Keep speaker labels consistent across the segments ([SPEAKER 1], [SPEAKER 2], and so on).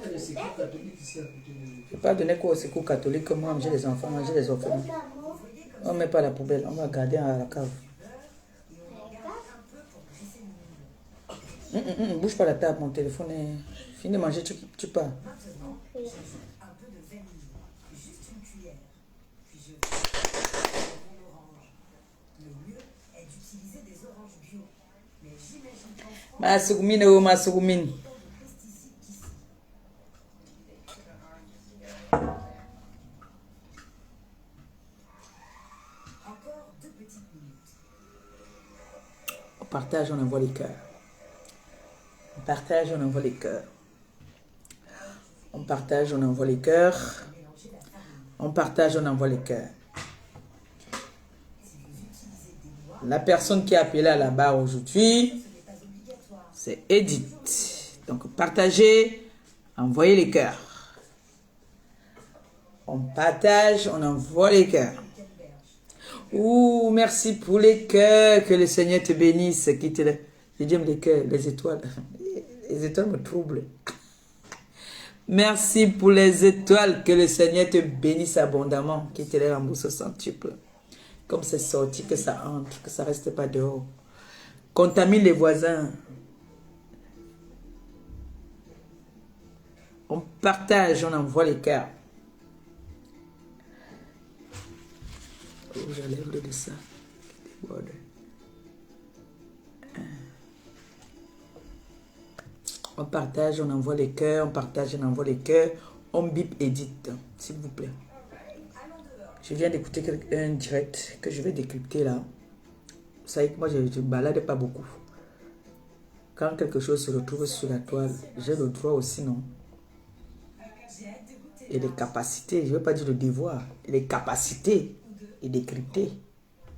[SPEAKER 1] Je ne vais pas donner quoi au secours catholique, moi, manger les enfants, manger les orphelins. On ne met pas à la poubelle, on va garder à la cave. Bouge pas la table, mon téléphone est... Fini de manger, tu pars. Ma sougmine, oh ma sougmine. On partage, on envoie les cœurs. On partage, on envoie les cœurs. On partage, on envoie les cœurs. On partage, on envoie les cœurs. La personne qui a appelé à la barre aujourd'hui, c'est Edith. Donc, partagez, envoyez les cœurs. On partage, on envoie les cœurs. Ouh, merci pour les cœurs. Que le Seigneur te bénisse. J'aime les cœurs, les étoiles. Les étoiles me troublent. Merci pour les étoiles. Que le Seigneur te bénisse abondamment. Qu'il te les rembourse au centuple. Comme c'est sorti, que ça entre, que ça ne reste pas dehors. Contamine les voisins. On partage, on envoie les cœurs. Oh, j'enlève de ça. On partage, on envoie les cœurs. On partage, on envoie les cœurs. On bip Edith, s'il vous plaît. Je viens d'écouter un direct que je vais décrypter là. Vous savez que moi, je ne balade pas beaucoup. Quand quelque chose se retrouve sur la toile, j'ai le droit aussi, non? Et les capacités, je ne veux pas dire le devoir, les capacités et décrypter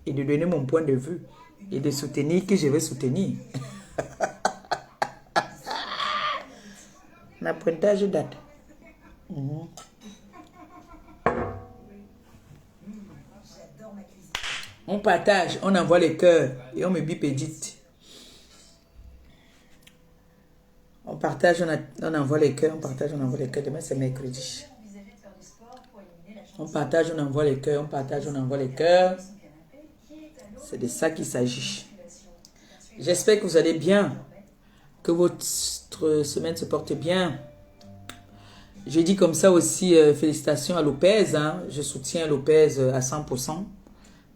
[SPEAKER 1] et de donner mon point de vue et de soutenir qui je vais soutenir. Ma pointage date. On partage, on envoie les cœurs et on me bip Edith. On partage, on envoie les cœurs, on partage, on envoie les cœurs. Demain c'est mercredi. On partage, on envoie les cœurs, on partage, on envoie les cœurs. C'est de ça qu'il s'agit. J'espère que vous allez bien, que votre semaine se porte bien. Je dis comme ça aussi, félicitations à Lopez. Hein. Je soutiens Lopez à 100%.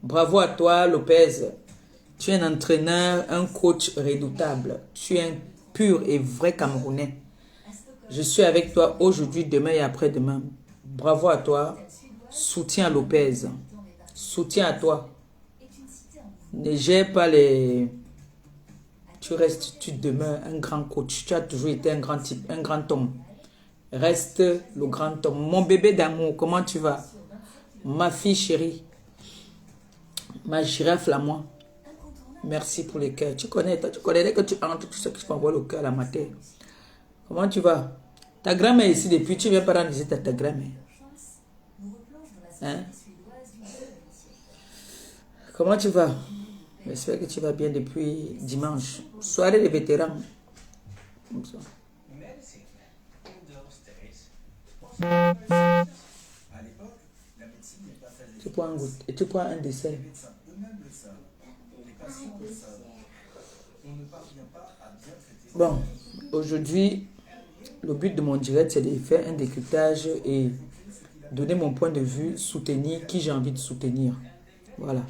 [SPEAKER 1] Bravo à toi, Lopez. Tu es un entraîneur, un coach redoutable. Tu es un pur et vrai Camerounais. Je suis avec toi aujourd'hui, demain et après-demain. Bravo à toi. Soutien à Lopez. Soutien à toi. Ne gère pas les... Tu demeures un grand coach. Tu as toujours été un grand type, un grand homme. Reste le grand homme. Mon bébé d'amour, comment tu vas? Ma fille chérie. Ma girafe à moi. Merci pour les cœurs. Tu connais, dès que tu entres, tu sais que tu peux envoyer le cœur à la matin. Comment tu vas? Ta grand-mère est ici depuis, tu viens pas rendre visite à ta grand-mère. Hein? Comment tu vas? J'espère que tu vas bien depuis dimanche. Soirée des vétérans. Comme ça. Tu prends un goût et tu prends un dessert. Bon, aujourd'hui, le but de mon direct, c'est de faire un décryptage et donner mon point de vue, soutenir qui j'ai envie de soutenir. Voilà,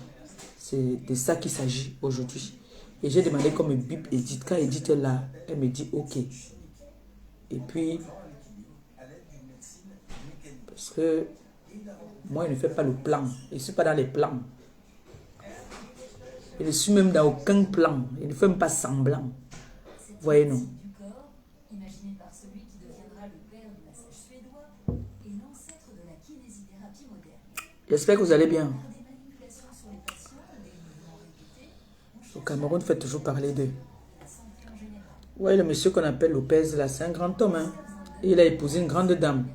[SPEAKER 1] c'est de ça qu'il s'agit aujourd'hui. Et j'ai demandé comme bip Edith. Quand Edith est là, elle me dit OK. Et puis, parce que moi, je ne fais pas le plan. Je ne suis pas dans les plans. Je ne suis même dans aucun plan. Je ne fais même pas semblant. Voyez, non. J'espère que vous allez bien. Au Cameroun, fait toujours parler d'eux. Ouais, le monsieur qu'on appelle Lopez, là, c'est un grand homme. Hein? Et il a épousé une grande dame.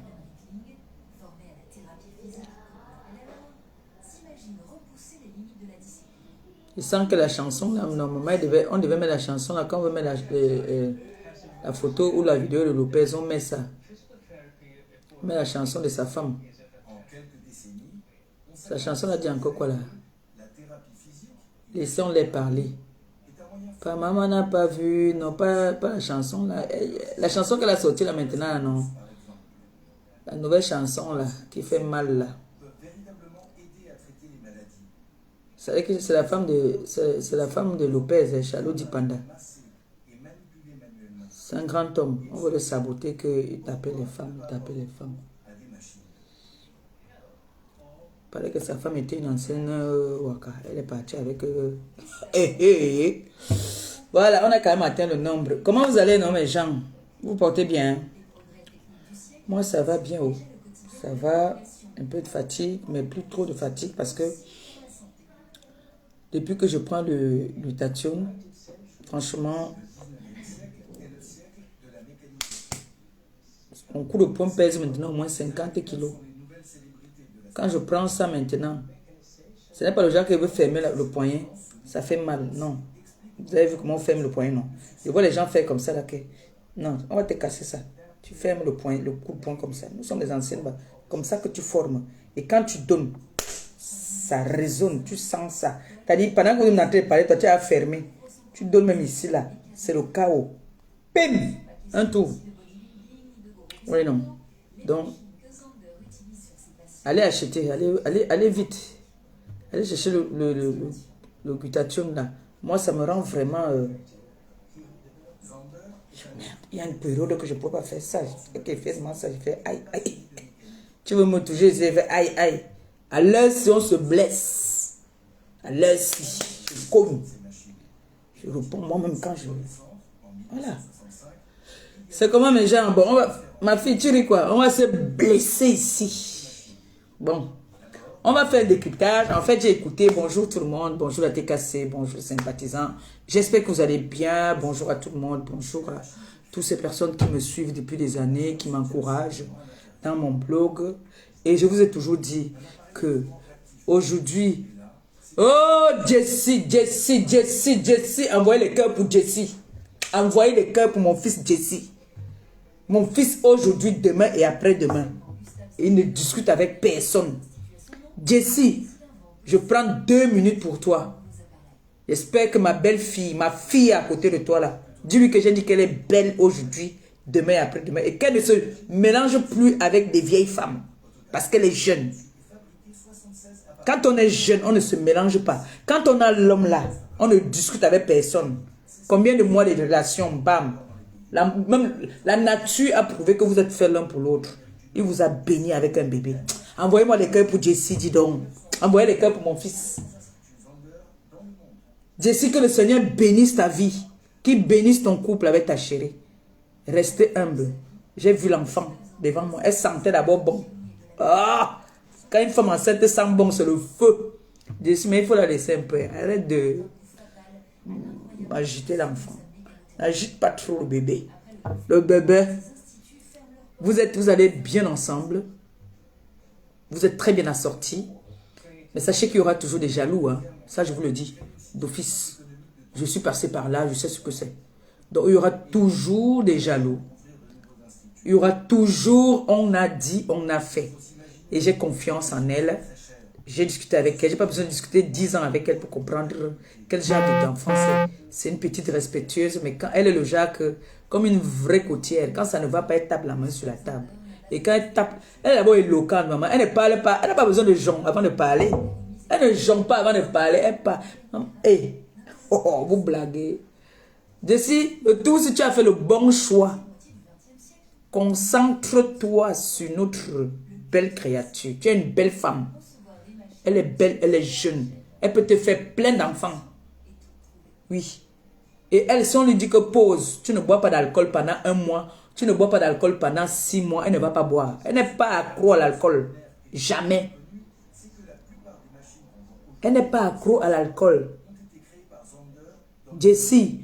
[SPEAKER 1] Je sens que la chanson, là, normalement, on devait mettre la chanson, là, quand on veut mettre la photo ou la vidéo de Lopez, on met ça. Mais la chanson de sa femme. Sa chanson a dit encore quoi là? Laissons-les parler. Pas maman n'a pas vu, non, pas la chanson là. La chanson qu'elle a sortie là maintenant, non. La nouvelle chanson là, qui fait mal là. C'est la femme de Lopez, Chalo Di Panda. C'est un grand homme. On veut le saboter qu'il tapait les femmes, Il paraît que sa femme était une ancienne Waka. Elle est partie avec... Voilà, on a quand même atteint le nombre. Comment vous allez, non, mes gens? Vous portez bien? Moi, ça va bien. Oh. Ça va, un peu de fatigue, mais plus trop de fatigue parce que depuis que je prends le glutathione, franchement, mon coup de poing pèse maintenant au moins 50 kilos. Quand je prends ça maintenant, ce n'est pas le genre qui veut fermer le poignet. Ça fait mal, non. Vous avez vu comment on ferme le poignet, non. Je vois les gens faire comme ça, là. Non, on va te casser ça. Tu fermes le poignet, le coup de poing comme ça. Nous sommes les anciennes, bah, comme ça que tu formes. Et quand tu donnes, ça résonne, tu sens ça. C'est-à-dire, pendant que vous m'entendez parler, toi, tu as fermé. Tu donnes même ici, là. C'est le chaos. Pim! Un tour. Oui, non. Donc, allez acheter, allez vite. Allez chercher le glutathione là. Moi, ça me rend vraiment... Merde, il y a une période que je ne peux pas faire ça. Ok, fais-moi ça, je fais aïe, aïe. Tu veux me toucher, je fais aïe, aïe. À l'heure si on se blesse. À l'heure si je cogne. Je réponds moi-même quand je... Voilà. C'est comment mes gens? Bon, ma fille, tu dis quoi? On va se blesser ici. Bon. On va faire un décryptage. En fait, j'ai écouté. Bonjour tout le monde. Bonjour la TKC. Bonjour les sympathisants. J'espère que vous allez bien. Bonjour à tout le monde. Bonjour à toutes ces personnes qui me suivent depuis des années, qui m'encouragent dans mon blog. Et je vous ai toujours dit que aujourd'hui... Oh, Jessie, envoyez les cœurs pour Jessie. Envoyez les cœurs pour mon fils Jessie. Mon fils aujourd'hui, demain et après-demain. Il ne discute avec personne. Jessie, je prends 2 minutes pour toi. J'espère que ma belle-fille, ma fille à côté de toi là, dis-lui que j'ai dit qu'elle est belle aujourd'hui, demain et après-demain. Et qu'elle ne se mélange plus avec des vieilles femmes. Parce qu'elle est jeune. Quand on est jeune, on ne se mélange pas. Quand on a l'homme là, on ne discute avec personne. Combien de mois de relation, bam. Même la nature a prouvé que vous êtes faits l'un pour l'autre. Il vous a béni avec un bébé. Envoyez-moi les cœurs pour Jessie, dis donc. Envoyez les cœurs pour mon fils. Jessie, que le Seigneur bénisse ta vie. Qu'il bénisse ton couple avec ta chérie. Restez humble. J'ai vu l'enfant devant moi. Elle sentait d'abord bon. Ah! Quand une femme enceinte sent bon, c'est le feu. Jessie, mais il faut la laisser un peu. Arrête de agiter l'enfant. N'agite pas trop le bébé. Le bébé. Vous allez bien ensemble. Vous êtes très bien assortis. Mais sachez qu'il y aura toujours des jaloux. Hein. Ça, je vous le dis. D'office. Je suis passé par là. Je sais ce que c'est. Donc, il y aura toujours des jaloux. Il y aura toujours, on a dit, on a fait. Et j'ai confiance en elle. J'ai discuté avec elle. Je n'ai pas besoin de discuter 10 ans avec elle pour comprendre quel genre d'enfant c'est. C'est une petite respectueuse. Mais quand elle est le genre que, comme une vraie côtière, quand ça ne va pas, elle tape la main sur la table. Et quand elle tape, elle est d'abord éloquente, maman. Elle ne parle pas. Elle n'a pas besoin de jonc avant de parler. Elle ne jongle pas avant de parler. Elle parle. Hey. Oh, vous blaguez. D'ici, le tout, si tu as fait le bon choix, concentre-toi sur notre belle créature. Tu es une belle femme. Elle est belle, elle est jeune. Elle peut te faire plein d'enfants. Oui. Et elle, si on lui dit que pause, tu ne bois pas d'alcool pendant 1 mois, tu ne bois pas d'alcool pendant 6 mois, elle ne va pas boire. Elle n'est pas accro à l'alcool. Jamais. Elle n'est pas accro à l'alcool. Jessie.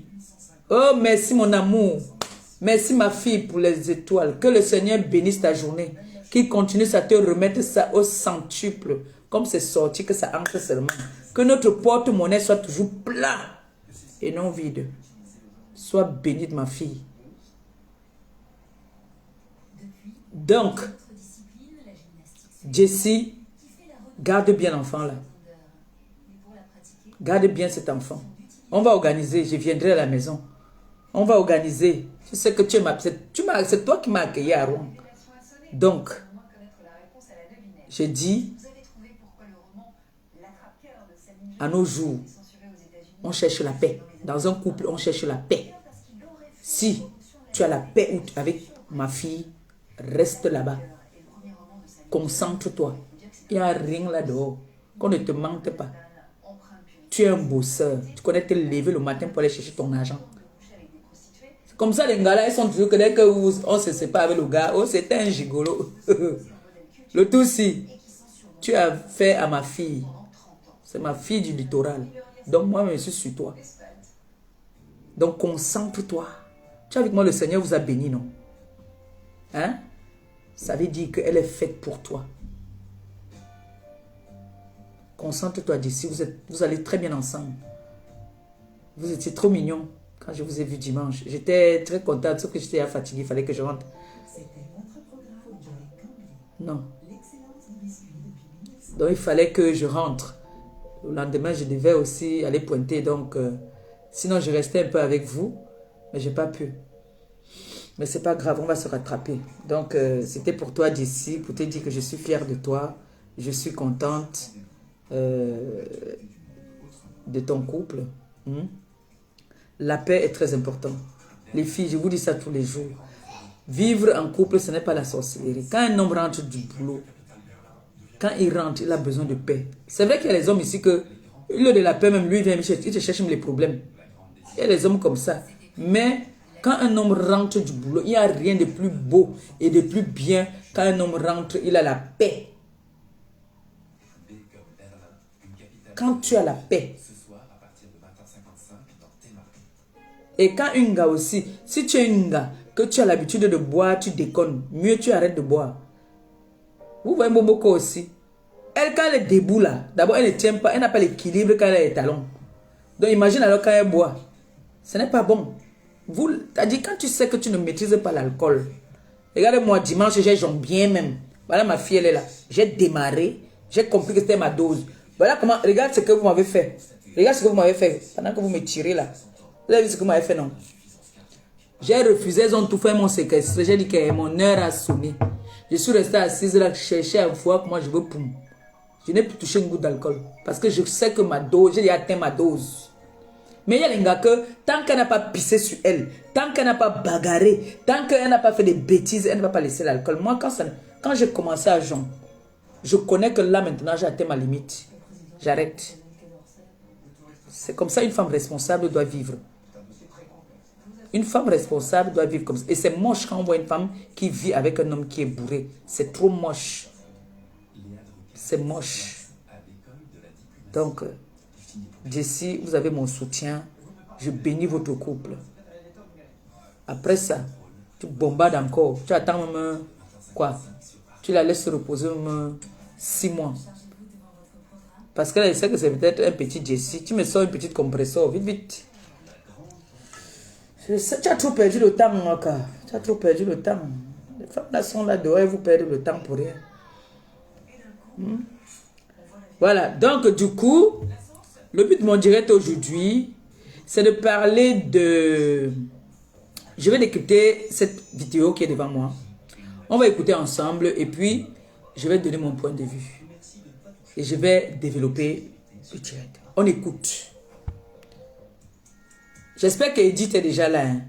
[SPEAKER 1] Oh, merci mon amour. Merci ma fille pour les étoiles. Que le Seigneur bénisse ta journée. Qu'il continue à te remettre ça au centuple. Comme c'est sorti, que ça entre seulement. Que notre porte-monnaie soit toujours plein et non vide. Sois bénie de ma fille. Donc, Jessie, garde bien l'enfant là. Garde bien cet enfant. On va organiser, je viendrai à la maison. On va organiser. Je sais que c'est toi qui m'as accueilli à Rouen. Donc, j'ai dit, à nos jours, on cherche la paix. Dans un couple, on cherche la paix. Si tu as la paix avec ma fille, reste là-bas. Concentre-toi. Il n'y a rien là-dehors. Qu'on ne te mente pas. Tu es un bosseur. Tu connais te lever le matin pour aller chercher ton argent. C'est comme ça, les gars là, ils sont toujours que dès qu'on se sépare avec le gars, oh, c'était un gigolo. Le tout si, tu as fait à ma fille. C'est ma fille du littoral. Donc moi, je suis sur toi. Donc concentre-toi. Tu as avec moi, le Seigneur vous a béni, non? Hein? Ça veut dire qu'elle est faite pour toi. Concentre-toi d'ici, vous allez très bien ensemble. Vous étiez trop mignons quand je vous ai vu dimanche. J'étais très contente, sauf que j'étais fatiguée, il fallait que je rentre. Non. Donc il fallait que je rentre. Le lendemain, je devais aussi aller pointer, donc sinon je restais un peu avec vous, mais je n'ai pas pu. Mais c'est pas grave, on va se rattraper. Donc c'était pour toi d'ici, pour te dire que je suis fière de toi, je suis contente de ton couple. La paix est très importante. Les filles, je vous dis ça tous les jours. Vivre en couple, ce n'est pas la sorcellerie. Quand un homme rentre du boulot, quand il rentre, il a besoin de paix. C'est vrai qu'il y a les hommes ici que, au lieu de la paix, même lui, il te cherche les problèmes. Il y a les hommes comme ça. Mais quand un homme rentre du boulot, il n'y a rien de plus beau et de plus bien. Quand un homme rentre, il a la paix. Quand tu as la paix. Et quand un gars aussi, si tu es un gars, que tu as l'habitude de boire, tu déconnes, mieux tu arrêtes de boire. Vous voyez Momoko aussi. Elle, quand elle est debout là, d'abord elle ne tient pas, elle n'a pas l'équilibre quand elle est talon. Donc imagine alors quand elle boit. Ce n'est pas bon. C'est-à-dire quand tu sais que tu ne maîtrises pas l'alcool. Regardez-moi, dimanche, j'ai jambé même. Voilà ma fille, elle est là. J'ai démarré, j'ai compris que c'était ma dose. Voilà comment, regarde ce que vous m'avez fait. Regarde ce que vous m'avez fait pendant que vous me tirez là. Vous avez vu ce que vous m'avez fait, non? J'ai refusé, ils ont tout fait mon séquestre. J'ai dit que mon heure a sonné. Je suis resté assise là, chercher à voir comment je veux poum. Je n'ai plus touché une goutte d'alcool. Parce que je sais que ma dose, j'ai atteint ma dose. Mais il y a les gars que, tant qu'elle n'a pas pissé sur elle, tant qu'elle n'a pas bagarré, tant qu'elle n'a pas fait des bêtises, elle ne va pas laisser l'alcool. Moi, quand j'ai commencé à jeûner, je connais que là maintenant, j'ai atteint ma limite. J'arrête. C'est comme ça une femme responsable doit vivre. Une femme responsable doit vivre comme ça. Et c'est moche quand on voit une femme qui vit avec un homme qui est bourré. C'est trop moche. C'est moche. Donc, d'ici, vous avez mon soutien. Je bénis votre couple. Après ça, tu bombardes encore. Tu attends même quoi? Tu la laisses se reposer même 6 mois. Parce qu'elle sait que c'est peut-être un petit Jessie. Tu me sors une petite compresseur. Vite, vite. Tu as trop perdu le temps, mon gars. Tu as trop perdu le temps. Les femmes là sont là dehors et vous perdez le temps pour rien. Voilà. Donc, du coup, le but de mon direct aujourd'hui, c'est de parler de... Je vais écouter cette vidéo qui est devant moi. On va écouter ensemble et puis je vais donner mon point de vue. Et je vais développer le direct. On écoute. J'espère qu'Edith est déjà là. Hein.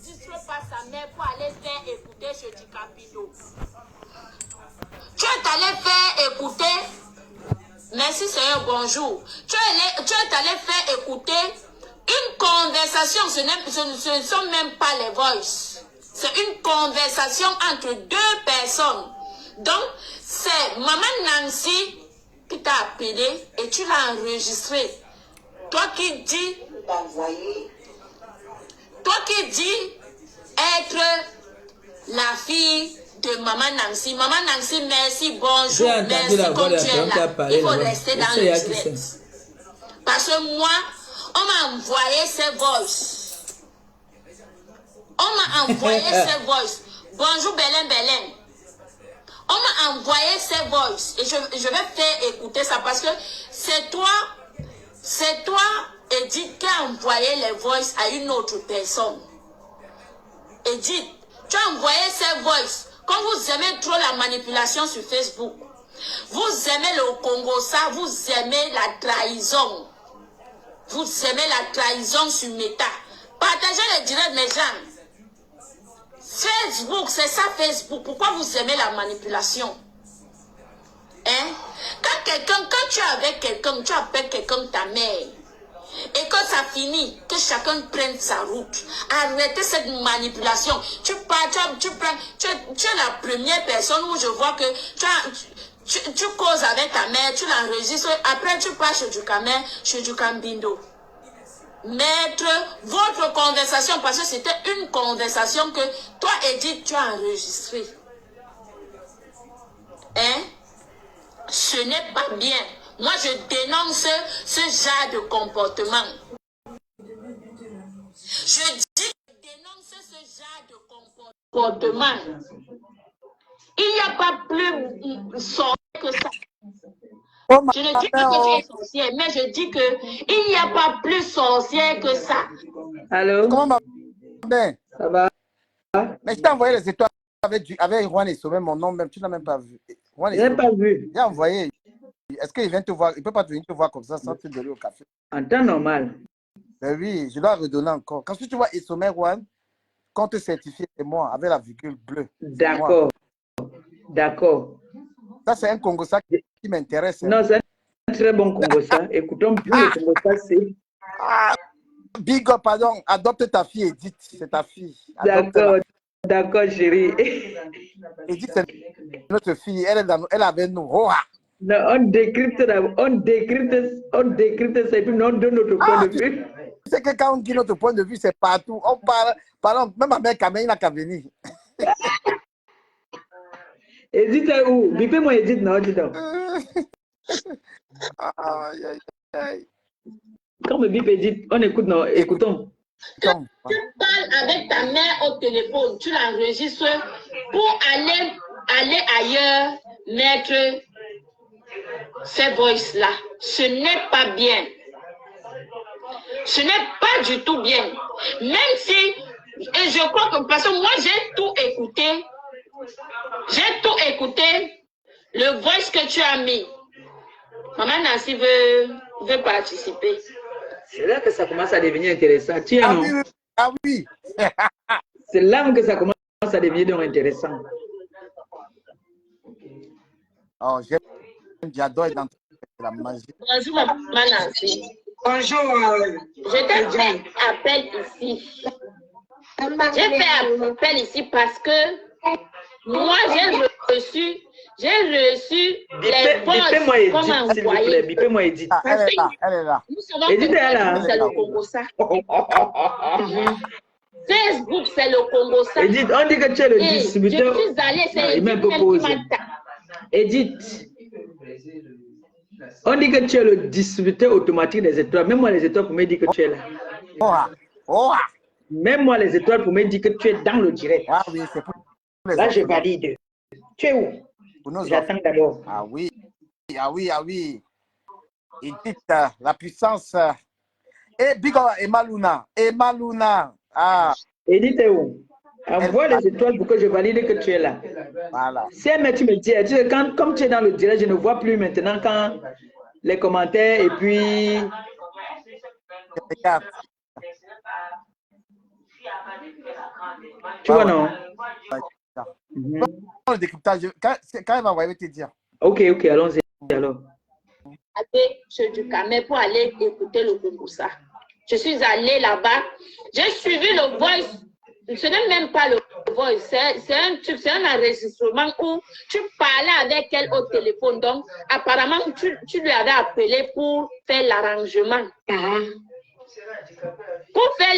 [SPEAKER 2] Tu ne trouves pas sa mère pour aller faire écouter chez Capino. Tu es allé faire écouter. Merci Seigneur, bonjour. Tu es allé faire écouter une conversation. Ce ne sont même pas les voices. C'est une conversation entre deux personnes. Donc, c'est Maman Nancy qui t'a appelé et tu l'as enregistré. Toi qui dis être la fille de Maman Nancy. Maman Nancy, merci, bonjour, merci comme tu es là. Il faut rester dans le direct. Parce que moi, on m'a envoyé ces voices. On m'a envoyé ces voices. Bonjour Belen Belen. On m'a envoyé ces voices et je vais faire écouter ça parce que c'est toi, Edith, qui a envoyé les voices à une autre personne. Edith, tu as envoyé ces voices. Quand vous aimez trop la manipulation sur Facebook, vous aimez le Congo, ça, vous aimez la trahison. Vous aimez la trahison sur Meta. Partagez les directs, mes gens. Facebook, c'est ça Facebook. Pourquoi vous aimez la manipulation? Hein? Quand tu es avec quelqu'un, tu appelles quelqu'un ta mère. Et quand ça finit, que chacun prenne sa route. Arrêtez cette manipulation. Tu es la première personne où je vois que tu causes avec ta mère, tu l'enregistres. Après, tu pars chez du Cambindo. Mettre votre conversation, parce que c'était une conversation que toi, Edith, tu as enregistrée. Hein? Ce n'est pas bien. Moi, je dénonce ce genre de comportement. Je dis que je dénonce ce genre de comportement. Il n'y a pas plus sorcier que ça. Je ne dis pas que tu es sorcière, mais je dis qu'il n'y a pas plus sorcière que ça.
[SPEAKER 1] Allô?
[SPEAKER 3] Comment bien?
[SPEAKER 1] Ça va?
[SPEAKER 3] Mais je t'ai envoyé les étoiles avec Juan et Sauvé, mon nom même. Tu n'as même pas vu.
[SPEAKER 1] Je n'ai pas vu.
[SPEAKER 3] J'ai envoyé. Est-ce qu'il vient te voir? Il ne peut pas venir te voir comme ça sans te donner au café.
[SPEAKER 1] En temps normal.
[SPEAKER 3] Ben oui, je dois redonner encore. Quand tu vois Issomer Juan, quand te certifié, c'est moi, avec la virgule bleue.
[SPEAKER 1] D'accord. D'accord.
[SPEAKER 3] Ça, c'est un Congo ça qui m'intéresse.
[SPEAKER 1] Non, c'est un très bon Congo ça. Écoutons bien le Congo ça, c'est.
[SPEAKER 3] Big up, pardon. Adopte ta fille, Edith. C'est ta fille.
[SPEAKER 1] D'accord. D'accord, chérie.
[SPEAKER 3] Edith, c'est notre fille. Elle est avec nous. Oh,
[SPEAKER 1] non, on décrypte ça et puis on donne notre point de vue.
[SPEAKER 3] C'est que quand on dit notre point de vue, c'est partout. On parle, même ma mère Kamé, il n'a qu'à venir.
[SPEAKER 1] Edith est où? Bipez-moi Edith, non, dis donc. Quand me bip Edith, on écoute, non, écoutons.
[SPEAKER 2] Tu parles avec ta mère au téléphone, tu l'enregistres pour aller ailleurs, mettre ces voices-là. Ce n'est pas bien. Ce n'est pas du tout bien. Même si, et je crois que, parce que moi j'ai tout écouté, le voice que tu as mis. Maman Nancy veut participer.
[SPEAKER 1] C'est là que ça commence à devenir intéressant. Tiens, non?
[SPEAKER 3] Ah oui.
[SPEAKER 1] C'est là que ça commence à devenir donc intéressant.
[SPEAKER 3] Oh, j'adore dans la magie.
[SPEAKER 2] Bonjour, Maman Nancy.
[SPEAKER 4] Bonjour.
[SPEAKER 2] Je t'ai fait appel ici. J'ai fait appel ici parce que moi, j'ai reçu les postes comme envoyé.
[SPEAKER 1] Bipez-moi Edith.
[SPEAKER 3] Elle est là.
[SPEAKER 2] Nous savons que Facebook, c'est le Congo ça. Facebook, c'est le Congo ça.
[SPEAKER 1] Edith, on dit que tu es le distributeur.
[SPEAKER 2] Je suis allée, c'est
[SPEAKER 1] Edith qui m'a tapé. Edith, on dit que tu es le distributeur automatique des étoiles. Même moi, les étoiles, pour me dire que tu es là. Même moi, les étoiles, pour me dire que tu es dans le direct.
[SPEAKER 3] Ah oui, c'est pour les
[SPEAKER 1] là, je valide. Tu es où? J'attends d'abord.
[SPEAKER 3] Ah oui. Edith, la puissance. Et Bigo, Emma Luna. Ah.
[SPEAKER 1] Edith est où? Envoie les étoiles pour que je valide que tu es là.
[SPEAKER 3] Voilà.
[SPEAKER 1] Si mais tu me dis, comme tu es dans le direct, je ne vois plus maintenant quand les commentaires et puis.
[SPEAKER 3] Regarde.
[SPEAKER 1] Tu vois, non?
[SPEAKER 3] Le décryptage, quand il va envoyer, te dire.
[SPEAKER 1] Ok, allons-y alors.
[SPEAKER 2] Avec ceux du Camé pour aller écouter le Congossa. Je suis allée là-bas. J'ai suivi le voice. Ce n'est même pas le voice. C'est un enregistrement où tu parlais avec elle au téléphone. Donc, apparemment, tu lui avais appelé pour faire l'arrangement. Pour faire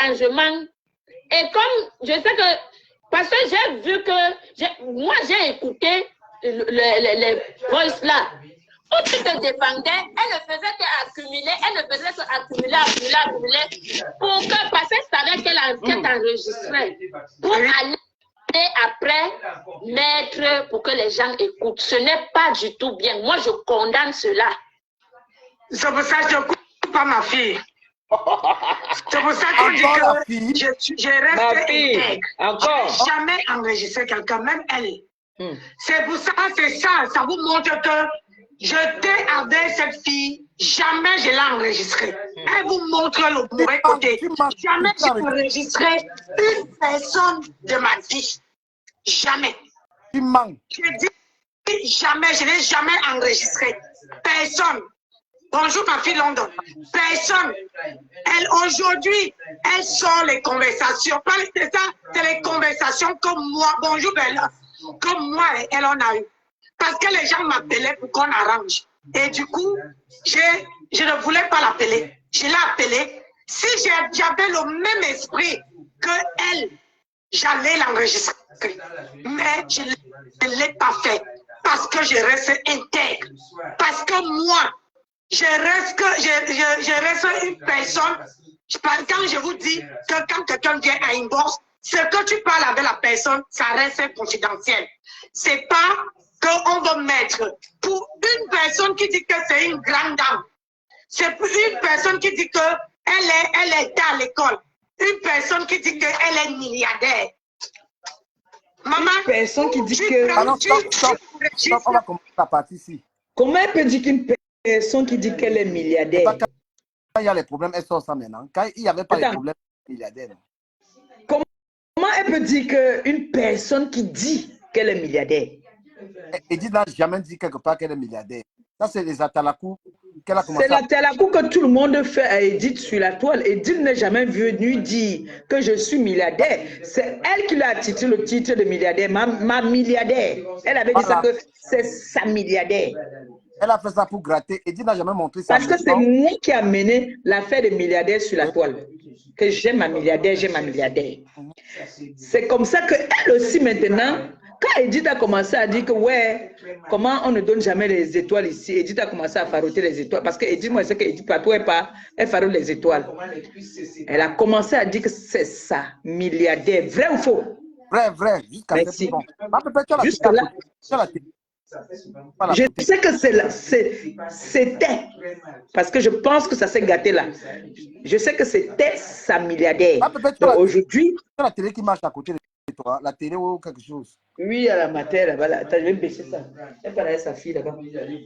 [SPEAKER 2] l'arrangement. Et comme je sais que, parce que j'ai vu que, moi j'ai écouté les voices là, où tu te défendais, elle ne faisait qu'accumuler, pour que, parce que c'est avec elle qu'elle t'enregistrait, pour aller Et après, mettre pour que les gens écoutent. Ce n'est pas du tout bien. Moi, je condamne cela.
[SPEAKER 4] C'est pour ça que je ne coupe pas ma fille. C'est pour ça qu'on dit que je reste intègre.
[SPEAKER 5] Encore.
[SPEAKER 4] Jamais enregistré quelqu'un, même elle. C'est pour ça, c'est ça. Ça vous montre que j'étais avec cette fille. Jamais je l'ai enregistrée. Elle vous montre le mauvais côté. Jamais je n'ai enregistré une personne de ma vie. Jamais.
[SPEAKER 3] Tu manques.
[SPEAKER 4] Je dis jamais, je n'ai jamais enregistré. Personne. Bonjour ma fille London. Personne. Elle aujourd'hui, elle sort les conversations. C'est ça, c'est les conversations comme moi. Bonjour Bella. Comme moi et elle en a eu. Parce que les gens m'appelaient pour qu'on arrange. Et du coup, je ne voulais pas l'appeler. Je l'ai appelée. Si j'avais le même esprit que elle, j'allais l'enregistrer. Mais je ne l'ai pas fait. Parce que je reste intègre. Parce que moi, je reste une personne. Quand je vous dis que quand quelqu'un vient à une bourse, ce que tu parles avec la personne, ça reste confidentiel. C'est pas qu'on va mettre pour une personne qui dit que c'est une grande dame. C'est pour une personne qui dit qu'elle est à l'école. Une personne qui dit qu'elle est milliardaire. Maman,
[SPEAKER 5] une personne qui dit que...
[SPEAKER 3] Alors, stop, on va commencer la partie ici.
[SPEAKER 5] Comment elle peut dire qu'une personne qui dit qu'elle est milliardaire?
[SPEAKER 3] Quand il y a les problèmes, elle sort ça maintenant. Quand il n'y avait pas les problèmes, milliardaire.
[SPEAKER 5] Comment elle peut dire qu'une personne qui dit qu'elle est milliardaire?
[SPEAKER 3] Edith n'a jamais dit quelque part qu'elle est milliardaire. Ça, c'est les atalakou qu'elle a commencé.
[SPEAKER 5] C'est l'atalakou que tout le monde fait à Edith sur la toile. Edith n'est jamais venue dire que je suis milliardaire. C'est elle qui lui a titré le titre de milliardaire, ma milliardaire. Elle avait dit ça que c'est sa milliardaire.
[SPEAKER 3] Elle a fait ça pour gratter. Edith n'a jamais montré ça.
[SPEAKER 5] Parce que c'est moi qui a mené l'affaire des milliardaires sur la toile. Que j'ai ma milliardaire, j'ai ma milliardaire. C'est comme ça qu'elle aussi maintenant, quand Edith a commencé à dire que ouais, comment on ne donne jamais les étoiles ici, Edith a commencé à faroter les étoiles. Parce que Edith, moi, je sais qu'Edith, partout elle farote les étoiles. Elle a commencé à dire que c'est ça, milliardaire. Vrai ou faux?
[SPEAKER 3] Vrai.
[SPEAKER 5] Merci.
[SPEAKER 3] Jusque là.
[SPEAKER 5] Je sais que c'était, parce que je pense que ça s'est gâté là. Je sais que c'était sa milliardaire. Aujourd'hui,
[SPEAKER 3] c'est la télé qui marche à côté de toi, la télé ou quelque chose.
[SPEAKER 5] Oui, à la matin là-bas. Là. Attends, je vais me baisser ça. Elle parle avec sa fille là-bas.
[SPEAKER 3] Elle n'est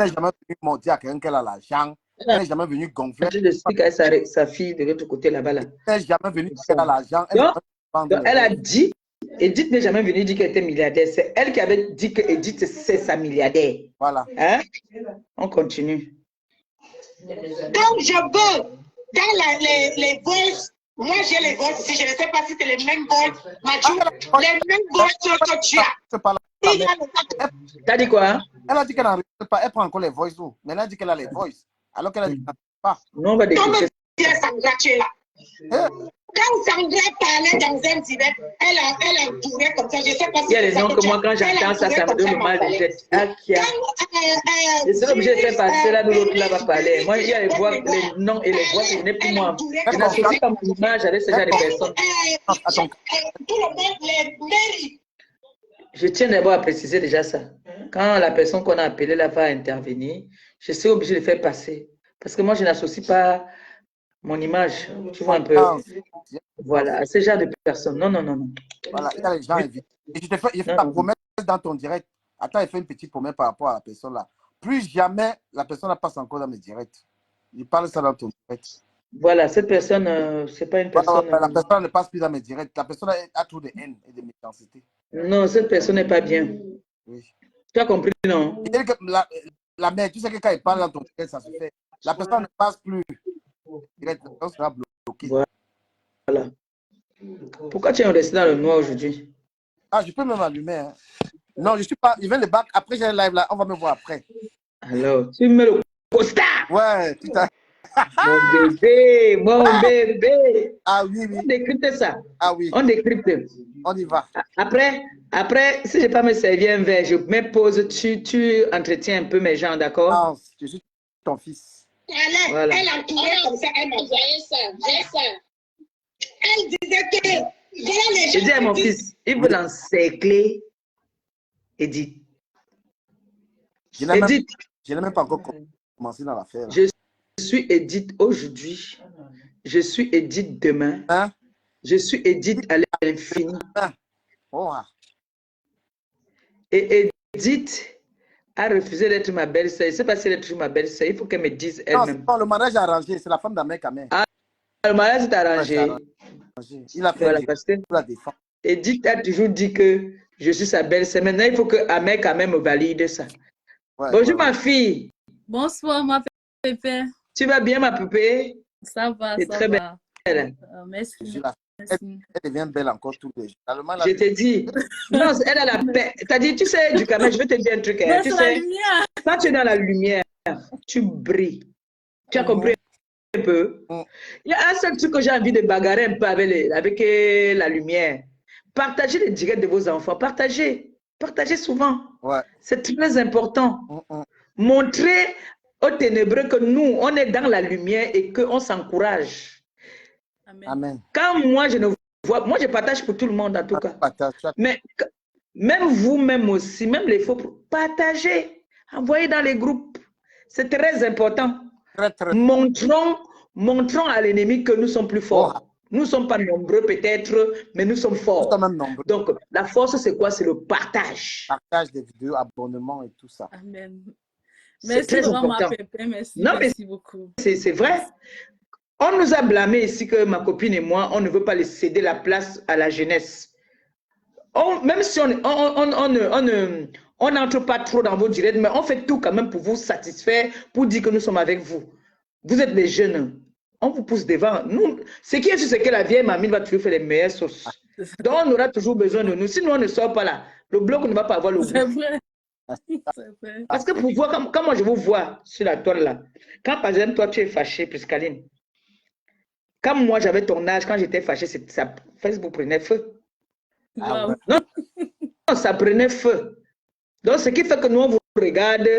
[SPEAKER 3] jamais venue dire à quelqu'un qu'elle a l'argent. Elle n'est jamais venue gonfler.
[SPEAKER 5] Je explique avec sa fille de l'autre côté là-bas. Là.
[SPEAKER 3] Elle n'est jamais venue dire qu'elle a l'argent.
[SPEAKER 5] Donc, elle a dit, Edith n'est jamais venue dire qu'elle était milliardaire. C'est elle qui avait dit que Edith, c'est sa milliardaire.
[SPEAKER 3] Voilà.
[SPEAKER 5] Hein? On continue.
[SPEAKER 4] Donc, je veux, dans les voices, moi j'ai les voices ici, je ne sais pas si c'est les mêmes voices, les mêmes voices que tu as.
[SPEAKER 5] T'as dit quoi?
[SPEAKER 3] Elle a dit qu'elle n'enregistre pas, elle prend encore les voices. Mais elle a dit qu'elle a les voices. Alors qu'elle a dit qu'elle n'enregistre pas.
[SPEAKER 5] Non, on va découvrir.
[SPEAKER 4] Quand Sandra parlait dans un direct, elle a tourné comme ça. Je sais pas si
[SPEAKER 5] il y a des gens que moi, quand j'entends ça, ça me donne mal de tête. Je suis obligé de faire passer là, l'autre là va parler. Moi, il y a les voix, les noms et les voix qui venaient pour moi. Je n'associe pas mon image avec ce genre de personnes. Je tiens d'abord à préciser déjà ça. Quand la personne qu'on a appelée là va intervenir, je suis obligé de faire passer. Parce que moi, je n'associe pas mon image, tu vois un peu. Voilà, à ce genre de personnes. Non.
[SPEAKER 3] Voilà, il y a les gens invités. Et je te fais ta promesse dans ton direct. Attends, il fait une petite promesse par rapport à la personne là. Plus jamais la personne ne passe encore dans mes directs. Il parle ça dans ton direct.
[SPEAKER 5] Voilà, cette personne, c'est pas une personne.
[SPEAKER 3] La personne ne passe plus dans mes directs. La personne a trop de haine et de méchanceté.
[SPEAKER 5] Non, cette personne n'est pas bien.
[SPEAKER 3] Oui.
[SPEAKER 5] Tu as compris, non?
[SPEAKER 3] La mère, tu sais que quand il parle dans ton direct, ça se fait. La personne ne passe plus. Direct, la personne sera bloquée.
[SPEAKER 5] Voilà. Pourquoi tu es resté dans le noir aujourd'hui?
[SPEAKER 3] Ah, je peux même allumer. Hein. Non, je suis pas. Il vient le bac. Après, j'ai un live là. On va me voir après.
[SPEAKER 5] Alors, tu mets le costard.
[SPEAKER 3] Ouais, putain.
[SPEAKER 5] Mon bébé.
[SPEAKER 3] Ah oui.
[SPEAKER 5] On décrypte ça.
[SPEAKER 3] Ah oui.
[SPEAKER 5] On décrypte.
[SPEAKER 3] On y va.
[SPEAKER 5] Après, si je n'ai pas me servir un verre, je mets pause. Tu entretiens un peu mes gens, d'accord?
[SPEAKER 3] Non, je suis ton fils.
[SPEAKER 4] parlait,
[SPEAKER 5] Voilà.
[SPEAKER 4] elle entourait comme ça, elle m'envoyait ça, j'ai ça. Elle disait que, voilà les
[SPEAKER 5] Je
[SPEAKER 4] gens
[SPEAKER 5] dis à
[SPEAKER 4] qui
[SPEAKER 5] mon
[SPEAKER 4] disent,
[SPEAKER 5] fils, il veut l'encercler Edith.
[SPEAKER 3] Je n'ai
[SPEAKER 5] Edith,
[SPEAKER 3] même pas encore commencé dans l'affaire.
[SPEAKER 5] je suis Edith aujourd'hui. Je suis Edith demain.
[SPEAKER 3] Hein?
[SPEAKER 5] Je suis Edith à l'infini.
[SPEAKER 3] Hein? Oh, ah.
[SPEAKER 5] Et Edith a refusé d'être ma belle-sœur. Je ne sais pas si elle est toujours ma belle-sœur. Il faut qu'elle me dise
[SPEAKER 3] Non, c'est
[SPEAKER 5] elle-même.
[SPEAKER 3] pas le mariage arrangé, c'est la femme d'Amé Kamé.
[SPEAKER 5] Ah, le mariage est arrangé.
[SPEAKER 3] Il a fait
[SPEAKER 5] Voilà, parce que
[SPEAKER 3] la défense.
[SPEAKER 5] Edith a toujours dit que je suis sa belle-sœur. Maintenant, il faut que Amé quand même me valide ça.
[SPEAKER 3] Ouais,
[SPEAKER 5] Bonjour ma fille.
[SPEAKER 6] Bonsoir, ma pépé.
[SPEAKER 5] Tu vas bien ma poupée?
[SPEAKER 6] Ça va,
[SPEAKER 5] C'est
[SPEAKER 6] ça
[SPEAKER 5] très
[SPEAKER 6] va.
[SPEAKER 5] belle.
[SPEAKER 6] Merci.
[SPEAKER 3] Je la-
[SPEAKER 6] Merci.
[SPEAKER 3] Elle devient belle encore tous les jours. Allemand,
[SPEAKER 5] Je t'ai dit. Non, elle a la paix. T'as dit, tu sais, du Cameroun, je vais te dire un truc. Hein,
[SPEAKER 6] Mais
[SPEAKER 5] tu
[SPEAKER 6] c'est la
[SPEAKER 5] sais,
[SPEAKER 6] lumière.
[SPEAKER 5] quand tu es dans la lumière, tu brilles. Tu as compris un peu? Il y a un seul truc que j'ai envie de bagarrer un peu avec la lumière. Partagez les directs de vos enfants. Partagez. Partagez souvent.
[SPEAKER 3] Ouais.
[SPEAKER 5] C'est très important. Montrez aux ténébreux que nous, on est dans la lumière et qu'on s'encourage.
[SPEAKER 6] Amen.
[SPEAKER 3] Amen.
[SPEAKER 5] Quand moi, je ne vois... Moi, je partage pour tout le monde, en tout cas.
[SPEAKER 3] Partage.
[SPEAKER 5] Mais même vous-même aussi, même les faux, partagez. Envoyez dans les groupes. C'est très important.
[SPEAKER 3] Très, très.
[SPEAKER 5] Montrons à l'ennemi que nous sommes plus forts. Nous ne sommes pas nombreux peut-être, mais nous sommes
[SPEAKER 3] Nous
[SPEAKER 5] forts.
[SPEAKER 3] sommes même nombreux.
[SPEAKER 5] Donc, la force, c'est quoi? C'est le partage.
[SPEAKER 3] Partage des vidéos, abonnement et tout ça.
[SPEAKER 6] Amen.
[SPEAKER 5] C'est
[SPEAKER 6] Merci
[SPEAKER 5] très
[SPEAKER 6] vraiment, ma
[SPEAKER 5] important.
[SPEAKER 6] pépé. Merci,
[SPEAKER 5] Non, mais
[SPEAKER 6] merci beaucoup.
[SPEAKER 5] c'est vrai. On nous a blâmé ici que ma copine et moi, on ne veut pas les céder la place à la jeunesse. Même si on n'entre pas trop dans vos directs, mais on fait tout quand même pour vous satisfaire, pour dire que nous sommes avec vous. Vous êtes les jeunes. On vous pousse devant. Nous, ce qui est sûr, c'est que la vieille mamie va toujours faire les meilleures sauces. Donc, on aura toujours besoin de nous. Sinon, on ne sort pas là. Le bloc ne va pas avoir le goût.
[SPEAKER 6] C'est vrai. C'est vrai.
[SPEAKER 5] Parce que pour voir, quand moi je vous vois sur la toile là, quand par exemple toi tu es fâché, Priscaline, quand moi j'avais ton âge, quand j'étais fâché, Facebook prenait feu.
[SPEAKER 6] Wow.
[SPEAKER 5] Non, ça prenait feu. Donc ce qui fait que nous on vous regarde,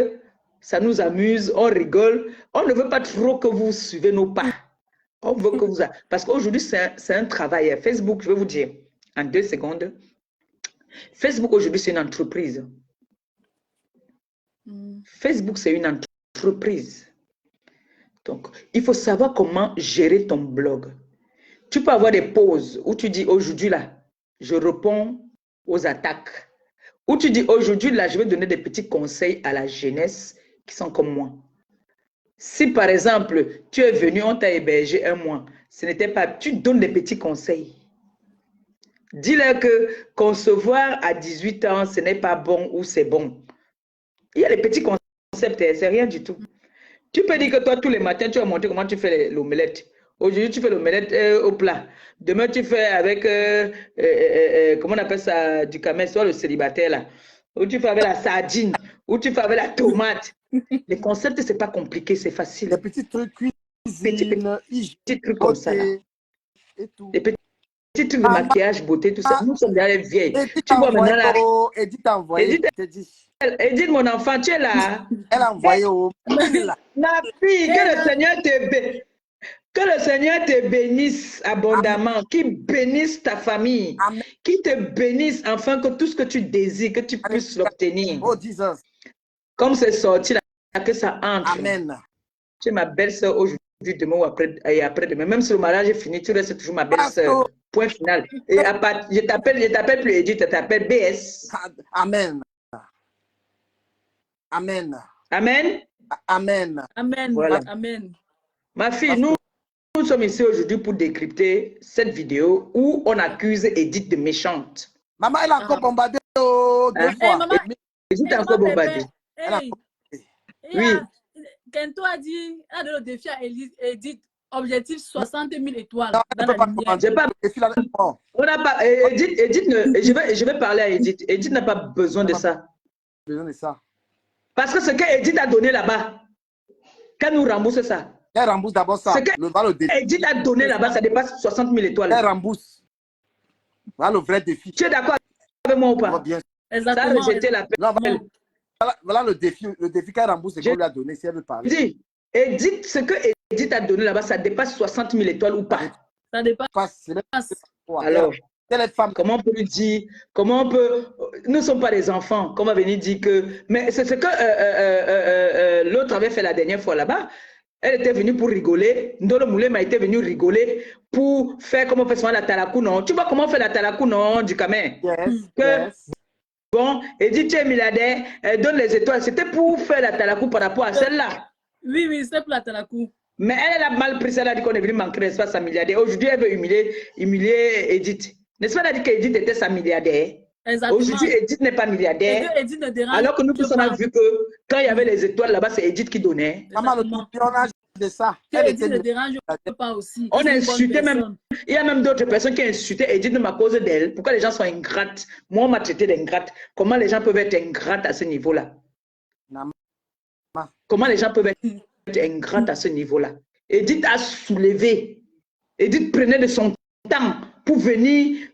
[SPEAKER 5] ça nous amuse, on rigole. On ne veut pas trop que vous suivez nos pas. On veut que vous... Parce qu'aujourd'hui c'est un travail. Facebook, je vais vous dire en 2 secondes. Facebook aujourd'hui c'est une entreprise. Facebook, c'est une entreprise. Donc, il faut savoir comment gérer ton blog. Tu peux avoir des pauses où tu dis aujourd'hui là, je réponds aux attaques. Où tu dis aujourd'hui là, je vais donner des petits conseils à la jeunesse qui sont comme moi. Si par exemple, tu es venu, on t'a hébergé un mois, ce n'était pas, tu donnes des petits conseils. Dis-leur que concevoir à 18 ans, ce n'est pas bon ou c'est bon. Il y a les petits concepts, c'est rien du tout. Tu peux dire que toi, tous les matins, tu vas montrer comment tu fais l'omelette. Aujourd'hui, tu fais l'omelette au plat. Demain, tu fais avec, comment on appelle ça, du camel, soit le célibataire là. Ou tu fais avec la sardine, ou tu fais avec la tomate. Les concepts, ce n'est pas compliqué, c'est facile.
[SPEAKER 3] Les petits trucs cuisine,
[SPEAKER 5] Petits trucs comme ça là.
[SPEAKER 3] Et tout.
[SPEAKER 5] Les petits trucs de maquillage, beauté, tout ça. Nous sommes déjà les vieilles.
[SPEAKER 3] Edith
[SPEAKER 5] Tu vois maintenant là.
[SPEAKER 3] Edith a envoyé.
[SPEAKER 5] Edith, mon enfant, tu es là.
[SPEAKER 3] Elle a envoyé au...
[SPEAKER 5] Ma fille, que le Seigneur te bénisse abondamment, qu'il bénisse ta famille, qu'il te bénisse enfin que tout ce que tu désires, que tu puisses l'obtenir.
[SPEAKER 3] Oh, Jesus.
[SPEAKER 5] Comme c'est sorti là, que ça entre.
[SPEAKER 3] Amen.
[SPEAKER 5] Tu es ma belle-sœur aujourd'hui, demain ou après, et après-demain. Même si le mariage est fini, tu restes toujours ma belle-sœur. Point final. Et je t'appelle plus Edith, je t'appelle BS.
[SPEAKER 3] Amen. Amen.
[SPEAKER 5] Amen.
[SPEAKER 3] Amen.
[SPEAKER 6] Amen.
[SPEAKER 5] Voilà.
[SPEAKER 6] Amen.
[SPEAKER 5] Ma fille, nous sommes ici aujourd'hui pour décrypter cette vidéo où on accuse Edith de méchante.
[SPEAKER 3] Maman, elle a encore bombardé 2 fois.
[SPEAKER 6] Hey, maman.
[SPEAKER 5] Edith a encore bombardé.
[SPEAKER 6] Hey.
[SPEAKER 5] Oui.
[SPEAKER 6] Kento a dit, elle a donné le défi à Edith, objectif 60 000 étoiles.
[SPEAKER 3] Non,
[SPEAKER 6] dans
[SPEAKER 3] elle ne peut
[SPEAKER 6] la
[SPEAKER 3] pas
[SPEAKER 6] lumière.
[SPEAKER 3] commander.
[SPEAKER 5] On n'a pas, Edith je vais parler à Edith. Edith n'a pas besoin de ça.
[SPEAKER 3] Besoin de ça.
[SPEAKER 5] Parce que ce qu'Edith a donné là-bas, qu'elle nous rembourse ça.
[SPEAKER 3] Elle rembourse d'abord ça. Le défi.
[SPEAKER 5] Edith a donné là-bas, ça dépasse 60 000 étoiles.
[SPEAKER 3] Elle rembourse. Voilà le vrai défi.
[SPEAKER 5] Tu es d'accord avec moi ou pas?
[SPEAKER 3] Bien.
[SPEAKER 6] Exactement.
[SPEAKER 5] Ça a rejeté la peine.
[SPEAKER 3] Voilà le défi qu'elle rembourse, c'est qu'on lui a donné si elle veut parler.
[SPEAKER 5] Dis, Edith, ce que Edith a donné là-bas, ça dépasse 60 000 étoiles ou pas?
[SPEAKER 6] Ça dépasse.
[SPEAKER 5] Alors, comment on peut lui dire, comment on peut, nous ne sommes pas des enfants, qu'on va venir dire que, mais c'est ce que l'autre avait fait la dernière fois là-bas. Elle était venue pour rigoler. Ndolo Moulema était venu rigoler pour faire comment on fait souvent la talakou, non? Tu vois comment on fait la talakou, non, du Cameroun?
[SPEAKER 3] Yes.
[SPEAKER 5] Bon, Edith, tu es milliardaire, elle donne les étoiles. C'était pour faire la talakou par rapport à celle-là.
[SPEAKER 6] Oui, c'est pour la talakou. Mais
[SPEAKER 5] elle a mal pris ça, elle a dit qu'on est venu manquer l'espace à milliardaire. Aujourd'hui, elle veut humilier Edith. N'est-ce pas, elle a dit qu'Edith était sa milliardaire? Aujourd'hui, Edith n'est pas milliardaire.
[SPEAKER 6] Edith ne dérange
[SPEAKER 5] alors que nous tous, on a vu que quand il y avait les étoiles là-bas, c'est Edith qui donnait.
[SPEAKER 3] Maman, le tourbillonnage de ça.
[SPEAKER 6] Edith ne dérange pas aussi.
[SPEAKER 5] On a insulté même. Il y a même d'autres personnes qui ont insulté Edith même à cause d'elle. Pourquoi les gens sont ingrates? Moi, on m'a traité d'ingrate. Comment les gens peuvent être ingrates à ce niveau-là? Comment les gens peuvent être ingrates à ce niveau-là? Edith a soulevé. Edith prenait de son temps pour venir.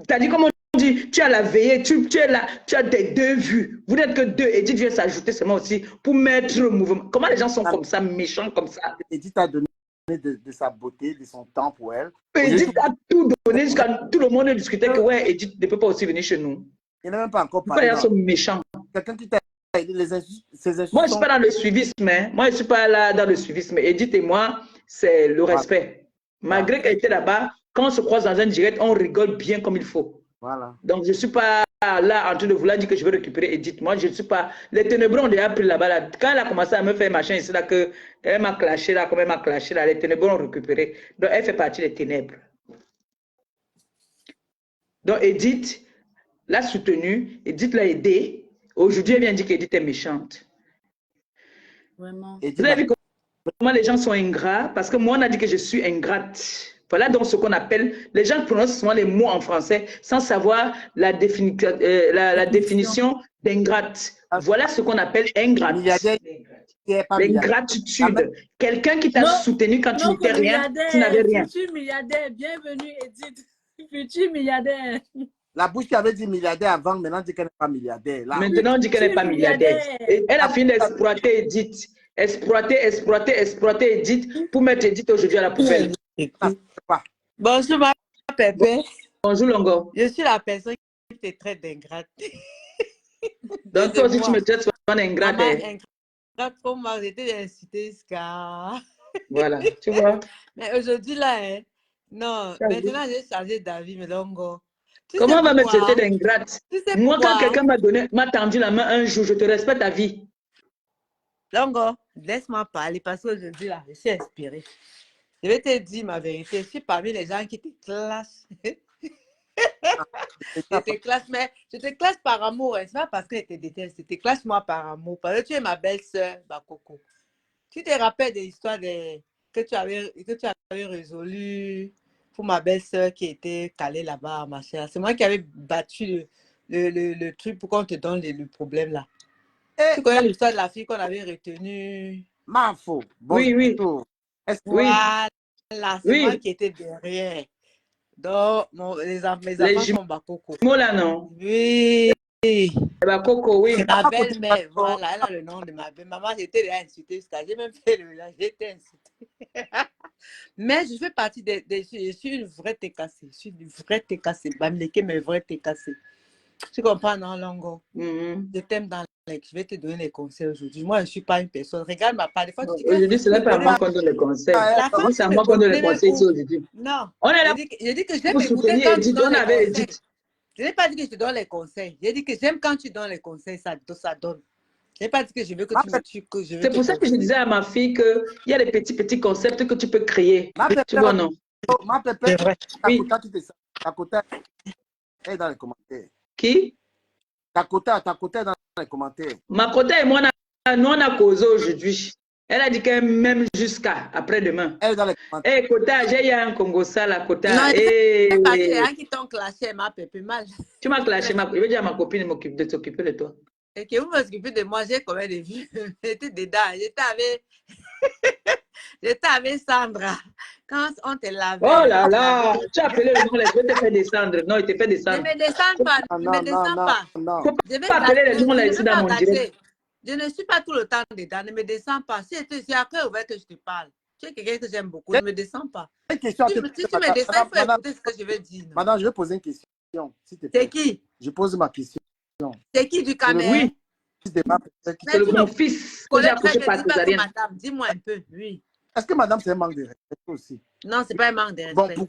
[SPEAKER 5] T'as dit comment on dit, tu as la veillée, tu es là, tu as des deux vues. Vous n'êtes que deux. Edith vient s'ajouter seulement aussi pour mettre le mouvement. Comment les gens sont comme ça, méchants comme ça?
[SPEAKER 3] Edith a donné de sa beauté, de son temps pour elle.
[SPEAKER 5] Edith a tout donné jusqu'à tout le monde discutait que ouais, Edith ne peut pas aussi venir chez nous.
[SPEAKER 3] Il n'a même pas encore
[SPEAKER 5] parlé. Pourquoi les gens sont méchants?
[SPEAKER 3] Quelqu'un qui t'a aidé,
[SPEAKER 5] moi, je ne suis pas dans le suivisme. Hein. Moi, je ne suis pas là dans le suivisme. Edith et moi, c'est le respect. Malgré qu'elle était là-bas, quand on se croise dans un direct, on rigole bien comme il faut.
[SPEAKER 3] Voilà.
[SPEAKER 5] Donc, je ne suis pas là en train de vouloir dire que je veux récupérer Edith. Moi, je ne suis pas... Les ténébreux ont déjà pris là-bas. Là. Quand elle a commencé à me faire machin ici, là, que elle m'a clashé, là, comme elle m'a clashé, là, les ténébreux ont récupéré. Donc, elle fait partie des ténèbres. Donc, Edith l'a soutenue. Edith l'a aidée. Aujourd'hui, elle vient dire qu'Edith est méchante.
[SPEAKER 6] Vraiment.
[SPEAKER 5] Vous avez vu comment les gens sont ingrats? Parce que moi, on a dit que je suis ingrate. Voilà donc ce qu'on appelle, les gens prononcent souvent les mots en français sans savoir la définition d'ingrate. Voilà ce qu'on appelle ingrate. L'ingratitude. Quelqu'un qui t'a soutenu quand tu n'étais rien, tu n'avais rien.
[SPEAKER 6] Futur milliardaire, bienvenue Edith. Futur milliardaire.
[SPEAKER 3] La bouche qui avait dit milliardaire avant, maintenant dit qu'elle n'est pas milliardaire. Là,
[SPEAKER 5] maintenant on dit qu'elle n'est pas milliardaire. Et elle a fini d'exploiter Edith. Exploiter Edith pour mettre Edith aujourd'hui à la poubelle.
[SPEAKER 7] Bonjour ma Pépé.
[SPEAKER 5] Bonjour Longo.
[SPEAKER 7] Je suis la personne qui te traite d'ingrate.
[SPEAKER 5] Donc toi aussi tu me traites souvent d'ingrate.
[SPEAKER 7] Ingrate pour moi, j'étais d'inciter Ska.
[SPEAKER 5] Voilà, tu vois.
[SPEAKER 7] Mais aujourd'hui là, hein, non, maintenant j'ai changé d'avis, mais Longo.
[SPEAKER 5] Comment on va me traiter d'ingrate? Moi quand quelqu'un m'a tendu la main un jour, je te respecte ta vie.
[SPEAKER 7] Longo, laisse-moi parler parce qu'aujourd'hui là, je suis inspirée. Je vais te dire ma vérité. Je suis parmi les gens qui te classent. Je te classe, mais je te classe par amour. Ce n'est pas parce que je te déteste. Je te classe moi par amour. Parce que tu es ma belle-sœur, Bakoko. Tu te rappelles des histoires que tu avais résolues pour ma belle-sœur qui était calée là-bas, ma chère. C'est moi qui avais battu le truc pour qu'on te donne le problème là. Tu connais l'histoire de la fille qu'on avait retenue?
[SPEAKER 3] Marfo.
[SPEAKER 5] Oui.
[SPEAKER 7] Voilà, c'est moi qui étais derrière. Donc, mes enfants sont Bakoko.
[SPEAKER 5] Moi là, non?
[SPEAKER 7] Oui.
[SPEAKER 5] Bakoko, oui.
[SPEAKER 7] Ma belle-mère, voilà, elle a le nom de ma belle. Maman, j'étais déjà insultée. J'ai même fait le village, j'étais insultée. Mais je fais partie je suis une vraie técassée. Je suis une vraie técassée. Bamileke, mais vraie técassée. Tu comprends, non, Longo? Je t'aime dans je vais te donner les conseils aujourd'hui. Moi, je ne suis pas une personne. Regarde ma part.
[SPEAKER 5] Aujourd'hui, ce n'est pas à moi qu'on donne les conseils. C'est à moi qu'on donne les conseils ici aujourd'hui.
[SPEAKER 7] Non.
[SPEAKER 5] On est là
[SPEAKER 7] je dis que j'aime
[SPEAKER 5] pour soutenir Edith. On avait Edith.
[SPEAKER 7] Je n'ai pas dit que je te donne les conseils. J'ai dit que j'aime quand tu donnes les conseils, ça donne. Je n'ai pas dit que je veux que tu me tues.
[SPEAKER 5] C'est pour ça que je disais à ma fille qu'il y a des petits concepts que tu peux créer. Tu vois, non?
[SPEAKER 3] Ma Pépé,
[SPEAKER 5] oui.
[SPEAKER 3] Elle est dans les commentaires.
[SPEAKER 5] Qui?
[SPEAKER 3] Ta côté dans les commentaires.
[SPEAKER 5] Ma côté et moi, nous on a causé aujourd'hui. Elle a dit qu'elle m'aime jusqu'à après-demain.
[SPEAKER 3] Elle est dans les commentaires.
[SPEAKER 5] Eh, Kota, j'ai eu un Congo ça, la Kota.
[SPEAKER 7] Non, c'est parce qu'il y a un qui t'ont clashé, ma Pépé, mal.
[SPEAKER 5] Tu m'as clashé, je vais dire à ma copine de s'occuper de toi.
[SPEAKER 7] Et que vous m'occupez de moi, j'ai combien de vues? J'étais dedans, j'étais avec Sandra. Quand on te lavait.
[SPEAKER 5] Oh là là, tu as appelé le nom, je vais te faire descendre. Non, il te fait descendre.
[SPEAKER 7] Ne me descends pas, ne me descends pas.
[SPEAKER 5] Non. Tu ne peux pas appeler les gens là ici dans mon direct.
[SPEAKER 7] Je ne suis pas tout le temps dedans. Ne me descends pas. Si c'est après ouvert que je te parle. Tu es quelqu'un que j'aime beaucoup. Ne me descends pas.
[SPEAKER 3] Une question à
[SPEAKER 7] Si
[SPEAKER 3] te
[SPEAKER 7] tu
[SPEAKER 3] poser,
[SPEAKER 7] me descends, il faut
[SPEAKER 3] madame,
[SPEAKER 7] écouter ce que je vais dire. Non?
[SPEAKER 3] madame, je vais poser une question, s'il te
[SPEAKER 7] C'est
[SPEAKER 3] plaît.
[SPEAKER 7] qui?
[SPEAKER 3] Je pose ma question.
[SPEAKER 7] C'est qui du
[SPEAKER 3] C'est le
[SPEAKER 7] Cameroun?
[SPEAKER 3] fils de ma pépé qui
[SPEAKER 7] Mais
[SPEAKER 5] C'est
[SPEAKER 3] te
[SPEAKER 5] le
[SPEAKER 7] tu
[SPEAKER 5] mon
[SPEAKER 7] ne
[SPEAKER 5] fils que j'ai
[SPEAKER 7] connais
[SPEAKER 5] accouché
[SPEAKER 7] très bien.
[SPEAKER 5] par
[SPEAKER 7] Dis pas que
[SPEAKER 5] césarienne.
[SPEAKER 7] madame. Dis-moi un peu. Oui.
[SPEAKER 3] Est-ce que madame, c'est un manque de respect aussi?
[SPEAKER 7] Non, c'est pas un manque de
[SPEAKER 3] Bon,
[SPEAKER 7] respect.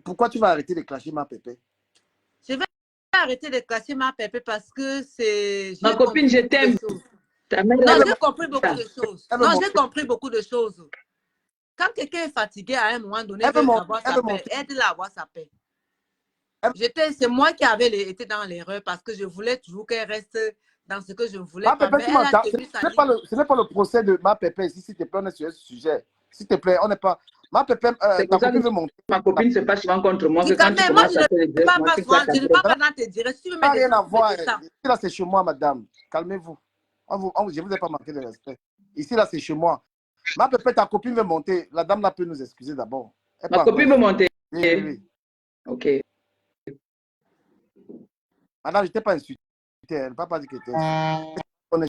[SPEAKER 3] pourquoi tu vas arrêter de clasher ma pépé?
[SPEAKER 7] Je vais arrêter de classer ma pépé parce que c'est.
[SPEAKER 5] Ma
[SPEAKER 7] J'ai
[SPEAKER 5] copine,
[SPEAKER 7] compris
[SPEAKER 5] je
[SPEAKER 7] beaucoup de
[SPEAKER 5] t'aime.
[SPEAKER 7] choses.
[SPEAKER 5] Ta mère,
[SPEAKER 7] Non,
[SPEAKER 3] Elle
[SPEAKER 7] j'ai
[SPEAKER 3] me
[SPEAKER 7] compris beaucoup de choses.
[SPEAKER 3] elle me
[SPEAKER 7] Non,
[SPEAKER 3] montre,
[SPEAKER 7] j'ai compris beaucoup de choses. Quand quelqu'un est fatigué à un moment donné,
[SPEAKER 3] elle me
[SPEAKER 7] veut
[SPEAKER 3] montre,
[SPEAKER 7] avoir
[SPEAKER 3] elle
[SPEAKER 7] sa
[SPEAKER 3] me
[SPEAKER 7] paix,
[SPEAKER 3] montre.
[SPEAKER 7] aide-la à avoir sa paix.
[SPEAKER 3] Elle-
[SPEAKER 7] C'est moi qui avais été dans l'erreur parce que je voulais toujours qu'elle reste dans ce que je voulais
[SPEAKER 3] Ma
[SPEAKER 7] pas.
[SPEAKER 3] pépé,
[SPEAKER 7] Mais
[SPEAKER 3] tu
[SPEAKER 7] elle a
[SPEAKER 3] m'entends?
[SPEAKER 7] tenu sa
[SPEAKER 3] Ce n'est pas le procès de ma pépé ici, s'il te plaît, on est sur ce sujet. S'il te plaît, on n'est pas. Ma pépé,
[SPEAKER 5] c'est
[SPEAKER 3] ta
[SPEAKER 5] pour ça
[SPEAKER 3] copine
[SPEAKER 5] que
[SPEAKER 3] veut monter.
[SPEAKER 5] ma copine se passe souvent contre moi, que quand tu
[SPEAKER 7] moi,
[SPEAKER 5] commences
[SPEAKER 7] je
[SPEAKER 5] à
[SPEAKER 7] ne
[SPEAKER 5] faire les
[SPEAKER 7] peux
[SPEAKER 5] gestes,
[SPEAKER 7] pas
[SPEAKER 5] moi, tu
[SPEAKER 7] m'asseoir,
[SPEAKER 5] claques
[SPEAKER 7] je ne
[SPEAKER 5] après.
[SPEAKER 7] peux pas dans tes directs. Si tu veux
[SPEAKER 3] Ça
[SPEAKER 7] me
[SPEAKER 3] n'a rien à
[SPEAKER 7] descendre, tu
[SPEAKER 3] voir.
[SPEAKER 7] me descends.
[SPEAKER 3] Ici, là, c'est chez moi, madame. Calmez-vous. Je ne vous ai pas manqué de respect. Ici, là, c'est chez moi. Ma pépé, ta copine veut monter. La dame là peut nous excuser d'abord. Elle
[SPEAKER 5] Ma
[SPEAKER 3] peut
[SPEAKER 5] copine
[SPEAKER 3] encore.
[SPEAKER 5] veut monter.
[SPEAKER 3] Oui, oui, oui.
[SPEAKER 5] Ok.
[SPEAKER 3] Madame, je ne t'ai pas insulté. Elle ne peut pas dire que tu es. On est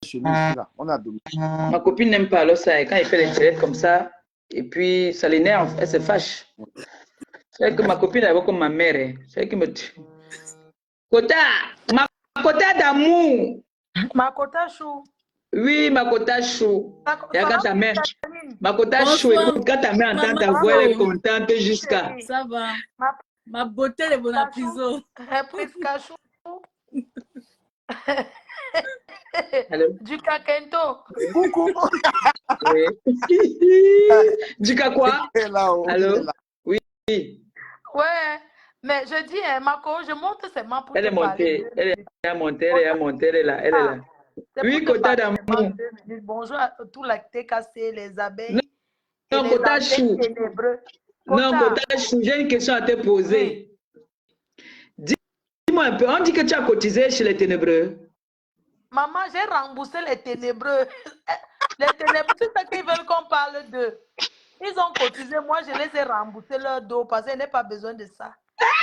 [SPEAKER 3] chez nous ici, là. On est à domicile.
[SPEAKER 5] Ma copine n'aime pas alors ça. Et quand il fait les directs comme ça, et puis ça l'énerve, elle se fâche. C'est que ma copine elle est comme ma mère. Hein. C'est qui me tue. Kota, ma Kota d'amour.
[SPEAKER 8] Ma Kota Chou.
[SPEAKER 5] Oui, ma Kota chou. Et
[SPEAKER 8] Ça
[SPEAKER 5] quand
[SPEAKER 8] va,
[SPEAKER 5] ta mère,
[SPEAKER 8] Caroline?
[SPEAKER 5] ma Kota chou,
[SPEAKER 6] Bonsoir,
[SPEAKER 5] écoute, quand ta mère entend ta
[SPEAKER 6] maman
[SPEAKER 5] voix, elle est
[SPEAKER 6] Flo.
[SPEAKER 5] contente jusqu'à.
[SPEAKER 6] Ça va.
[SPEAKER 8] Ma
[SPEAKER 6] Ma beauté est bonne à
[SPEAKER 8] Kota Chou.
[SPEAKER 6] prison.
[SPEAKER 8] Reprise Cachou.
[SPEAKER 5] Allô?
[SPEAKER 8] Du Kakento.
[SPEAKER 3] Coucou.
[SPEAKER 5] Oui. Du cas quoi?
[SPEAKER 3] Il est là-haut. Il est
[SPEAKER 5] Allô?
[SPEAKER 3] là.
[SPEAKER 5] Oui.
[SPEAKER 8] Ouais. Mais je dis, hein, Marco, je monte seulement pour
[SPEAKER 5] Elle
[SPEAKER 8] te
[SPEAKER 5] est
[SPEAKER 8] parler.
[SPEAKER 5] montée. Elle est montée. Elle est montée. Elle est là. Elle est là.
[SPEAKER 8] C'est
[SPEAKER 5] Oui,
[SPEAKER 8] pour te
[SPEAKER 5] Kota
[SPEAKER 8] parler seulement
[SPEAKER 5] d'amour.
[SPEAKER 8] 2 minutes. Bonjour à tous les TKC, les
[SPEAKER 5] Non,
[SPEAKER 8] abeilles et
[SPEAKER 5] non,
[SPEAKER 8] les
[SPEAKER 5] Kota
[SPEAKER 8] ancêtres
[SPEAKER 5] chou.
[SPEAKER 8] ténébreux.
[SPEAKER 5] Non,
[SPEAKER 8] Kota,
[SPEAKER 5] Kota chou, j'ai une question à te
[SPEAKER 8] oui.
[SPEAKER 5] poser. Dis-moi un peu, on dit que tu as cotisé chez les ténébreux.
[SPEAKER 8] Maman, j'ai remboursé les ténébreux. Les ténébreux, c'est ça qu'ils veulent qu'on parle d'eux. Ils ont cotisé, moi je les ai remboursés leur dos parce qu'ils n'ont pas besoin de ça.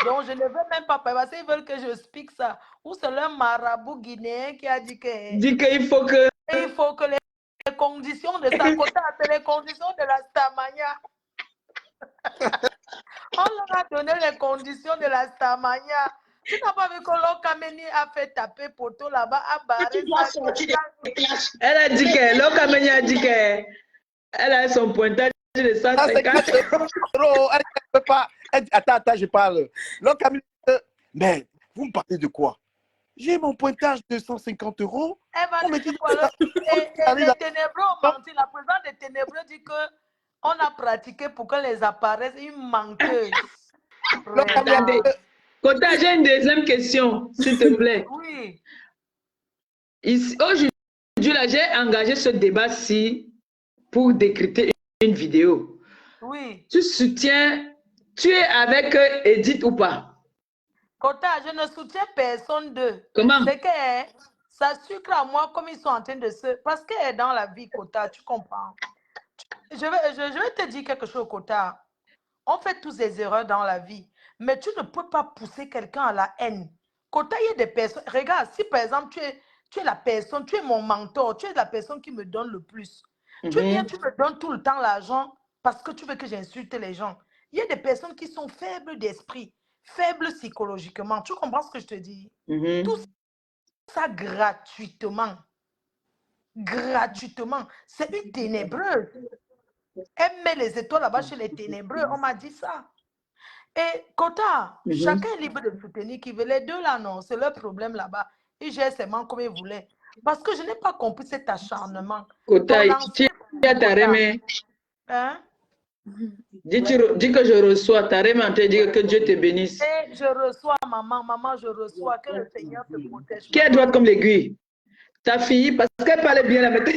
[SPEAKER 8] Donc je ne veux même pas payer parce qu'ils veulent que je explique ça. Ou c'est le marabout guinéen qui a dit que
[SPEAKER 5] Dis qu'il faut que...
[SPEAKER 8] il faut que les conditions de sa quota, c'est les conditions de la Stamania. On leur a donné les conditions de la Stamania. Tu n'as pas vu que Lokameni a fait taper poteau là-bas, a barré ça.
[SPEAKER 5] Elle a dit que... Lokameni a dit que... Elle a son pointage de 150.
[SPEAKER 3] 150 euros. Elle ne peut pas. Elle dit, attends, je parle. L'autre Camille, mais vous me parlez de quoi? J'ai mon pointage de 150 euros.
[SPEAKER 8] Elle va
[SPEAKER 3] On me
[SPEAKER 8] dire
[SPEAKER 3] dit
[SPEAKER 8] quoi, et les ténébreux ont menti. La présidente des ténébreux dit qu'on a pratiqué pour que les apparaissent une menteuse.
[SPEAKER 5] Attendez. Kota, j'ai une deuxième question, s'il te plaît.
[SPEAKER 8] Oui.
[SPEAKER 5] Aujourd'hui, là, j'ai engagé ce débat-ci pour décrypter une vidéo.
[SPEAKER 8] Oui.
[SPEAKER 5] Tu soutiens, tu es avec Edith ou pas?
[SPEAKER 8] Kota, je ne soutiens personne d'eux.
[SPEAKER 5] Comment?
[SPEAKER 8] C'est que ça sucre à moi comme ils sont en train de se... Parce que dans la vie, Kota, tu comprends. Je vais te dire quelque chose, Kota. On fait tous des erreurs dans la vie. Mais tu ne peux pas pousser quelqu'un à la haine. Kota, il y a des personnes... Regarde, si par exemple, tu es la personne, tu es mon mentor, tu es la personne qui me donne le plus. Tu viens, tu me donnes tout le temps l'argent parce que tu veux que j'insulte les gens. Il y a des personnes qui sont faibles d'esprit, faibles psychologiquement. Tu comprends ce que je te dis? Tout ça gratuitement. Gratuitement. C'est une ténébreuse. Elle met les étoiles là-bas chez les ténébreux. On m'a dit ça. Et Kota, chacun est libre de soutenir qui veut. Les deux là, non, c'est leur problème là-bas. Ils gèrent seulement comme ils voulaient. Parce que je n'ai pas compris cet acharnement.
[SPEAKER 5] Kota, tu as ta remée.
[SPEAKER 8] Hein?
[SPEAKER 5] Dis que je reçois ta remée en te disant que Dieu te bénisse.
[SPEAKER 8] Et je reçois, maman, je reçois. Que le Seigneur te protège.
[SPEAKER 5] Qui est droite comme l'aiguille? Ta fille, parce qu'elle parlait bien la matin.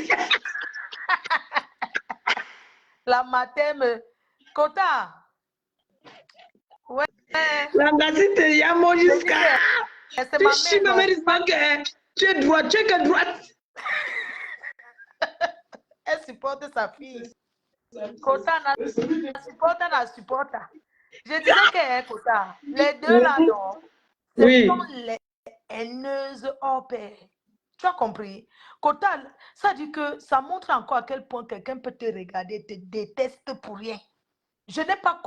[SPEAKER 8] La matin, Kota. Ouais.
[SPEAKER 5] La gazette, il y a mon jusqu'à. Tu chies ma mère, tu es droite, tu es que droite.
[SPEAKER 8] Elle supporte sa fille. Kota n'a supporta. Je disais que Kota, les deux là, non.
[SPEAKER 5] Oui.
[SPEAKER 8] haineuse hors pair. Tu as compris? Kota, ça dit que ça montre encore à quel point quelqu'un peut te regarder, te déteste pour rien. Je n'ai pas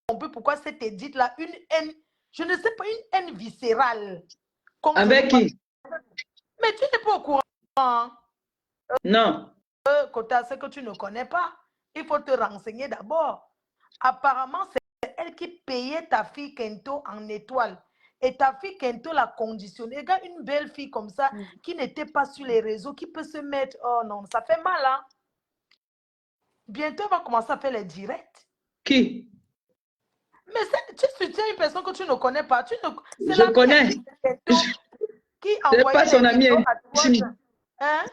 [SPEAKER 8] compris pourquoi cette Edith-là, une haine, je ne sais pas, une haine viscérale.
[SPEAKER 5] Avec qui?
[SPEAKER 8] Mais tu n'es pas au courant. Hein?
[SPEAKER 5] Non.
[SPEAKER 8] Kota, c'est que tu ne connais pas. Il faut te renseigner d'abord. Apparemment, c'est elle qui payait ta fille Kento en étoile. Et ta fille Kento l'a conditionnée. Regarde une belle fille comme ça, qui n'était pas sur les réseaux, qui peut se mettre... Oh non, ça fait mal, hein? Bientôt, elle va commencer à faire les directs.
[SPEAKER 5] Qui?
[SPEAKER 8] Mais tu soutiens une personne que tu ne connais pas.
[SPEAKER 5] Je connais.
[SPEAKER 8] Qui
[SPEAKER 5] ce n'est pas son ami intime.
[SPEAKER 8] Hein?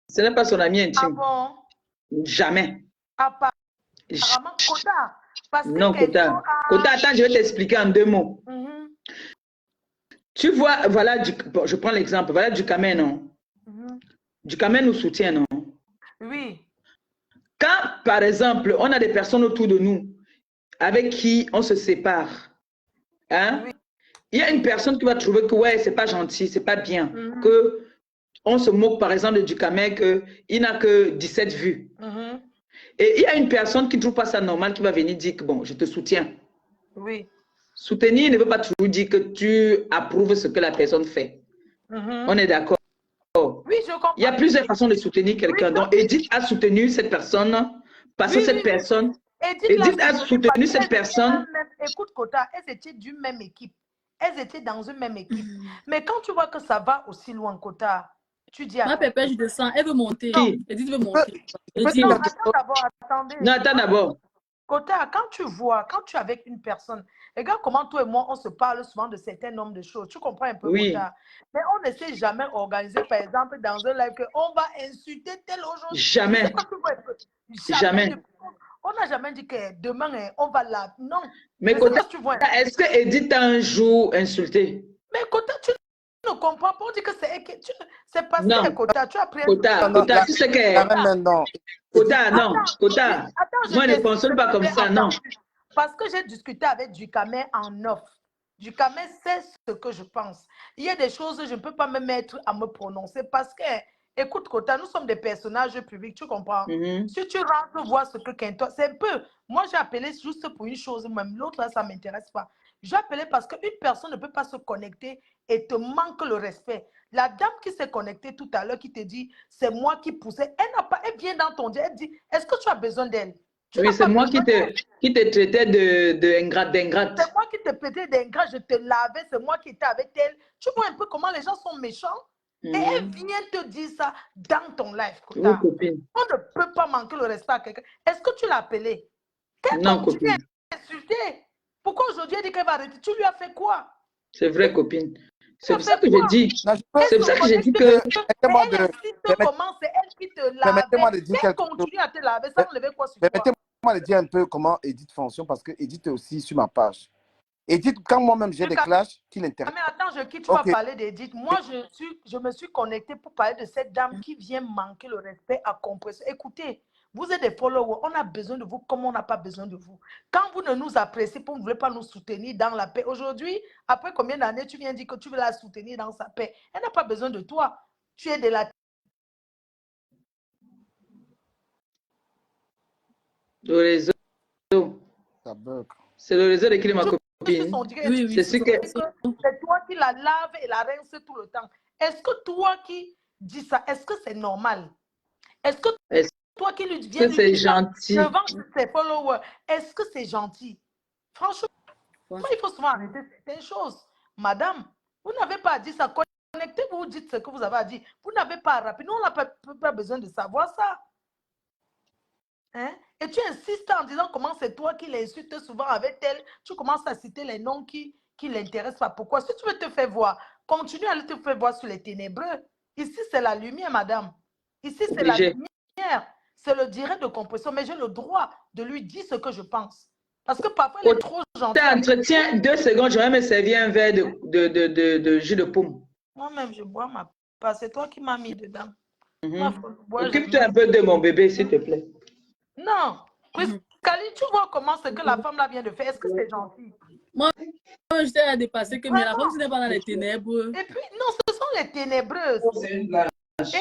[SPEAKER 5] Ce n'est pas son ami intime.
[SPEAKER 8] Ah bon?
[SPEAKER 5] Jamais.
[SPEAKER 8] Apparemment, Kota. Parce
[SPEAKER 5] non,
[SPEAKER 8] que
[SPEAKER 5] Kota. Kota, attends, je vais t'expliquer en 2 mots. Tu vois, voilà, je prends l'exemple. Voilà du Kamen, non? Du Kamen nous soutient, non?
[SPEAKER 8] Oui.
[SPEAKER 5] Quand, par exemple, on a des personnes autour de nous avec qui on se sépare, hein? Oui. Il y a une personne qui va trouver que ouais, c'est pas gentil, c'est pas bien, que on se moque par exemple du Kamen qu'il n'a que 17 vues. Et il y a une personne qui ne trouve pas ça normal qui va venir dire que bon, je te soutiens.
[SPEAKER 8] Oui.
[SPEAKER 5] Soutenir ne veut pas toujours dire que tu approuves ce que la personne fait. On est d'accord?
[SPEAKER 8] Oui, je comprends.
[SPEAKER 5] Il y a plusieurs façons de soutenir quelqu'un. Donc, Edith a soutenu cette personne parce que cette personne... Edith a soutenu cette personne.
[SPEAKER 8] Écoute, Kota, elles étaient d'une même équipe. Elles étaient dans une même équipe. Mais quand tu vois que ça va aussi loin, Kota, tu dis...
[SPEAKER 6] Ma pépé, je descends. Elle veut monter. Edith veut monter.
[SPEAKER 8] Non, attends d'abord, attendez.
[SPEAKER 5] Non, attends d'abord.
[SPEAKER 8] Kota, quand tu vois, quand tu es avec une personne, regarde comment toi et moi, on se parle souvent de certains nombres de choses. Tu comprends un peu,
[SPEAKER 5] oui.
[SPEAKER 8] Kota? Mais on ne s'est jamais organisé, par exemple, dans un live, qu'on va insulter tel aujourd'hui.
[SPEAKER 5] Jamais.
[SPEAKER 8] Jamais. On n'a jamais dit que demain, on va là. Non.
[SPEAKER 5] Mais Kota, est-ce que Edith t'a un jour insulté?
[SPEAKER 8] Mais Kota, tu ne comprends pas. On dit que c'est passé,
[SPEAKER 5] non.
[SPEAKER 8] Kota. Tu as pris
[SPEAKER 5] Kota, tu sais que...
[SPEAKER 3] Non.
[SPEAKER 5] Kota, non. Kota, moi, ne fonctionne pas comme ça, non.
[SPEAKER 8] Parce que j'ai discuté avec Dukamen en off. Dukamen sait ce que je pense. Il y a des choses, je ne peux pas me mettre à me prononcer parce que, écoute, Kota, nous sommes des personnages publics, tu comprends? Si tu rentres voir ce que Kento, c'est un peu... Moi, j'ai appelé juste pour une chose, même l'autre, là, ça ne m'intéresse pas. J'ai appelé parce qu'une personne ne peut pas se connecter et te manque le respect. La dame qui s'est connectée tout à l'heure, qui te dit, c'est moi qui poussais, elle vient dans ton direct, elle dit, est-ce que tu as besoin d'elle?
[SPEAKER 5] Oui, c'est moi qui te traitais d'ingrate.
[SPEAKER 8] C'est moi qui te traitais d'ingrate, je te lavais, c'est moi qui étais avec elle. Tu vois un peu comment les gens sont méchants? Et elle vient te dire ça dans ton live.
[SPEAKER 5] Oui, copine.
[SPEAKER 8] On ne peut pas manquer le respect à quelqu'un. Est-ce que tu l'as appelé?
[SPEAKER 5] Non, copine.
[SPEAKER 8] Pourquoi aujourd'hui elle dit qu'elle va arrêter? Tu lui as fait quoi?
[SPEAKER 5] C'est vrai, copine. C'est pour ça que j'ai dit. C'est pour ça que j'ai dit que...
[SPEAKER 8] C'est elle qui te lave.
[SPEAKER 3] Permettez-moi de dire
[SPEAKER 8] quelque chose. Continue à te laver, ça enlever quoi sur toi?
[SPEAKER 3] Permettez-moi de dire un peu comment Edith fonctionne, parce que Edith est aussi sur ma page. Edith, quand moi-même j'ai des clashs qui l'intéressent.
[SPEAKER 8] Mais attends, je quitte, tu vas parler d'Edith. Moi, je me suis connectée pour parler de cette dame qui vient manquer le respect à Compression. Écoutez, vous êtes des followers, on a besoin de vous comme on n'a pas besoin de vous. Quand vous ne nous appréciez pas, vous ne voulez pas nous soutenir dans la paix. Aujourd'hui, après combien d'années tu viens dire que tu veux la soutenir dans sa paix? Elle n'a pas besoin de toi. Tu es de la...
[SPEAKER 5] Le réseau. C'est le réseau de qui ma copine.
[SPEAKER 8] Oui, c'est ce que... C'est toi qui la laves et la rince tout le temps. Est-ce que toi qui dis ça, est-ce que c'est normal? Est-ce que toi qui lui viens
[SPEAKER 5] c'est gentil
[SPEAKER 8] devant ses followers, est-ce que c'est gentil? Franchement, il faut souvent arrêter certaines choses. Madame, vous n'avez pas à dire ça. Connectez-vous, dites ce que vous avez à dire. Vous n'avez pas à rappeler. Nous, on n'a pas besoin de savoir ça. Hein? Et tu insistes en disant comment c'est toi qui l'insultes souvent avec elle. Tu commences à citer les noms qui ne l'intéressent pas. Pourquoi? Si tu veux te faire voir, continue à te faire voir sur les ténébreux. Ici, c'est la lumière, madame. Ici, c'est la lumière. C'est le direct de Compression. Mais j'ai le droit de lui dire ce que je pense. Parce que parfois, elle est trop gentille.
[SPEAKER 5] Entretien 2 secondes, je vais me servir un verre de jus de pomme.
[SPEAKER 8] Moi-même, je bois ma part. C'est toi qui m'as mis dedans.
[SPEAKER 5] Occupe-toi un peu de mon bébé, s'il te plaît.
[SPEAKER 8] Non. Kali, tu vois comment c'est que la femme là vient de faire. Est-ce que c'est gentil?
[SPEAKER 6] Moi, je t'ai à dépasser que mais la femme,
[SPEAKER 8] Vraiment.
[SPEAKER 6] ce n'est pas dans les ténèbres.
[SPEAKER 8] Et puis, non, ce sont les ténébreuses. Et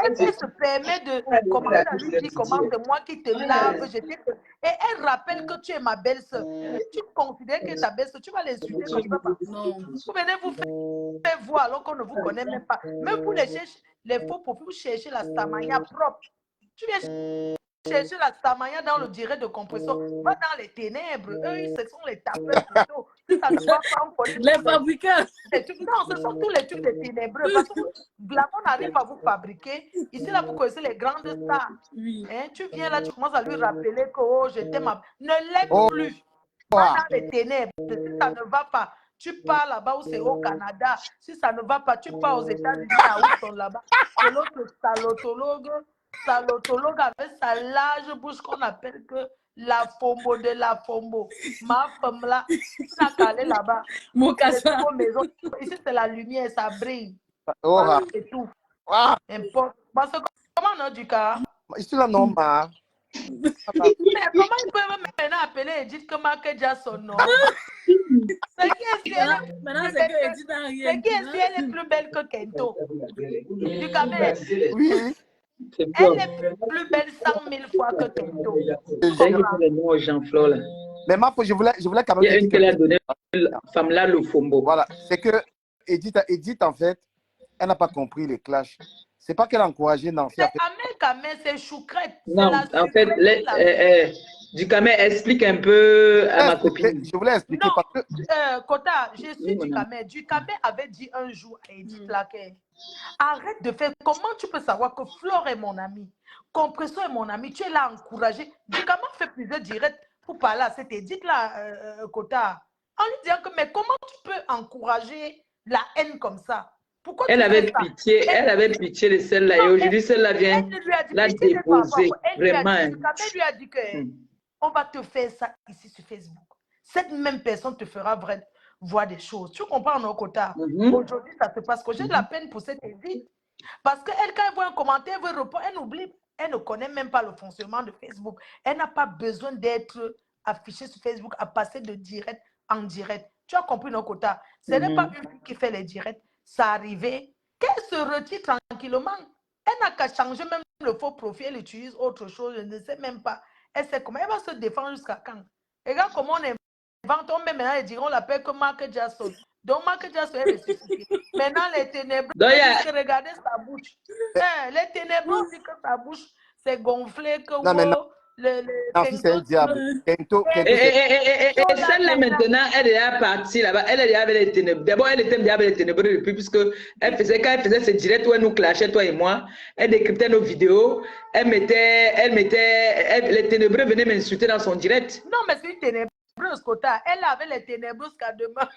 [SPEAKER 8] elle se permet de commencer à lui dire comment c'est moi qui te lave. Et elle rappelle que tu es ma belle-sœur. Si tu considères que ta belle-sœur, tu vas l'insulter comme ça.
[SPEAKER 6] Non.
[SPEAKER 8] Vous venez vous faire voir alors qu'on ne vous connaît même pas. Même pour les faux profils, vous cherchez la Samaya propre. Tu viens chercher la Samaya dans le direct de compression. Va dans les ténèbres. Eux, ce sont les tapeurs plutôt. Si ça ne va pas, on connaît.
[SPEAKER 6] Les fabricants.
[SPEAKER 8] Non, ce sont tous les trucs des ténébreux. Parce que là, on arrive à vous fabriquer. Ici, là, vous connaissez les grandes stars.
[SPEAKER 6] Oui.
[SPEAKER 8] Hein, tu viens là, tu commences à lui rappeler que oh, je t'aime. Ne l'aime
[SPEAKER 3] Oh.
[SPEAKER 8] plus. Va dans les ténèbres. Si ça ne va pas, tu pars là-bas où c'est au Canada. Si ça ne va pas, tu pars aux États-Unis, là où ils sont là-bas. C'est l'autre salotologue avec sa large bouche qu'on appelle que la fombo de la fombo. Ma femme là, tu n'as qu'à aller là-bas.
[SPEAKER 6] Mon
[SPEAKER 8] C'est
[SPEAKER 6] cassa.
[SPEAKER 8] une maison. Ici, c'est la lumière, ça brille.
[SPEAKER 3] Oh,
[SPEAKER 8] Voilà, c'est tout.
[SPEAKER 3] ah,
[SPEAKER 8] Importe. Parce que comment on a du cas?
[SPEAKER 3] ici là, non, ma.
[SPEAKER 8] Mais comment ils peuvent maintenant appeler Edith comme Michael Jackson, non? C'est qui est-ce qu'elle est
[SPEAKER 6] Maintenant,
[SPEAKER 8] plus
[SPEAKER 6] c'est que
[SPEAKER 8] belle
[SPEAKER 6] Edith n'a rien.
[SPEAKER 8] C'est qui est-ce qu'elle est plus belle que Kento? Du Cameroun.
[SPEAKER 3] Oui.
[SPEAKER 8] Elle est plus belle 100 000 fois que Kento.
[SPEAKER 5] J'ai donné le nom aux Jean-Flore là.
[SPEAKER 3] Mais ma je voulais quand même.
[SPEAKER 5] Il y a une
[SPEAKER 3] dire
[SPEAKER 5] qu'elle a
[SPEAKER 3] que-
[SPEAKER 5] donné, la femme là, le fombo.
[SPEAKER 3] Voilà, c'est que Edith, en fait, elle n'a pas compris les clashs. C'est pas qu'elle a encouragé Nancy à
[SPEAKER 8] C'est
[SPEAKER 3] faire.
[SPEAKER 8] Amel Kamel, c'est choucrette. C'est
[SPEAKER 5] Non,
[SPEAKER 8] la
[SPEAKER 5] en fait,
[SPEAKER 8] sucrète de la-
[SPEAKER 5] du Camer, explique un peu à ma copine.
[SPEAKER 3] Je voulais expliquer
[SPEAKER 8] Non,
[SPEAKER 3] parce que
[SPEAKER 8] Kota, je suis
[SPEAKER 5] Oui,
[SPEAKER 8] du
[SPEAKER 5] mon
[SPEAKER 8] Camer. Du Camer avait dit un jour à Edith Laquet, arrête de faire. Comment tu peux savoir que Flore est mon ami, Compression est mon ami, tu es là à encourager. Du Camer fait plusieurs directs pour parler à cette Edith là, Kota, en lui disant que, mais comment tu peux encourager la haine comme ça? Pourquoi
[SPEAKER 5] Elle
[SPEAKER 8] tu
[SPEAKER 5] avait
[SPEAKER 8] fais ça?
[SPEAKER 5] pitié, elle avait pitié de celle-là. Et
[SPEAKER 8] Non,
[SPEAKER 5] aujourd'hui, celle-là vient
[SPEAKER 8] Elle lui a dit,
[SPEAKER 5] la
[SPEAKER 8] pitié de par
[SPEAKER 5] déposer.
[SPEAKER 8] rapport. Elle lui a
[SPEAKER 5] Vraiment.
[SPEAKER 8] dit,
[SPEAKER 5] hein.
[SPEAKER 8] Du Camer lui a dit que on va te faire ça ici sur Facebook. Cette même personne te fera voir des choses. Tu comprends, non, Kota?
[SPEAKER 5] Mhm.
[SPEAKER 8] Aujourd'hui, ça se passe. Que j'ai de la peine pour cette Edith. Parce qu'elle, quand elle voit un commentaire, elle veut répondre, elle oublie. Elle ne connaît même pas le fonctionnement de Facebook. Elle n'a pas besoin d'être affichée sur Facebook, à passer de direct en direct. Tu as compris, non, Kota? Ce n'est pas une fille qui fait les directs. Ça arrivait. Qu'elle se retire tranquillement. Elle n'a qu'à changer même le faux profil. Elle utilise autre chose. Je ne sais même pas. Elle sait comment. Elle va se défendre jusqu'à quand? Et regarde comment on invente. On met maintenant les diront, on l'appelle que Michael Jackson. Donc Michael Jackson est ressuscité. Maintenant, les ténébreux
[SPEAKER 5] Donc, il y a-
[SPEAKER 8] disent que regardez sa bouche. Les ténébreux disent que sa bouche s'est gonflée, que
[SPEAKER 3] Non, mais non.
[SPEAKER 8] wow, le
[SPEAKER 3] Nancy, c'est un
[SPEAKER 8] Kento-
[SPEAKER 3] diable. Kento,
[SPEAKER 5] Et celle-là maintenant, elle est déjà partie là-bas. Elle est déjà avec les ténébreux. D'abord, elle était déjà avec les ténébreux depuis, puisque quand elle faisait ses directs où elle nous clashait, toi et moi, elle décryptait nos vidéos. Les ténébreux venaient m'insulter dans son direct.
[SPEAKER 8] Non, mais c'est une ténébreuse, Kota. Elle avait les ténébreuses qu'à demain.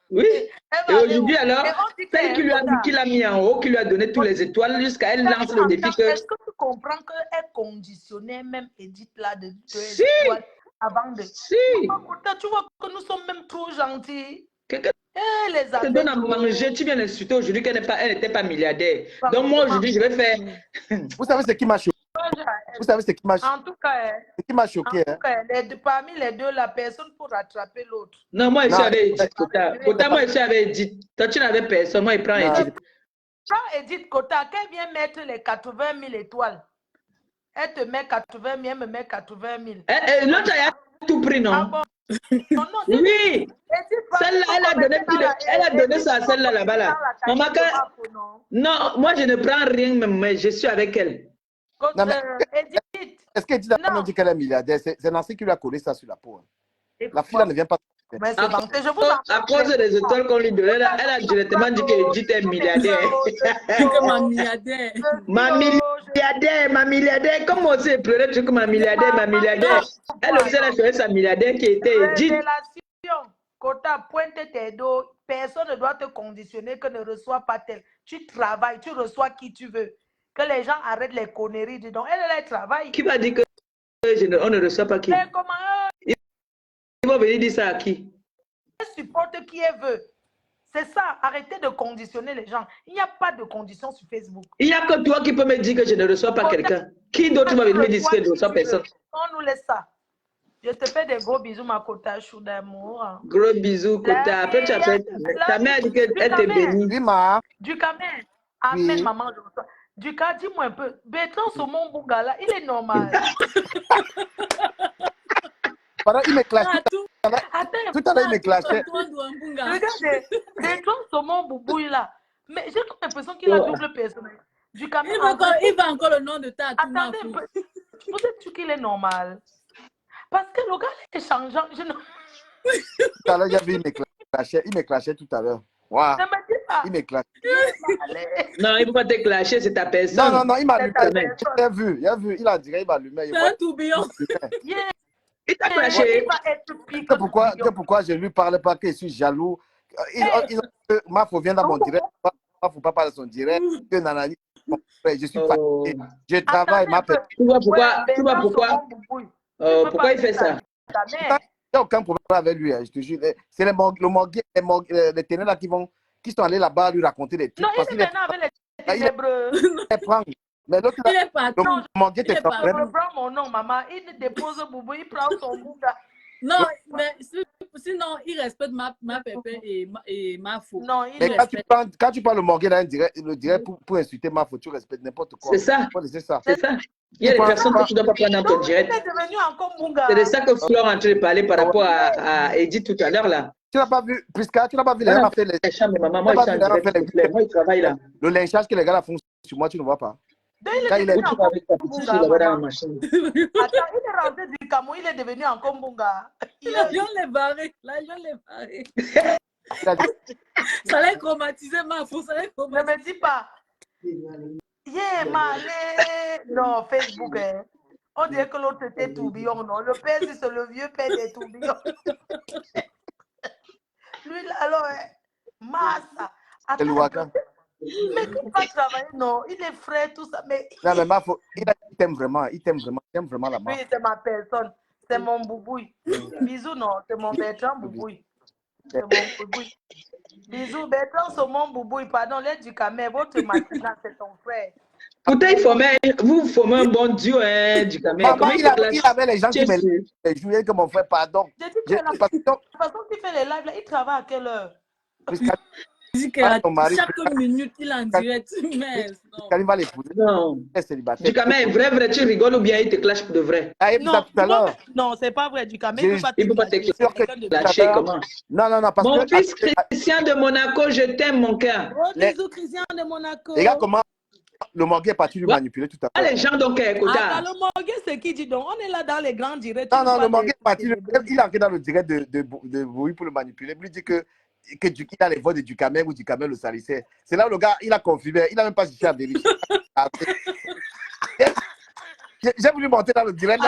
[SPEAKER 5] Oui.
[SPEAKER 8] Elle
[SPEAKER 5] Et
[SPEAKER 8] va aller
[SPEAKER 5] aujourd'hui,
[SPEAKER 8] où?
[SPEAKER 5] alors,
[SPEAKER 8] Et on dit
[SPEAKER 5] celle qui
[SPEAKER 8] Kota,
[SPEAKER 5] l'a mis en haut, qui lui a donné tous les étoiles, jusqu'à elle lance le défi que.
[SPEAKER 8] Est-ce que tu comprends qu'elle conditionnait même Edith là de
[SPEAKER 5] Si.
[SPEAKER 8] étoiles avant de.
[SPEAKER 5] Si.
[SPEAKER 8] Kota, tu vois que nous sommes même trop gentils.
[SPEAKER 5] Quelqu'un
[SPEAKER 8] Eh, les
[SPEAKER 5] te donne à manger, tu viens d'insulter aujourd'hui qu'elle n'était pas milliardaire. Donc moi, aujourd'hui, je vais faire.
[SPEAKER 3] Vous savez ce qui m'a choqué? Vous savez ce qui m'a
[SPEAKER 8] En tout cas,
[SPEAKER 3] choqué? Hein?
[SPEAKER 8] parmi les deux, la personne pour rattraper l'autre.
[SPEAKER 5] Non, moi, je suis
[SPEAKER 3] Non,
[SPEAKER 5] avec Edith, Kota. Kota, moi, je suis avec Edith. Toi, tu n'avais personne. Moi, il prend
[SPEAKER 3] Non.
[SPEAKER 5] Edith.
[SPEAKER 8] Quand Edith Kota, qu'elle vient mettre les 80 000 étoiles, elle te met 80 000, elle me met 80 000.
[SPEAKER 5] L'autre, elle a tout pris, non?
[SPEAKER 8] Ah bon? Non, non, c'est-
[SPEAKER 5] Oui.
[SPEAKER 8] Edith va
[SPEAKER 5] Celle-là,
[SPEAKER 8] nous
[SPEAKER 5] elle a donné,
[SPEAKER 8] commenter dans la-
[SPEAKER 5] elle a donné
[SPEAKER 8] Edith
[SPEAKER 5] ça à
[SPEAKER 8] va
[SPEAKER 5] celle-là là-bas. Là.
[SPEAKER 8] commenter dans la
[SPEAKER 5] Maman,
[SPEAKER 8] cachette de
[SPEAKER 5] quand-
[SPEAKER 8] Marco, non?
[SPEAKER 5] Non, moi, je ne prends rien, mais je suis avec elle.
[SPEAKER 8] Quand,
[SPEAKER 3] Non, mais-
[SPEAKER 8] Edith,
[SPEAKER 3] Est-ce qu'Edith a
[SPEAKER 8] Non.
[SPEAKER 3] même dit qu'elle est milliardaire? C'est Nancy qui lui a collé ça sur la peau. Hein. La fille là ne vient pas.
[SPEAKER 8] mais c'est vanté. Je vous
[SPEAKER 5] À cause des étoiles qu'on lui donnait, là, elle a directement dit qu'Edith est milliardaire.
[SPEAKER 6] Que ma milliardaire.
[SPEAKER 5] Ma milliardaire, comme moi aussi, elle pleurait, tu sais que ma milliardaire. Elle aussi, elle a choisi sa milliardaire qui était Edith.
[SPEAKER 8] Révélation. Kota, pointe tes dos. Personne ne doit te conditionner que ne reçoit pas tel. Tu travailles, tu reçois qui tu veux. Que les gens arrêtent les conneries. Dis donc, elle travaille.
[SPEAKER 5] Qui va dire que on ne reçoit pas qui?
[SPEAKER 8] Mais comment
[SPEAKER 5] Ils vont venir dire ça à qui?
[SPEAKER 8] elle supporte qui elle veut? C'est ça. Arrêtez de conditionner les gens. Il n'y a pas de condition sur Facebook.
[SPEAKER 5] Il n'y a que toi qui peux me dire que je ne reçois pas quelqu'un. Qui d'autre va venir me dire que je ne reçois personne?
[SPEAKER 8] On nous laisse ça. Je te fais des gros bisous, ma Kota chou d'amour.
[SPEAKER 5] Gros bisous, Kota. Après, tu appelles. Ta mère a dit qu'elle te bénit.
[SPEAKER 3] Oui, ma.
[SPEAKER 8] Du Camer. Amen,
[SPEAKER 3] Oui.
[SPEAKER 8] maman. Du cas, dis-moi un peu. Bertrand Saumon Bunga, là, il est normal.
[SPEAKER 3] Pendant, il me clashait.
[SPEAKER 6] Ah, tout.
[SPEAKER 3] Tout à l'heure, il me clashait.
[SPEAKER 8] Regarde, Bertrand Saumon Boubouille, là. Mais j'ai comme l'impression qu'il a double personnalité. Du Camer.
[SPEAKER 6] Il va encore le nom de ta.
[SPEAKER 8] Attendez un peu. Vous êtes qu'il est normal? Parce que le gars est changeant.
[SPEAKER 3] Tout à l'heure, il me clashait tout à l'heure. Wow.
[SPEAKER 8] Ne me dis pas.
[SPEAKER 3] Il me clashait.
[SPEAKER 5] Non, il ne peut pas te clasher, c'est ta personne.
[SPEAKER 3] Non, il m'a allumé. Il a vu, il a dit, il m'a allumé.
[SPEAKER 6] C'est un tourbillon.
[SPEAKER 5] Il t'a clashé.
[SPEAKER 3] C'est pourquoi je ne lui parlais pas que je suis jaloux. Mafo vient dans mon direct. Mafo pas parler de son direct. Que Nanani, je suis fatigué. Je travaille, ma personne.
[SPEAKER 5] Tu vois pourquoi il fait ça?
[SPEAKER 3] Il n'y a aucun problème avec lui, je te jure. C'est les ténèbres là qui sont allés là-bas lui raconter des trucs.
[SPEAKER 8] Non, il est maintenant avec les ténébreux.
[SPEAKER 3] Mais l'autre,
[SPEAKER 6] il est partout.
[SPEAKER 3] Il
[SPEAKER 8] prend mon nom, maman. Il dépose Boubou, il prend son bouga.
[SPEAKER 6] Non, mais sinon, il respecte ma pépé et ma faux.
[SPEAKER 8] Non,
[SPEAKER 3] mais quand tu parles le morgue dans le direct pour insulter ma faute, tu respectes n'importe quoi.
[SPEAKER 5] C'est ça.
[SPEAKER 3] C'est ça.
[SPEAKER 5] Il y a des personnes que tu ne dois pas prendre dans ton direct. C'est de ça que Flore est en train de parler par rapport à Edith tout à l'heure là.
[SPEAKER 3] Tu n'as pas vu, Prisca, tu n'as pas vu les gars faire les...
[SPEAKER 5] Maman, moi, je suis en direct. Moi, il travaille là.
[SPEAKER 3] Le lynchage que les gars font sur moi, tu ne vois pas.
[SPEAKER 8] Quand il est avec ta petite fille là-bas dans la machine. Attends, il est rentré du Cameroun, il est devenu encore Mbunga.
[SPEAKER 6] L'avion l'est barré. Ça l'a traumatisé, ma fou, ça l'a traumatisé.
[SPEAKER 8] Ne me dis pas. Malé. Non, Facebook, hein. On dirait que l'autre était tourbillon, non? Le père, c'est le vieux père des tourbillons. Lui, là, alors, Massa. Attends. Mais tu vas travailler, non, il est frais, tout ça, mais...
[SPEAKER 3] Non, mais il t'aime vraiment, il t'aime vraiment la marque.
[SPEAKER 8] Oui, c'est ma personne, c'est mon boubouille. Bisous, non, c'est mon Bertrand boubouille. C'est mon boubouille. Bisous, Bertrand, c'est mon boubouille, pardon, l'aide du Camer, votre matinale, c'est ton frère.
[SPEAKER 5] Pourtant, vous formez un bon duo, hein, du Camer.
[SPEAKER 3] Il avait les gens qui me jouaient que mon frère, pardon.
[SPEAKER 8] J'ai dit que la façon qu'il fait les lives, là, il travaille à quelle heure?
[SPEAKER 6] Chaque minute, il est en direct. Mais
[SPEAKER 3] non. Va l'épouser.
[SPEAKER 5] Non. Du Camer, vrai, tu rigoles ou bien il te clash pour de vrai?
[SPEAKER 8] Non, c'est pas vrai. Du Camer,
[SPEAKER 5] il ne peut pas te clasher. Comment?
[SPEAKER 3] Non, parce
[SPEAKER 5] mon fils Christian de Monaco, je t'aime, mon cœur.
[SPEAKER 8] Bisous, Christian de Monaco.
[SPEAKER 3] Les gars, comment le Morgue est parti lui manipuler tout à l'heure?
[SPEAKER 5] Les gens, donc,
[SPEAKER 8] le Morgue, c'est qui dit donc? On est là dans les grands directs.
[SPEAKER 3] Non, le Morgue est parti. Il est entré dans le direct de Boui pour le manipuler. Il lui dit qu'il a les voix de Ducamer ou Ducamer le salissait. C'est là où le gars, il a confirmé. Il n'a même pas cherché à vérifier. J'ai voulu monter dans le direct.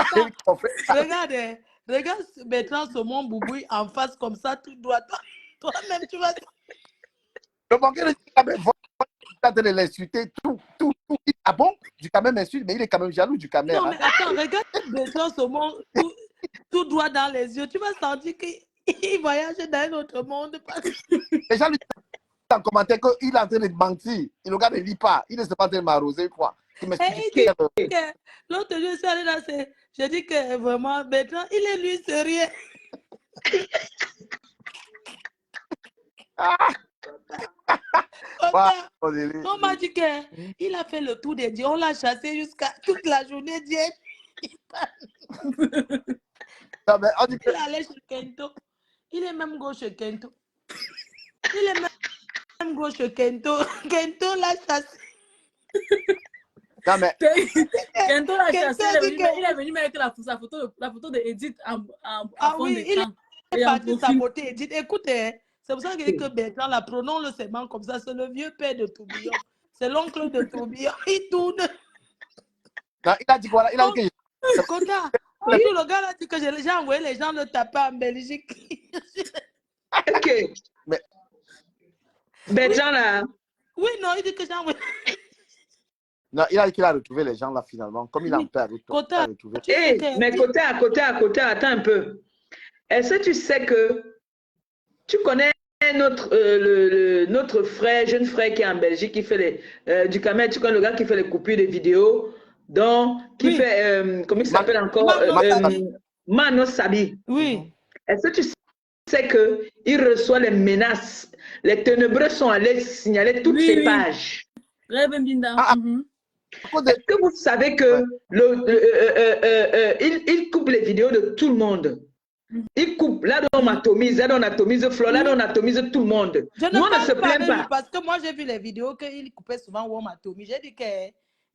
[SPEAKER 8] Regarde Bertrand Saumon Boubouille en face comme ça, tout droit. Toi-même, tu vas...
[SPEAKER 3] Le Morgue est en train de l'insulter, tout. Ah bon? Ducamer m'insulte, mais il est quand même jaloux, Ducamer.
[SPEAKER 8] Non, mais attends, regarde Bertrand Saumon tout droit dans les yeux. Tu vas sentir qu'il voyage dans un autre monde.
[SPEAKER 3] Les gens lui disent en commentaire qu'il est en train de mentir. Le gars ne lit pas. Il ne se pas en train de m'arroser, quoi.
[SPEAKER 8] L'autre jour, je suis allé dans ces... Je dis que vraiment, Bertrand, il est lui sérieux. On m'a dit qu'il a fait le tour des dieux. On l'a chassé jusqu'à toute la journée. Dieu.
[SPEAKER 3] Non, mais on dit
[SPEAKER 8] il allait chez Kento. Il est même gauche chez Kento. Il est même gauche chez Kento. Kento l'a chassé.
[SPEAKER 3] Non, mais...
[SPEAKER 6] Kento l'a chassé. Il est venu mettre la photo de Edith en fond d'écran.
[SPEAKER 8] Il est parti saboter Edith. Écoutez, c'est pour ça qu'il dit que Bertrand la prononce le segment comme ça. C'est le vieux père de Tourbillon. C'est l'oncle de Tourbillon. Il tourne.
[SPEAKER 3] Non, il a dit voilà. Il a dit que...
[SPEAKER 8] Kota, le gars a dit que j'ai envoyé les gens le taper en Belgique.
[SPEAKER 5] Ok.
[SPEAKER 3] Mais...
[SPEAKER 5] Bertrand là.
[SPEAKER 8] Oui, non, il dit que j'ai envoyé.
[SPEAKER 3] Non, il a dit qu'il a retrouvé les gens là finalement. Comme il en perd avec toi.
[SPEAKER 8] Kota.
[SPEAKER 5] Mais côté à côté, attends un peu. Est-ce que tu sais que tu connais notre frère, jeune frère qui est en Belgique, qui fait du Camer, tu connais le gars qui fait les coupures de vidéos, donc, qui fait, comment il s'appelle encore Mano Sabi.
[SPEAKER 8] Oui.
[SPEAKER 5] Est-ce que tu sais qu'il reçoit les menaces? Les ténébreux sont allés signaler toutes
[SPEAKER 6] Oui,
[SPEAKER 5] ces
[SPEAKER 6] oui.
[SPEAKER 5] pages.
[SPEAKER 6] Rêve Mbinda.
[SPEAKER 3] Ah,
[SPEAKER 6] Mhm.
[SPEAKER 3] à cause de-
[SPEAKER 5] Est-ce que vous savez que
[SPEAKER 3] Ouais.
[SPEAKER 5] il coupe les vidéos de tout le monde? Il coupe, là on atomise, là on atomise Flo, là on atomise tout le monde.
[SPEAKER 8] Je ne
[SPEAKER 5] Nous on ne
[SPEAKER 8] parle
[SPEAKER 5] se
[SPEAKER 8] pas
[SPEAKER 5] plaint
[SPEAKER 8] avec lui
[SPEAKER 5] pas.
[SPEAKER 8] parce que moi, j'ai vu les vidéos qu'il coupait souvent Womatomi. J'ai dit que...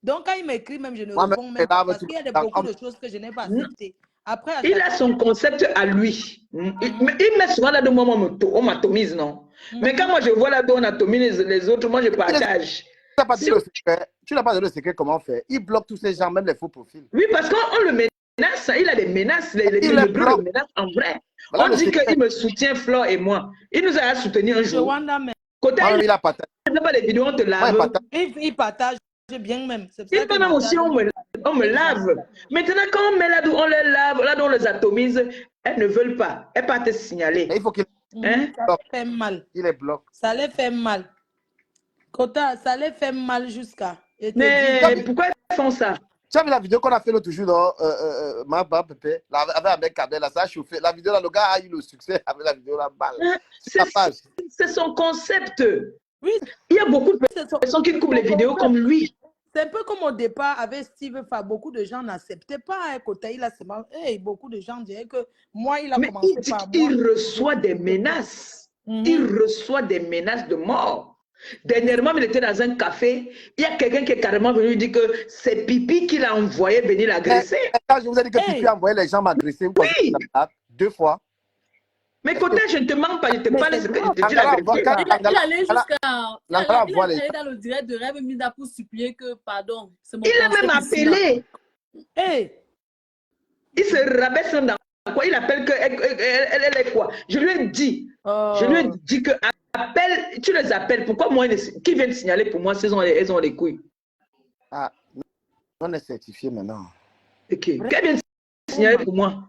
[SPEAKER 8] Donc, quand il m'écrit, même, je ne
[SPEAKER 3] Moi,
[SPEAKER 8] réponds même pas parce qu'il y a beaucoup de choses que je n'ai pas acceptées. Après, à
[SPEAKER 5] Il
[SPEAKER 8] chaque
[SPEAKER 5] a
[SPEAKER 8] fois-
[SPEAKER 5] son concept à lui. Il met souvent là de moi, on atomise, non? Mais quand moi je vois là on atomise les autres, moi je partage.
[SPEAKER 3] Tu n'as pas dit le secret. Tu n'as pas donné le secret comment on fait. Il bloque tous ces gens, même les faux profils.
[SPEAKER 5] Oui, parce qu'on le menace, il a des menaces, les
[SPEAKER 3] Il
[SPEAKER 5] ténébreux
[SPEAKER 3] bloque.
[SPEAKER 5] le menacent en vrai.
[SPEAKER 3] Voilà
[SPEAKER 5] On
[SPEAKER 3] le
[SPEAKER 5] dit
[SPEAKER 3] secret.
[SPEAKER 5] qu'il me soutient, Flore et moi. Il nous a soutenu un
[SPEAKER 8] Je
[SPEAKER 5] jour.
[SPEAKER 8] Wanda, mais
[SPEAKER 5] Côté,
[SPEAKER 3] Moi-même, il a partagé.
[SPEAKER 5] il n'a pas les vidéos, on te
[SPEAKER 3] Moi, il
[SPEAKER 5] lave.
[SPEAKER 3] partage.
[SPEAKER 8] il partage bien même. C'est pour
[SPEAKER 5] Il
[SPEAKER 8] ça
[SPEAKER 5] peut
[SPEAKER 8] qu'il
[SPEAKER 5] même aussi,
[SPEAKER 8] m'attaque.
[SPEAKER 5] on me lave. Maintenant, quand on met là on les lave, là on les atomise, elles ne veulent pas. Elles partent te signaler.
[SPEAKER 3] Mais il faut qu'il
[SPEAKER 5] Hein?
[SPEAKER 8] Ça les fait mal.
[SPEAKER 3] les bloque.
[SPEAKER 8] Ça les fait mal. Kota, ça les fait mal jusqu'à... Je te
[SPEAKER 5] Mais
[SPEAKER 8] dis.
[SPEAKER 5] pourquoi ils font ça?
[SPEAKER 3] Tu as vu la vidéo qu'on a fait l'autre jour, non? Ma Pépé, avec Kabel, là, ça a chauffé. La vidéo là, le gars a eu le succès avec la vidéo là, balle.
[SPEAKER 5] C'est
[SPEAKER 3] Sa page.
[SPEAKER 5] c'est son concept.
[SPEAKER 8] Oui,
[SPEAKER 5] Il y a beaucoup de
[SPEAKER 8] c'est son-
[SPEAKER 5] personnes qui coupent les vidéos comme lui.
[SPEAKER 8] C'est un peu comme au départ avec Steve Fa. Beaucoup de gens n'acceptaient pas hein, Kota. Il a seulement... Hey, beaucoup de gens disaient que moi, il a
[SPEAKER 5] Mais
[SPEAKER 8] commencé
[SPEAKER 5] il dit
[SPEAKER 8] par moi.
[SPEAKER 5] qu'il reçoit des menaces. Il reçoit des menaces de mort. Dernièrement, il était dans un café. Il y a quelqu'un qui est carrément venu lui dire que c'est Pipi qui l'a envoyé venir l'agresser.
[SPEAKER 3] Quand je vous ai dit que
[SPEAKER 8] Hey.
[SPEAKER 3] Pipi a envoyé les gens m'agresser, vous pensez
[SPEAKER 5] Oui.
[SPEAKER 3] que c'est ça? 2 fois.
[SPEAKER 5] Mais côté, je ne te mens pas, je te parle,
[SPEAKER 8] c'est
[SPEAKER 5] je te dis
[SPEAKER 3] grave.
[SPEAKER 5] la vérité.
[SPEAKER 6] Il allait jusqu'à... Il
[SPEAKER 3] L'Angala
[SPEAKER 6] allait
[SPEAKER 3] voit les
[SPEAKER 6] dans le direct de Rêve Mbinda pour supplier que, pardon, c'est mon
[SPEAKER 5] Il a
[SPEAKER 6] concept
[SPEAKER 5] même
[SPEAKER 6] ici, là.
[SPEAKER 5] appelé.
[SPEAKER 8] Hey,
[SPEAKER 5] Il se rabaisse dans quoi? Il appelle que elle est quoi? Je lui ai dit. Je lui ai dit que appelle, tu les appelles. Pourquoi moi, qui vient te signaler pour moi, elles ont les couilles?
[SPEAKER 3] Ah, on est certifié maintenant.
[SPEAKER 5] Ok. Qui vient te signaler pour moi?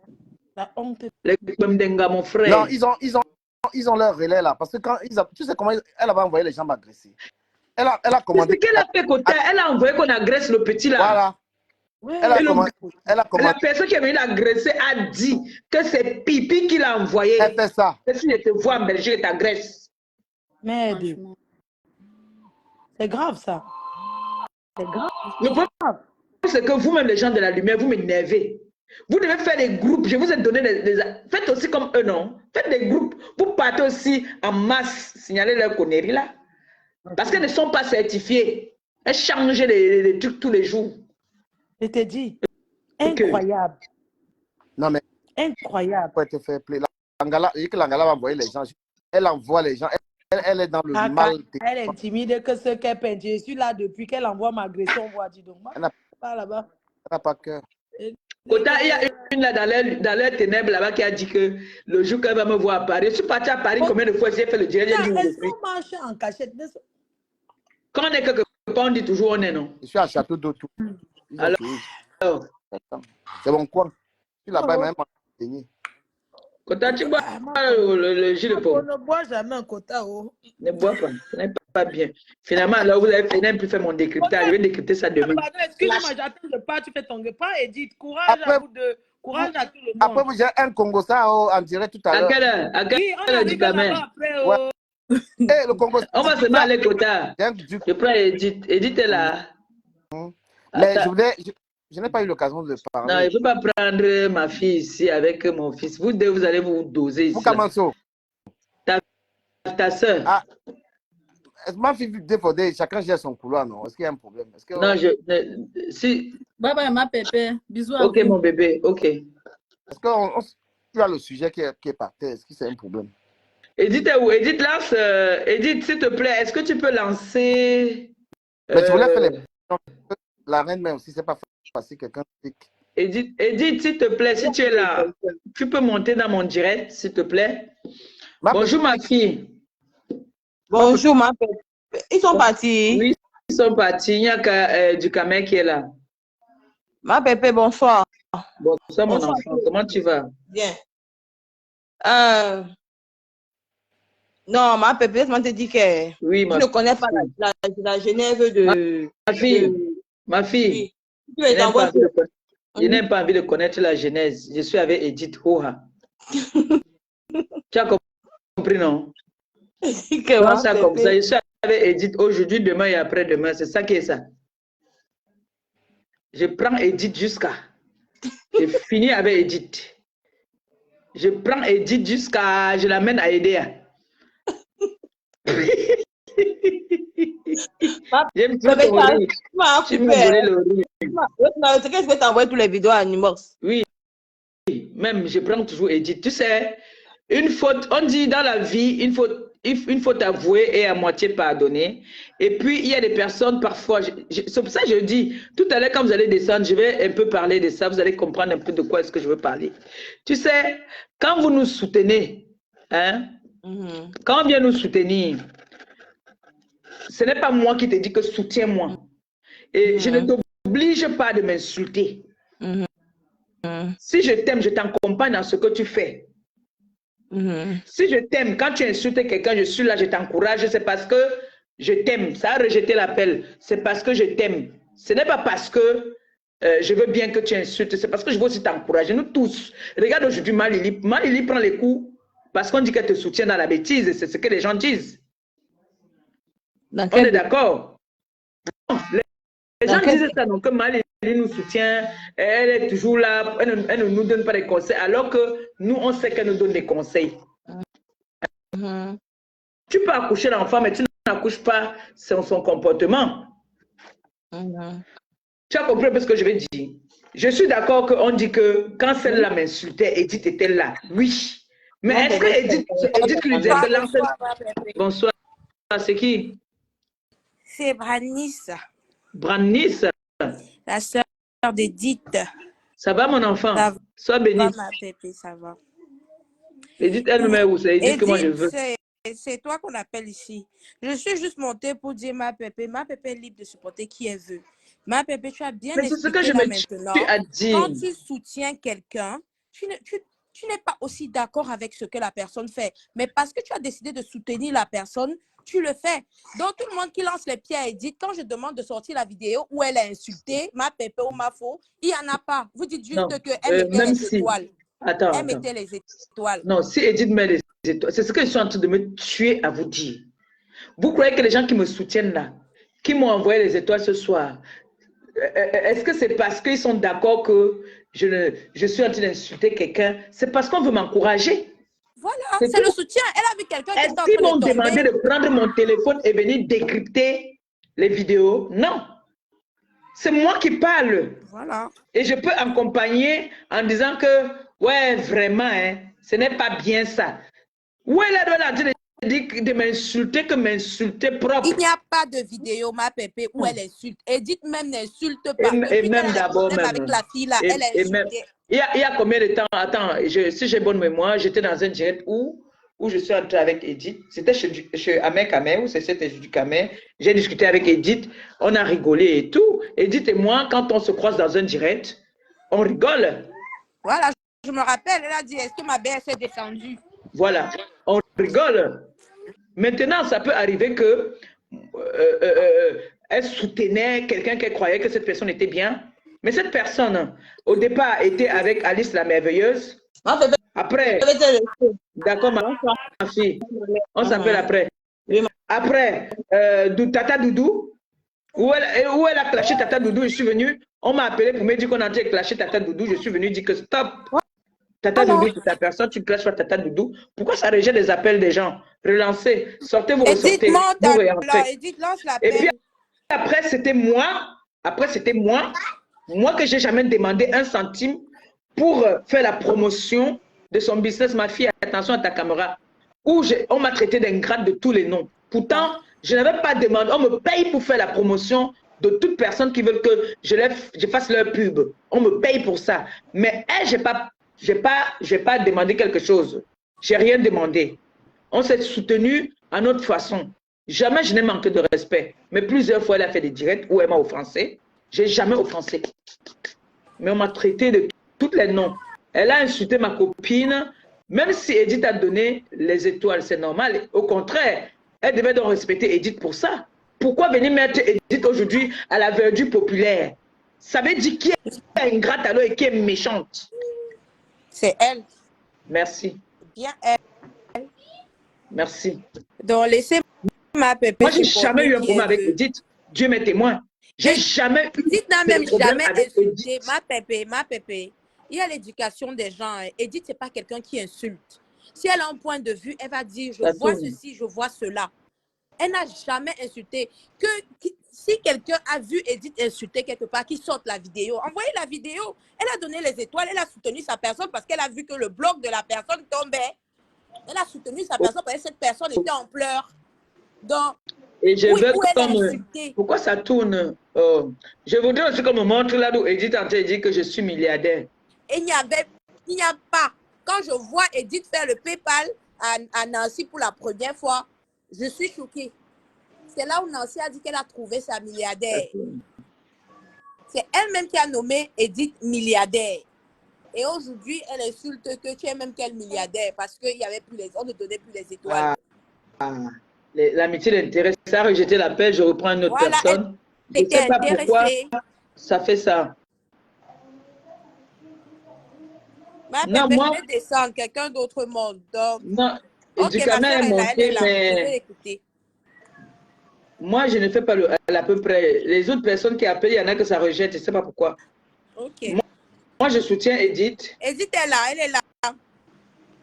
[SPEAKER 8] la honte.
[SPEAKER 5] Les Bemdenga, mon frère.
[SPEAKER 3] Non, ils ont leur relais là. Parce que quand tu sais comment elle avait envoyé les gens m'agresser. Elle a
[SPEAKER 5] C'est ce
[SPEAKER 3] commandé.
[SPEAKER 5] qu'elle a fait côté. Elle a envoyé qu'on agresse le petit là.
[SPEAKER 3] Voilà. Elle a
[SPEAKER 5] Et
[SPEAKER 3] commandé. Elle a
[SPEAKER 5] la
[SPEAKER 3] commandé.
[SPEAKER 5] personne qui est venue l'agresser a dit que c'est Pipi qui l'a envoyé.
[SPEAKER 3] Elle fait ça.
[SPEAKER 5] Que si je te vois en Belgique, je t'agresse.
[SPEAKER 8] Merde. C'est grave ça. C'est grave.
[SPEAKER 5] Le problème, c'est que vous-même, les gens de la lumière, vous m'énervez. Vous devez faire des groupes. Je vous ai donné faites aussi comme eux, non? Faites des groupes. Vous partez aussi en masse, signaler leurs conneries là. Parce qu'elles ne sont pas certifiées. Elles changent les trucs tous les jours.
[SPEAKER 8] Je te dis. Incroyable.
[SPEAKER 3] Non, mais
[SPEAKER 8] Incroyable.
[SPEAKER 3] pour être fair play. L'Angala, il dit que l'Angala va envoyer les gens. Elle envoie les gens. Elle est dans le
[SPEAKER 8] Ah,
[SPEAKER 3] mal.
[SPEAKER 8] elle est intimidée que ce qu'elle peint. Je suis là depuis qu'elle envoie ma agression. On voit, dis donc. Moi,
[SPEAKER 3] Elle n'a
[SPEAKER 8] pas là-bas.
[SPEAKER 3] pas cœur.
[SPEAKER 5] Autant, il y a une là dans leur ténèbres là-bas qui a dit que le jour qu'elle va me voir à Paris, je suis parti à Paris combien de fois j'ai fait le direct. J'ai dit où je
[SPEAKER 8] Elles
[SPEAKER 5] suis.
[SPEAKER 8] sont marchées en cachette.
[SPEAKER 5] Quand on est quelque part, on dit toujours on est non.
[SPEAKER 3] Je suis à Château d'Eau.
[SPEAKER 5] Alors,
[SPEAKER 3] C'est mon coin. Je suis là-bas, même enseigné.
[SPEAKER 5] quand tu bois le jus de
[SPEAKER 8] On
[SPEAKER 5] pomme,
[SPEAKER 8] ne boit jamais un quota. Oh.
[SPEAKER 5] ne bois pas. Ce n'est pas bien. Finalement, là, vous avez fait plus faire mon décryptage. Je vais décrypter ça demain.
[SPEAKER 8] Pardon, excuse-moi, j'attends le pas, tu fais ton pas, Edith. Courage
[SPEAKER 3] Après-
[SPEAKER 8] à vous deux. Courage à tout le monde.
[SPEAKER 3] Après, vous avez un Congo ça en direct tout à
[SPEAKER 5] À
[SPEAKER 3] l'heure.
[SPEAKER 5] quelle heure? À
[SPEAKER 8] Oui,
[SPEAKER 5] quelle
[SPEAKER 8] on
[SPEAKER 5] heure du
[SPEAKER 8] arrive
[SPEAKER 5] gamin?
[SPEAKER 8] là-bas après.
[SPEAKER 3] Ouais.
[SPEAKER 8] Oh.
[SPEAKER 3] Eh, le Congo.
[SPEAKER 5] On va se mettre à l'écota.
[SPEAKER 3] C'est un duc.
[SPEAKER 5] Je prends Edith. Edith est là.
[SPEAKER 3] Mais
[SPEAKER 5] Attends.
[SPEAKER 3] je n'ai pas eu l'occasion de
[SPEAKER 5] Non,
[SPEAKER 3] parler.
[SPEAKER 5] je ne peux pas prendre ma fille ici avec mon fils. Vous deux, vous allez vous doser
[SPEAKER 3] Vous
[SPEAKER 5] ici. là.
[SPEAKER 3] commencez.
[SPEAKER 5] Ta soeur.
[SPEAKER 3] Ah, ma fille défendée, chacun gère son couloir, non? Est-ce qu'il y a un problème? Est-ce que,
[SPEAKER 5] Non, si.
[SPEAKER 6] Bye bye, ma pépé. Bisous à
[SPEAKER 5] Ok,
[SPEAKER 6] vous.
[SPEAKER 5] mon bébé. Ok.
[SPEAKER 3] est-ce que tu as le sujet qui est par terre? Est-ce que c'est un problème?
[SPEAKER 5] Edith est où? Edith lance. Edith, s'il te plaît, est-ce que tu peux lancer.
[SPEAKER 3] Mais je voulais faire les la reine, mais aussi, c'est pas facile, quelqu'un pique.
[SPEAKER 5] Edith, s'il te plaît, si tu es là, tu peux monter dans mon direct, s'il te plaît. Bonjour, ma fille.
[SPEAKER 9] Bonjour, ma père. Ils sont partis.
[SPEAKER 5] Oui, ils sont partis. Il n'y a que du Camet qui est là.
[SPEAKER 9] Ma pépé, bonsoir.
[SPEAKER 5] Bonsoir, mon
[SPEAKER 9] Bonsoir.
[SPEAKER 5] enfant. Comment tu vas?
[SPEAKER 9] Bien. Non, ma pépé, laisse-moi te dire que
[SPEAKER 5] Oui,
[SPEAKER 9] tu
[SPEAKER 5] ma
[SPEAKER 9] ne connais pas la Genève de...
[SPEAKER 5] Ma fille. Ma fille.
[SPEAKER 9] Oui. Tu les
[SPEAKER 5] Je n'aime
[SPEAKER 9] envoies
[SPEAKER 5] pas.
[SPEAKER 9] sur
[SPEAKER 5] Je n'ai pas envie de connaître la genèse. Je suis avec Edith Hoha. Tu as compris, non? Comme ça, comme ça. Je suis avec Edith aujourd'hui, demain et après-demain. C'est ça qui est ça. Je prends Edith jusqu'à... Je finis avec Edith. Je prends Edith jusqu'à... Je l'amène à Edea. J'aime trop ton rire. Tu me volais le rire.
[SPEAKER 9] C'est que je vais t'envoyer toutes les vidéos à Numox.
[SPEAKER 5] Oui, même je prends toujours Edith. Tu sais, une faute, on dit dans la vie, une faute avouée est à moitié pardonnée. Et puis, il y a des personnes, parfois, c'est pour ça que je dis, tout à l'heure, quand vous allez descendre, je vais un peu parler de ça, vous allez comprendre un peu de quoi est-ce que je veux parler. Tu sais, quand vous nous soutenez, hein, quand on vient nous soutenir, ce n'est pas moi qui te dis que soutiens-moi. Et je ne t'oblige pas de m'insulter. Si je t'aime, je t'accompagne dans ce que tu fais. Si je t'aime, quand tu insultes quelqu'un, je suis là, je t'encourage, c'est parce que je t'aime. Ça a rejeté l'appel. C'est parce que je t'aime. Ce n'est pas parce que je veux bien que tu insultes, c'est parce que je veux aussi t'encourager. Nous tous. Regarde aujourd'hui Malili. Malili prend les coups parce qu'on dit qu'elle te soutient dans la bêtise. C'est ce que les gens disent. On est d'accord? Les gens disent ça, donc que Malili nous soutient, elle est toujours là, elle ne nous donne pas des conseils, alors que nous, on sait qu'elle nous donne des conseils. Tu peux accoucher l'enfant, mais tu n'accouches pas sur son comportement. Tu as compris un peu ce que je vais dire? Je suis d'accord qu'on dit que quand celle-là m'insultait, Edith était là. Oui. Mais est-ce que Edith lui disait que l'enfant... Bonsoir, c'est qui?
[SPEAKER 10] C'est Branice.
[SPEAKER 5] Branice?
[SPEAKER 10] La sœur d'Edith.
[SPEAKER 5] Ça va, mon enfant?
[SPEAKER 10] Ça va.
[SPEAKER 5] Sois béni.
[SPEAKER 10] Ça va, ma pépé, ça va.
[SPEAKER 5] Edith, elle me met où? C'est Edith que moi je veux.
[SPEAKER 10] C'est toi qu'on appelle ici. Je suis juste montée pour dire ma pépé est libre de supporter qui elle veut. Ma pépé, tu as bien
[SPEAKER 5] expliqué ce que je
[SPEAKER 10] là
[SPEAKER 5] me
[SPEAKER 10] maintenant.
[SPEAKER 5] À dire.
[SPEAKER 10] Quand tu soutiens quelqu'un, tu n'es pas aussi d'accord avec ce que la personne fait. Mais parce que tu as décidé de soutenir la personne, tu le fais. Donc, tout le monde qui lance les pieds à Edith, quand je demande de sortir la vidéo où elle a insulté ma pépé ou ma faux, il n'y en a pas. Vous dites juste qu'elle mettait les étoiles. Elle mettait les étoiles.
[SPEAKER 5] Non, si Edith met les étoiles, c'est ce que je suis en train de me tuer à vous dire. Vous croyez que les gens qui me soutiennent là, qui m'ont envoyé les étoiles ce soir, est-ce que c'est parce qu'ils sont d'accord que je suis en train d'insulter quelqu'un? C'est parce qu'on veut m'encourager.
[SPEAKER 10] Voilà, c'est le soutien. Elle a vu quelqu'un qui est en train de tomber.
[SPEAKER 5] Est-ce qu'ils m'ont demandé de prendre mon téléphone et venir décrypter les vidéos? Non. C'est moi qui parle.
[SPEAKER 10] Voilà.
[SPEAKER 5] Et je peux accompagner en disant que, ouais, vraiment, hein, ce n'est pas bien ça. Où est la droite de m'insulter que m'insulter propre?
[SPEAKER 10] Il n'y a pas de vidéo, ma pépé, où elle insulte. Edith même n'insulte pas.
[SPEAKER 5] Et même d'abord, même.
[SPEAKER 10] Avec la fille là, elle a insulté.
[SPEAKER 5] Il y a combien de temps? Attends, si j'ai bonne mémoire, j'étais dans un direct où je suis entrée avec Edith. C'était chez Amek Kamer, où c'était du Kamer. J'ai discuté avec Edith, on a rigolé et tout. Edith et moi, quand on se croise dans un direct, on rigole.
[SPEAKER 10] Voilà, je me rappelle, elle a dit, est-ce que ma belle s'est descendue?
[SPEAKER 5] Voilà, on rigole. Maintenant, ça peut arriver que elle soutenait quelqu'un qu'elle croyait que cette personne était bien. Mais cette personne, au départ, était avec Alice la merveilleuse. Après, d'accord, ma fille, on s'appelle après. Après, Tata Doudou, où elle a clashé Tata Doudou, je suis venue, on m'a appelé pour me dire qu'on a clashé Tata Doudou, je suis venue dire que stop. Tata Doudou, c'est ta personne, tu clashes pas Tata Doudou. Pourquoi ça rejette les appels des gens? Relancez, sortez, vous ressortez. Et puis après, c'était moi. Moi que j'ai jamais demandé un centime pour faire la promotion de son business. Ma fille, attention à ta caméra. Où on m'a traité d'ingrate de tous les noms. Pourtant, je n'avais pas demandé. On me paye pour faire la promotion de toute personne qui veut que je fasse leur pub. On me paye pour ça. Mais elle, j'ai pas demandé quelque chose. J'ai rien demandé. On s'est soutenu à notre façon. Jamais je n'ai manqué de respect. Mais plusieurs fois, elle a fait des directs où elle m'a offensé. J'ai jamais offensé. Mais on m'a traité de tous les noms. Elle a insulté ma copine. Même si Edith a donné les étoiles, c'est normal. Au contraire, elle devait donc respecter Edith pour ça. Pourquoi venir mettre Edith aujourd'hui à la verdure populaire? Ça veut dire qui est ingrate alors et qui est méchante.
[SPEAKER 10] C'est elle.
[SPEAKER 5] Merci.
[SPEAKER 10] Bien elle.
[SPEAKER 5] Merci.
[SPEAKER 10] Donc, laissez ma pépé.
[SPEAKER 5] Moi, j'ai jamais eu un problème avec Edith. Dieu m'est témoin. J'ai jamais eu
[SPEAKER 10] Edith n'a même jamais
[SPEAKER 5] avec
[SPEAKER 10] insulté.
[SPEAKER 5] Edith.
[SPEAKER 10] Ma pépé. Il y a l'éducation des gens. Edith, c'est pas quelqu'un qui insulte. Si elle a un point de vue, elle va dire, je vois ceci, je vois cela. Elle n'a jamais insulté. Si quelqu'un a vu Edith insulter quelque part, qu'il sorte la vidéo. Envoyez la vidéo. Elle a donné les étoiles. Elle a soutenu sa personne parce qu'elle a vu que le bloc de la personne tombait. Elle a soutenu sa personne parce que cette personne était en pleurs. Donc,
[SPEAKER 5] et je veux
[SPEAKER 10] elle a
[SPEAKER 5] comme...
[SPEAKER 10] insulté.
[SPEAKER 5] Pourquoi ça tourne? Je voudrais aussi qu'on me montre là où Edith en train de dire que je suis milliardaire.
[SPEAKER 10] Et il n'y a pas. Quand je vois Edith faire le PayPal à Nancy pour la première fois, je suis choquée. C'est là où Nancy a dit qu'elle a trouvé sa milliardaire. C'est elle-même qui a nommé Edith milliardaire. Et aujourd'hui, elle insulte que tu es même quel milliardaire parce qu'on ne donnait plus les étoiles.
[SPEAKER 5] L'amitié d'intérêt, ça a rejeté l'appel, je reprends une autre personne. Je ne sais pas pourquoi ça fait ça.
[SPEAKER 10] Non, moi, je vais descendre, quelqu'un d'autre monde. Donc,
[SPEAKER 5] non, du canal est monté, mais moi, je ne fais pas à peu près. Les autres personnes qui appellent, il y en a que ça rejette, je ne sais pas pourquoi.
[SPEAKER 10] Ok.
[SPEAKER 5] Moi, je soutiens Edith.
[SPEAKER 10] Edith est là, elle est là.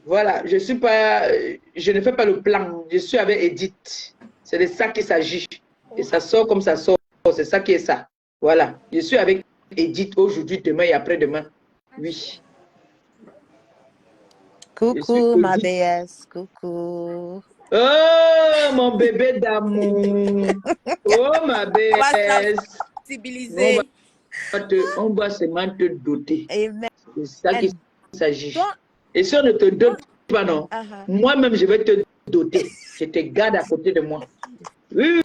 [SPEAKER 5] Voilà, je ne fais pas le plan, je suis avec Edith. C'est de ça qu'il s'agit. Et ça sort comme ça sort, c'est ça qui est ça. Voilà, je suis avec Edith aujourd'hui, demain et après-demain. Oui.
[SPEAKER 11] Coucou, ma BS, coucou.
[SPEAKER 5] Oh, mon bébé d'amour. Oh, ma BS. On va seulement te doter. C'est ça qu'il s'agit. Et si on ne te dote pas, non, moi-même, je vais te doter. Je te garde à côté de moi. Oui,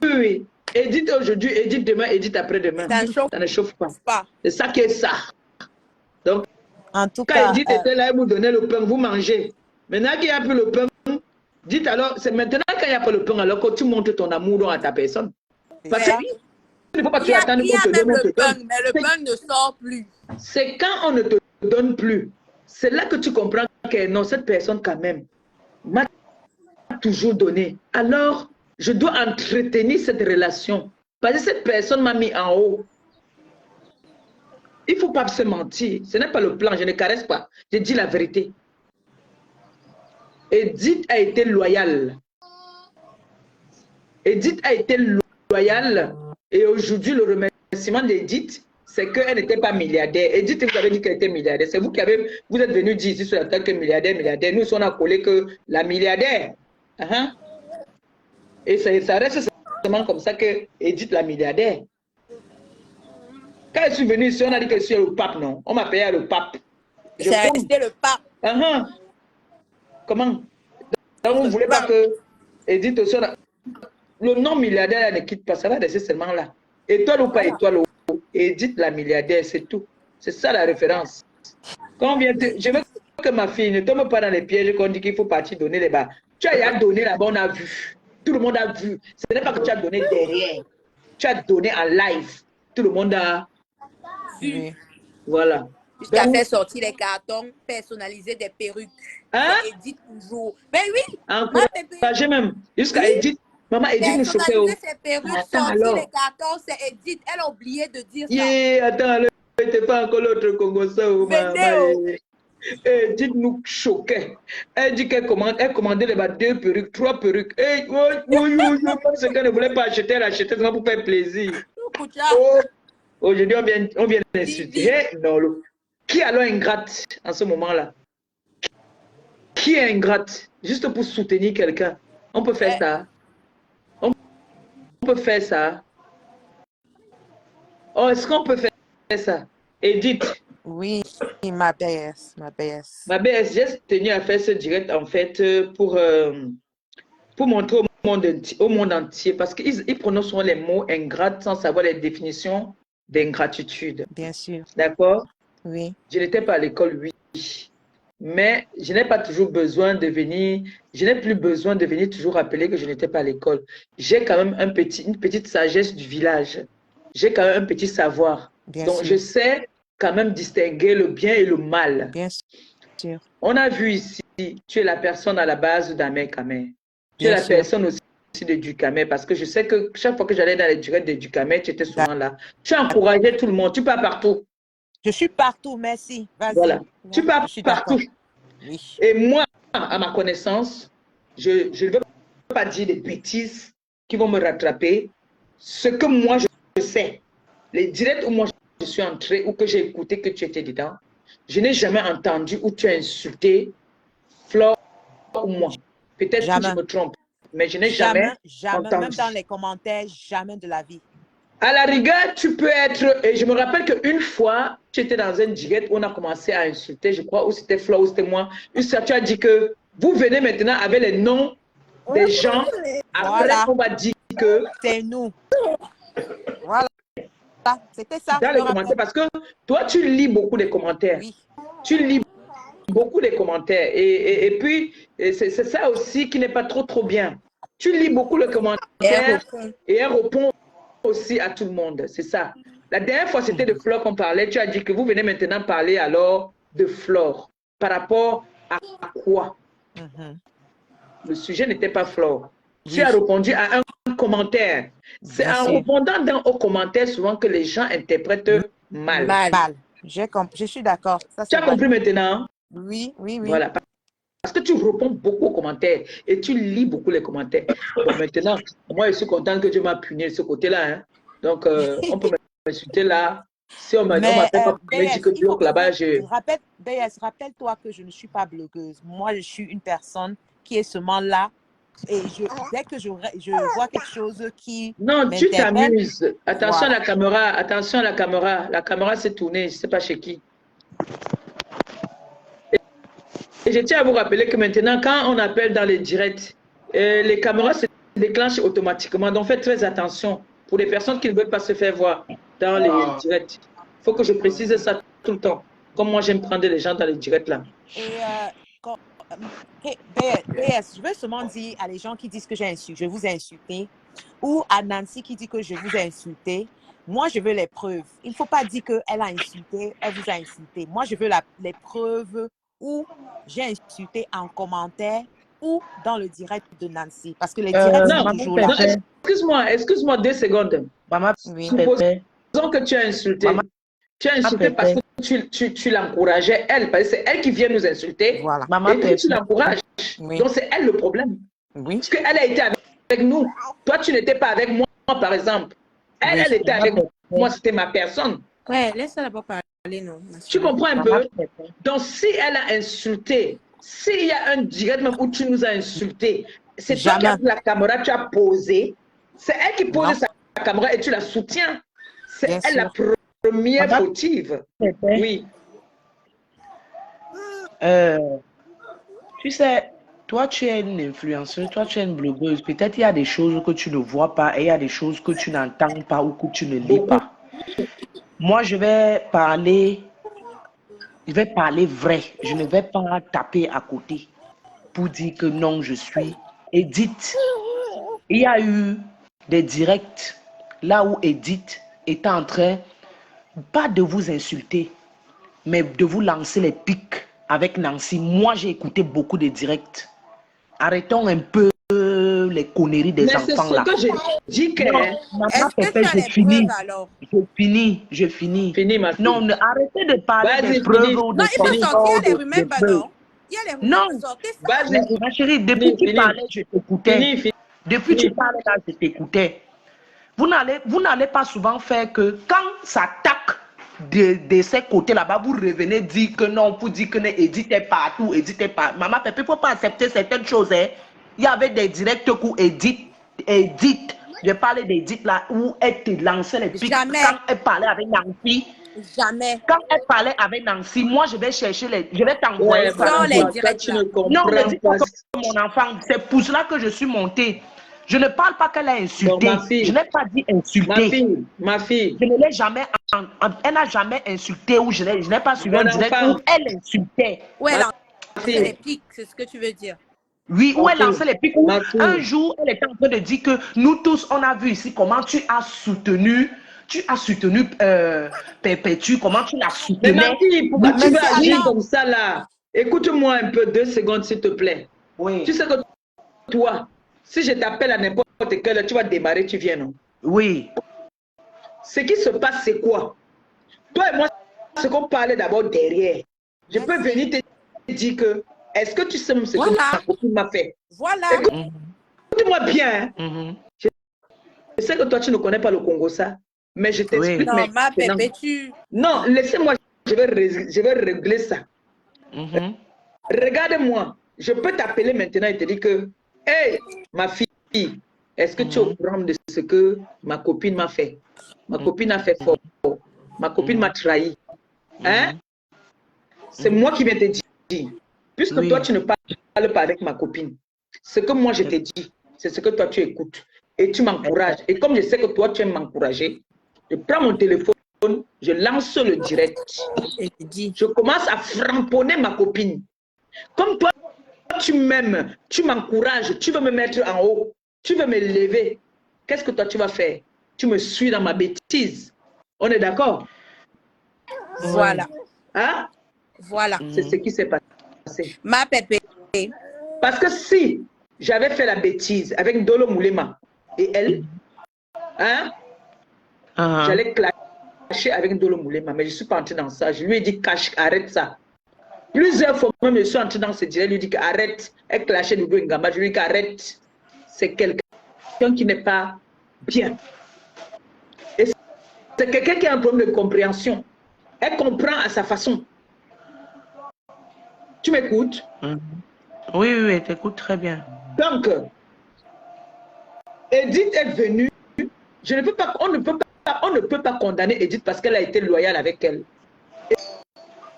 [SPEAKER 5] oui, oui. Edith aujourd'hui, Edith demain, Edith après-demain. Ça ne chauffe pas. C'est ça qui est ça. Donc,
[SPEAKER 11] en tout
[SPEAKER 5] quand
[SPEAKER 11] cas,
[SPEAKER 5] Edith était là, elle vous donnait le pain, vous mangez. Maintenant qu'il n'y a plus le pain, dites alors, c'est maintenant qu'il n'y a pas le pain, alors que tu montres ton amour à ta personne. Parce que il ne faut pas que tu attendes qu'on te donne le pain.
[SPEAKER 10] Mais le pain ne sort plus.
[SPEAKER 5] C'est quand on ne te donne plus. C'est là que tu comprends que non, cette personne quand même m'a toujours donné. Alors, je dois entretenir cette relation. Parce que cette personne m'a mis en haut. Il ne faut pas se mentir. Ce n'est pas le plan, je ne caresse pas. Je dis la vérité. Edith a été loyale. Edith a été loyale. Et aujourd'hui, le remerciement d'Edith, c'est qu'elle n'était pas milliardaire. Edith, vous avez dit qu'elle était milliardaire. C'est vous qui vous êtes venu dire ici sur la table que milliardaire. Nous, on a collé que la milliardaire. Et ça reste seulement comme ça que Edith la milliardaire. Quand je suis venu ici, on a dit que je suis le pape, non? On m'a payé le pape.
[SPEAKER 10] C'est resté le pape.
[SPEAKER 5] Comment? Donc, vous ne voulez pas que Edith aussi... Le nom milliardaire ne quitte pas, ça va rester seulement là. Étoile ou pas étoile, Edith la milliardaire, c'est tout. C'est ça la référence. Quand on vient je veux que ma fille ne tombe pas dans les pièges qu'on dit qu'il faut partir donner les bas. Tu as donné là-bas, on a vu. Tout le monde a vu. Ce n'est pas que tu as donné derrière. Tu as donné en live. Tout le monde a vu. Voilà.
[SPEAKER 10] Jusqu'à faire sortir les cartons, personnaliser des perruques. Edith toujours. Mais oui.
[SPEAKER 5] Encouragez même. Jusqu'à Edith. Maman, Edith nous choquait.
[SPEAKER 10] Ses perruques, sortir les cartons, c'est Edith. Elle a oublié de dire ça.
[SPEAKER 5] Attends, elle n'était pas encore l'autre Congo ça. Edith nous choquait. Elle dit qu'elle commandait les 2 perruques, 3 perruques. Ce qu'elle ne voulait pas acheter, elle achetait seulement pour faire plaisir. Aujourd'hui, on vient d'insulter. Non, qui est alors ingrate en ce moment-là? Qui est ingrate? Juste pour soutenir quelqu'un. On peut faire ça. On peut faire ça. Oh, est-ce qu'on peut faire ça? Edith.
[SPEAKER 11] Oui, ma BS.
[SPEAKER 5] Ma BS, j'ai tenu à faire ce direct en fait pour montrer au monde entier parce qu'ils prononcent souvent les mots ingrates sans savoir les définitions d'ingratitude.
[SPEAKER 11] Bien sûr.
[SPEAKER 5] D'accord?
[SPEAKER 11] Oui.
[SPEAKER 5] Je n'étais pas à l'école, oui. Mais je n'ai pas toujours besoin de venir, je n'ai plus besoin de venir toujours rappeler que je n'étais pas à l'école. J'ai quand même une petite sagesse du village. J'ai quand même un petit savoir.
[SPEAKER 11] Bien
[SPEAKER 5] Donc,
[SPEAKER 11] sûr.
[SPEAKER 5] je sais quand même distinguer le bien et le mal.
[SPEAKER 11] Bien sûr.
[SPEAKER 5] On a vu ici, tu es la personne à la base d'Amé-Kamé. Tu es
[SPEAKER 11] Bien
[SPEAKER 5] la
[SPEAKER 11] sûr.
[SPEAKER 5] personne aussi de Dukamé, parce que je sais que chaque fois que j'allais dans les directs de Dukamé, tu étais souvent là. Tu encourageais tout le monde, tu pars partout.
[SPEAKER 11] Je suis partout, merci. Vas-y.
[SPEAKER 5] Voilà, tu
[SPEAKER 11] Je
[SPEAKER 5] pars
[SPEAKER 11] suis
[SPEAKER 5] partout.
[SPEAKER 11] d'accord. Oui.
[SPEAKER 5] Et moi, à ma connaissance, je ne veux pas dire des bêtises qui vont me rattraper. Ce que moi, je sais, les directs où moi je suis entrée ou que j'ai écouté que tu étais dedans, je n'ai jamais entendu où tu as insulté Flore ou moi. Peut-être que je
[SPEAKER 11] Jamais.
[SPEAKER 5] me trompe, mais je n'ai jamais
[SPEAKER 11] Jamais.
[SPEAKER 5] entendu.
[SPEAKER 11] Même dans les commentaires, jamais de la vie.
[SPEAKER 5] À la rigueur, tu peux être... Et je me rappelle qu'une fois, tu étais dans un direct où on a commencé à insulter, je crois, ou c'était Flore ou c'était moi. Tu as dit que vous venez maintenant avec les noms des gens. Après,
[SPEAKER 11] Voilà.
[SPEAKER 5] on va dire que...
[SPEAKER 11] C'est nous. Voilà. C'était ça.
[SPEAKER 5] Dans
[SPEAKER 11] je
[SPEAKER 5] les
[SPEAKER 11] me
[SPEAKER 5] commentaires,
[SPEAKER 11] rappelle.
[SPEAKER 5] parce que toi, tu lis beaucoup les commentaires.
[SPEAKER 11] Oui.
[SPEAKER 5] Tu lis beaucoup les commentaires. Et puis, c'est ça aussi qui n'est pas trop bien. Tu lis beaucoup les commentaires et elle répond aussi à tout le monde. C'est ça. La dernière fois, c'était de Flore qu'on parlait. Tu as dit que vous venez maintenant parler alors de Flore. Par rapport à quoi? Le sujet n'était pas Flore. Tu as répondu à un commentaire. C'est en répondant aux commentaires souvent que les gens interprètent mal.
[SPEAKER 11] Je suis d'accord.
[SPEAKER 5] Tu as compris maintenant?
[SPEAKER 11] Oui.
[SPEAKER 5] Voilà. Parce que tu réponds beaucoup aux commentaires et tu lis beaucoup les commentaires. Bon, maintenant, moi, je suis content que Dieu m'a puni de ce côté-là. Hein. Donc, on peut m'insulter là. Si on m'appelle pas pour me dire que bloque là-bas,
[SPEAKER 11] rappelle-toi que je ne suis pas blogueuse. Moi, je suis une personne qui est seulement là. Et dès que je vois quelque chose qui
[SPEAKER 5] non, tu t'amuses. Attention
[SPEAKER 11] voilà.
[SPEAKER 5] à la caméra. Attention à la caméra. La caméra s'est tournée. Je ne sais pas chez qui. Et je tiens à vous rappeler que maintenant, quand on appelle dans les directs, les caméras se déclenchent automatiquement. Donc, faites très attention pour les personnes qui ne veulent pas se faire voir dans les directs. Il faut que je précise ça tout le temps. Comme moi, j'aime prendre les gens dans les directs là.
[SPEAKER 11] BS, je veux seulement dire à les gens qui disent que je vous ai insulté, ou à Nancy qui dit que je vous ai insulté. Moi, je veux les preuves. Il ne faut pas dire qu'elle a insulté, elle vous a insulté. Moi, je veux les preuves où j'ai insulté en commentaire ou dans le direct de Nancy. Parce que les directs sont toujours là.
[SPEAKER 5] Excuse-moi 2 secondes.
[SPEAKER 12] Maman,
[SPEAKER 5] supposons que tu as insulté. Tu as insulté parce que tu l'encourageais, elle, parce que c'est elle qui vient nous insulter.
[SPEAKER 11] Voilà.
[SPEAKER 5] Et puis tu l'encourages.
[SPEAKER 11] Oui.
[SPEAKER 5] Donc c'est elle le problème.
[SPEAKER 11] Oui.
[SPEAKER 5] Parce qu'elle a été avec nous. Toi, tu n'étais pas avec moi, par exemple. Elle était avec moi, c'était ma personne.
[SPEAKER 10] Ouais, laisse-la d'abord parler, non.
[SPEAKER 5] Tu comprends un peu? Donc, si elle a insulté, s'il y a un direct même où tu nous as insulté, c'est toi qui as la caméra, tu as posé. C'est elle qui pose sa caméra et tu la soutiens. C'est elle la première fautive. Oui.
[SPEAKER 12] Tu sais, toi, tu es une influenceuse, toi, tu es une blogueuse. Peut-être il y a des choses que tu ne vois pas et il y a des choses que tu n'entends pas ou que tu ne lis pas. Moi, je vais parler vrai. Je ne vais pas taper à côté pour dire que non, je suis Edith. Il y a eu des directs là où Edith était en train, pas de vous insulter, mais de vous lancer les pics avec Nancy. Moi, j'ai écouté beaucoup de directs. Arrêtons un peu les conneries des enfants là.
[SPEAKER 5] Mais c'est ce que j'ai dit que...
[SPEAKER 11] Est-ce que tu as les preuves alors?
[SPEAKER 12] Je finis.
[SPEAKER 5] Fini, ma fille.
[SPEAKER 12] Non, arrêtez de parler des preuves.
[SPEAKER 11] Non, il faut sortir les rumeurs, non? Il y a les rumeurs, sortez ça.
[SPEAKER 12] Ma chérie, depuis que tu parlais, je t'écoutais. Depuis que tu parlais là, je t'écoutais. Vous n'allez pas souvent faire que quand ça tape de ces côtés là-bas, vous revenez dire que non, vous dites que Edith est partout, Edith est partout. Maman, il ne faut pas accepter certaines choses. Hein. Il y avait des directs où Edith, je parlais d'Edith là, où elle te lançait les pics quand elle parlait avec Nancy.
[SPEAKER 11] Jamais.
[SPEAKER 12] Quand elle parlait avec Nancy, moi je vais chercher je vais t'envoyer ça. Non, ne dis pas que mon enfant, c'est pour cela que je suis montée. Je ne parle pas qu'elle a insulté.
[SPEAKER 5] Bon, je
[SPEAKER 12] n'ai pas dit insulter.
[SPEAKER 5] Ma fille.
[SPEAKER 12] Je ne l'ai jamais, elle n'a jamais insulté ou je n'ai pas suivi un direct où elle insultait.
[SPEAKER 11] Où elle lançait les pics, c'est ce que tu veux dire.
[SPEAKER 12] Oui, où elle lançait les pics. Un jour, elle était en train de dire que nous tous, on a vu ici comment tu as soutenu tu as soutenu Perpétue, comment tu l'as
[SPEAKER 5] Mais
[SPEAKER 12] soutenu?
[SPEAKER 5] ma fille, pourquoi
[SPEAKER 12] Mais
[SPEAKER 5] tu veux
[SPEAKER 12] c'est
[SPEAKER 5] agir
[SPEAKER 12] alors.
[SPEAKER 5] comme ça là? Écoute-moi un peu, 2 secondes s'il te plaît.
[SPEAKER 12] Oui.
[SPEAKER 5] Tu sais que toi, si je t'appelle à n'importe quelle heure, tu vas démarrer, tu viens, non?
[SPEAKER 12] Oui.
[SPEAKER 5] Ce qui se passe, c'est quoi? Toi et moi, ce qu'on parlait d'abord derrière. Je peux venir te dire que, est-ce que tu sais même ce que ma copine m'a fait?
[SPEAKER 10] Voilà.
[SPEAKER 5] Écoute-moi bien. Hein? Je sais que toi, tu ne connais pas le Congo, ça. Mais je t'explique
[SPEAKER 10] Non, ma
[SPEAKER 5] maintenant.
[SPEAKER 10] Pépé, tu...
[SPEAKER 5] Non, laissez-moi, je vais régler ça. Regarde-moi, je peux t'appeler maintenant et te dire que, hey, ma fille, est-ce que tu es au courant de ce que ma copine m'a fait? Ma copine a fait fort. Ma copine m'a trahi. Hein? C'est moi qui viens te dire. Puisque toi, tu ne parles pas avec ma copine. Ce que moi, je t'ai dit, c'est ce que toi, tu écoutes. Et tu m'encourages. Et comme je sais que toi, tu aimes m'encourager, je prends mon téléphone, je lance le direct. Je commence à framponner ma copine. Comme toi, tu m'aimes, tu m'encourages, tu veux me mettre en haut, tu veux me lever. Qu'est-ce que toi, tu vas faire? Tu me suis dans ma bêtise. On est d'accord?
[SPEAKER 10] Voilà.
[SPEAKER 5] Hein?
[SPEAKER 10] Voilà.
[SPEAKER 5] C'est ce qui s'est passé.
[SPEAKER 10] Ma Pépé.
[SPEAKER 5] Parce que si j'avais fait la bêtise avec Dolo Moulema et elle, hein, j'allais clasher avec Dolo Moulema, mais je ne suis pas entrée dans ça. Je lui ai dit, cache, arrête ça. Plusieurs fois, même, je suis entrée dans ce direct, je lui ai dit qu'arrête. Elle clashait de Ngamba, je lui ai dit qu'arrête. C'est quelqu'un qui n'est pas bien. Et c'est quelqu'un qui a un problème de compréhension. Elle comprend à sa façon. Tu m'écoutes?
[SPEAKER 12] Oui, oui, t'écoutes très bien.
[SPEAKER 5] Donc, Edith est venue. Je ne peux pas, on ne peut pas condamner Edith parce qu'elle a été loyale avec elle.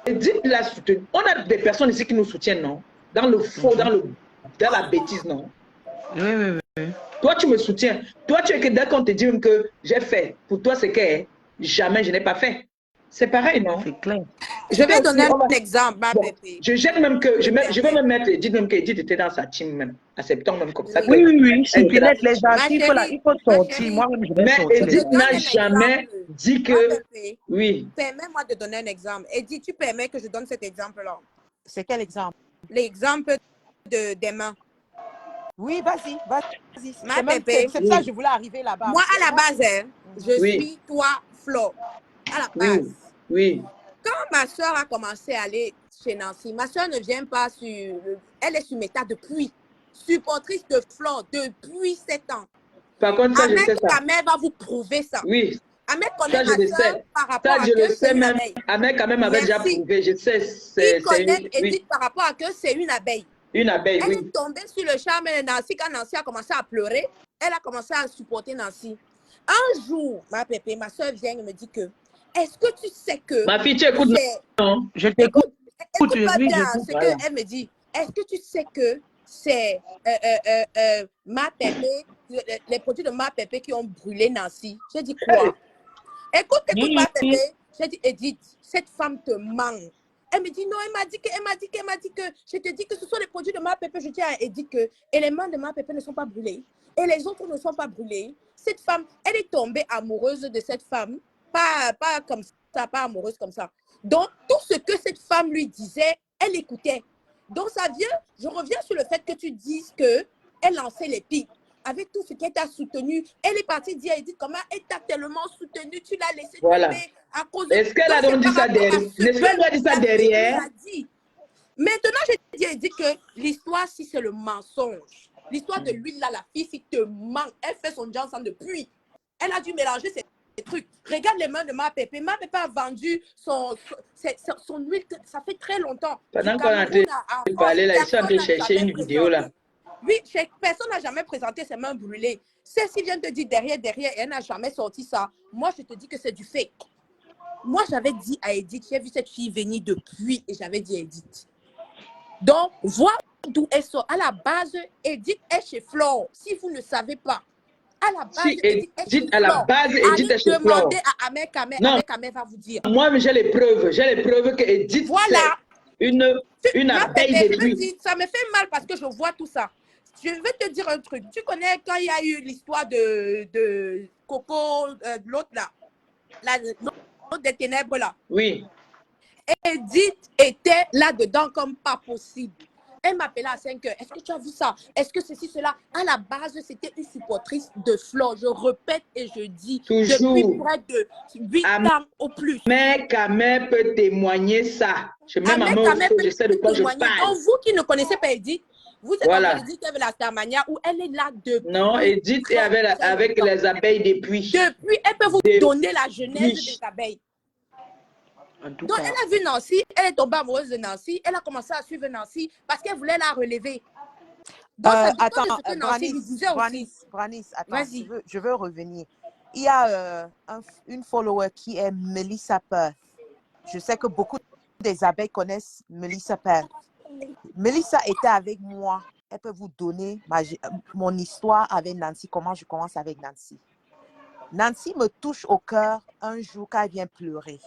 [SPEAKER 5] Edith l'a soutenue. On a des personnes ici qui nous soutiennent, non? Dans le faux, dans la bêtise, non?
[SPEAKER 12] Oui, oui, oui.
[SPEAKER 5] Toi, tu me soutiens. Toi, tu es que dès qu'on te dit que j'ai fait, pour toi, c'est que jamais je n'ai pas fait. C'est pareil, non?
[SPEAKER 12] C'est clair.
[SPEAKER 10] Je vais donner un exemple, ma Pépé.
[SPEAKER 5] Je jette même que, je vais même mettre, Edith même que Edith était dans sa team même, acceptant même comme ça.
[SPEAKER 12] Oui, oui, oui, c'est net, les archives, il faut sortir. Moi-même, je vais
[SPEAKER 5] mais
[SPEAKER 12] sortir.
[SPEAKER 5] Edith n'a jamais dit que... Oui.
[SPEAKER 10] Permets-moi de donner un exemple. Edith, tu permets que je donne cet exemple-là?
[SPEAKER 11] C'est quel exemple?
[SPEAKER 10] L'exemple des mains.
[SPEAKER 11] Oui, vas-y, vas-y.
[SPEAKER 10] Ma Pépé.
[SPEAKER 11] C'est ça que je voulais arriver là-bas.
[SPEAKER 10] Moi, à la base, hein, je suis toi, Flo. À la base.
[SPEAKER 5] Oui.
[SPEAKER 10] Quand ma soeur a commencé à aller chez Nancy, ma soeur ne vient pas sur... Elle est sur Meta depuis. Supportrice de Flo depuis 7 ans.
[SPEAKER 5] Par contre, ça, je sais ça.
[SPEAKER 10] Ahmed va vous prouver ça.
[SPEAKER 5] Oui.
[SPEAKER 10] Ahmed connaît
[SPEAKER 5] ça, je
[SPEAKER 10] ma
[SPEAKER 5] le
[SPEAKER 10] soeur
[SPEAKER 5] sais.
[SPEAKER 10] par rapport
[SPEAKER 5] ça,
[SPEAKER 10] à
[SPEAKER 5] je
[SPEAKER 10] que
[SPEAKER 5] le sais
[SPEAKER 10] une
[SPEAKER 5] même.
[SPEAKER 10] abeille.
[SPEAKER 5] Ahmed, quand même, avait déjà prouvé. Je sais.
[SPEAKER 10] Il connaît Edith par rapport à que c'est une abeille.
[SPEAKER 5] Une abeille,
[SPEAKER 10] elle est tombée sur le charme de Nancy. Quand Nancy a commencé à pleurer, elle a commencé à supporter Nancy. Un jour, ma Pépé, ma soeur vient et me dit que est-ce que tu sais que...
[SPEAKER 5] Ma fille, tu écoutes, non?
[SPEAKER 10] Je t'écoute. Écoute pas bien ce qu'elle me dit. Est-ce que tu sais que c'est ma Pépé, les produits de ma Pépé qui ont brûlé Nancy? J'ai dit quoi? Écoute ma Pépé. J'ai dit, Edith, cette femme te manque. Elle me dit non, elle m'a dit que, je te dis que ce sont les produits de ma Pépé. Je dis à Edith que les mains de ma Pépé ne sont pas brûlées et les autres ne sont pas brûlés. Cette femme, elle est tombée amoureuse de cette femme, pas comme ça, pas amoureuse comme ça. Donc, tout ce que cette femme lui disait, elle écoutait. Donc, ça vient, je reviens sur le fait que tu dises qu'elle lançait les pics. Avec tout ce qu'elle t'a soutenu, elle est partie dire à Edith comment elle t'a tellement soutenu, tu l'as laissé tomber à cause de...
[SPEAKER 5] Est-ce qu'elle a donc dit ça derrière? N'est-ce pas qu'elle a dit ça derrière?
[SPEAKER 10] Maintenant, je dis à Edith que l'histoire, si c'est le mensonge, l'histoire de l'huile là, la fille, si te manque, elle fait son job ensemble depuis. Elle a dû mélanger ces trucs. Regarde les mains de ma Pépé. Ma Pépé a vendu son huile, ça fait très longtemps.
[SPEAKER 5] Pendant qu'on a parlé là, ils sont en train de chercher une vidéo là.
[SPEAKER 10] Oui, personne n'a jamais présenté ses mains brûlées. Celle-ci vient de dire derrière, elle n'a jamais sorti ça. Moi, je te dis que c'est du fake. Moi, j'avais dit à Edith, j'ai vu cette fille venir depuis et j'avais dit à Edith. Donc, voir d'où elle sort. À la base, Edith est chez Flore. Si vous ne savez pas, à la base,
[SPEAKER 5] si Edith est chez Flore. Edith est chez Flore.
[SPEAKER 10] Demandez à Ahmed Kamel. Ahmed Kamel va vous dire.
[SPEAKER 5] Moi, j'ai les preuves. J'ai les preuves que Edith, c'est une abeille de lui.
[SPEAKER 10] Ça me fait mal parce que je vois tout ça. Je vais te dire un truc. Tu connais quand il y a eu l'histoire de Coco, l'autre là, l'autre des ténèbres là.
[SPEAKER 5] Oui.
[SPEAKER 10] Edith était là-dedans comme pas possible. Elle m'appelait à 5 heures. Est-ce que tu as vu ça? Est-ce que ceci, cela? À la base, c'était une supportrice de Flo. Je répète et je dis,
[SPEAKER 5] Toujours.
[SPEAKER 10] depuis près de 8 ans au plus.
[SPEAKER 5] Mais Kamel peut témoigner ça. Je mets ma main au feu, je sais de quoi je parle.
[SPEAKER 10] Donc, vous qui ne connaissez pas Edith, vous êtes en train de dire qu'elle veut la Starmania où elle est là depuis.
[SPEAKER 5] Non, Edith est avec les abeilles depuis.
[SPEAKER 10] Depuis, elle peut vous donner la genèse des abeilles. Donc, elle a vu Nancy, elle est tombée amoureuse de Nancy, elle a commencé à suivre Nancy parce qu'elle voulait la relever. Donc,
[SPEAKER 11] Attends, Branis, attends, je veux revenir. Il y a une follower qui est Melissa Perth. Je sais que beaucoup des abeilles connaissent Melissa Perth. Melissa était avec moi. Elle peut vous donner mon histoire avec Nancy, comment je commence avec Nancy. Nancy me touche au cœur un jour quand elle vient pleurer.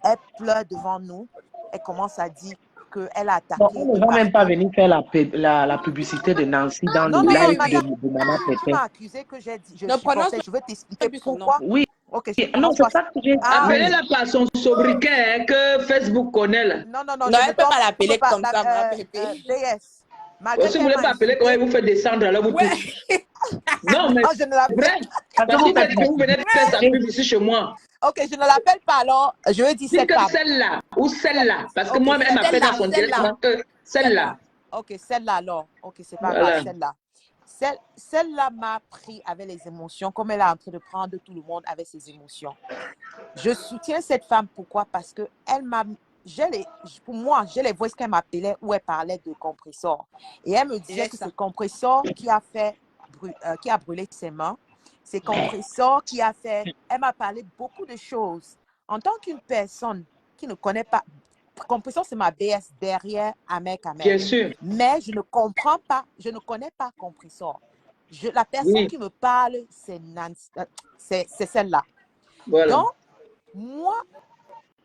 [SPEAKER 11] Elle pleure devant nous. Elle commence à dire qu'elle a attaqué.
[SPEAKER 12] Bon, on ne va même pas venir faire la publicité de Nancy dans le live de Maman Pépé.
[SPEAKER 11] Tu m'as accusé que j'ai dit. Je veux t'expliquer pourquoi.
[SPEAKER 12] Oui.
[SPEAKER 11] Okay,
[SPEAKER 12] non, c'est ça que j'ai dit.
[SPEAKER 5] Appelez-la par son sobriquet que Facebook connaît là.
[SPEAKER 11] Non,
[SPEAKER 10] elle ne peut pas l'appeler comme ça, Maman Pépé.
[SPEAKER 5] Si vous ne voulez pas appeler, comment elle vous fait descendre, alors vous touche. Non, mais
[SPEAKER 11] je ne l'appelle
[SPEAKER 5] vrai. Parce que vous venez de faire sa pub ici chez moi.
[SPEAKER 11] Ok, je ne l'appelle pas alors. Je veux dire
[SPEAKER 5] celle-là ou celle-là. Parce que moi, elle m'appelle dans son directement que celle-là.
[SPEAKER 11] Ok, celle-là alors. Ok, c'est pas grave, celle-là. Celle-là m'a pris avec les émotions, comme elle est en train de prendre tout le monde avec ses émotions. Je soutiens cette femme, pourquoi? Parce que elle m'a... Pour moi, j'ai les voix qu'elle m'appelait où elle parlait de compresseur. Et elle me disait que c'est le compresseur qui a brûlé ses mains. C'est compresseur qui a fait... Elle m'a parlé beaucoup de choses. En tant qu'une personne qui ne connaît pas... Compresseur, c'est ma BS derrière Amek.
[SPEAKER 5] Bien sûr.
[SPEAKER 11] Mais je ne comprends pas, je ne connais pas compresseur. La personne qui me parle, c'est Nancy, c'est celle-là.
[SPEAKER 5] Voilà.
[SPEAKER 11] Donc, moi,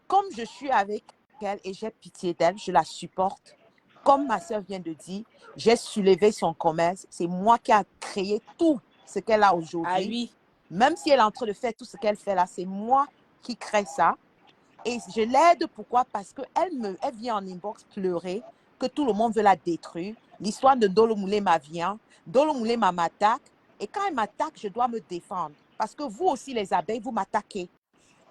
[SPEAKER 11] comme je suis avec elle et j'ai pitié d'elle, je la supporte. Comme ma soeur vient de dire, j'ai soulevé son commerce. C'est moi qui ai créé tout ce qu'elle a aujourd'hui.
[SPEAKER 10] Ah oui.
[SPEAKER 11] Même si elle est en train de faire tout ce qu'elle fait là, c'est moi qui crée ça. Et je l'aide, pourquoi? Parce qu'elle vient en inbox pleurer, que tout le monde veut la détruire. L'histoire de Dolo Moulema vient. Dolo Moulema m'attaque. Et quand elle m'attaque, je dois me défendre. Parce que vous aussi, les abeilles, vous m'attaquez.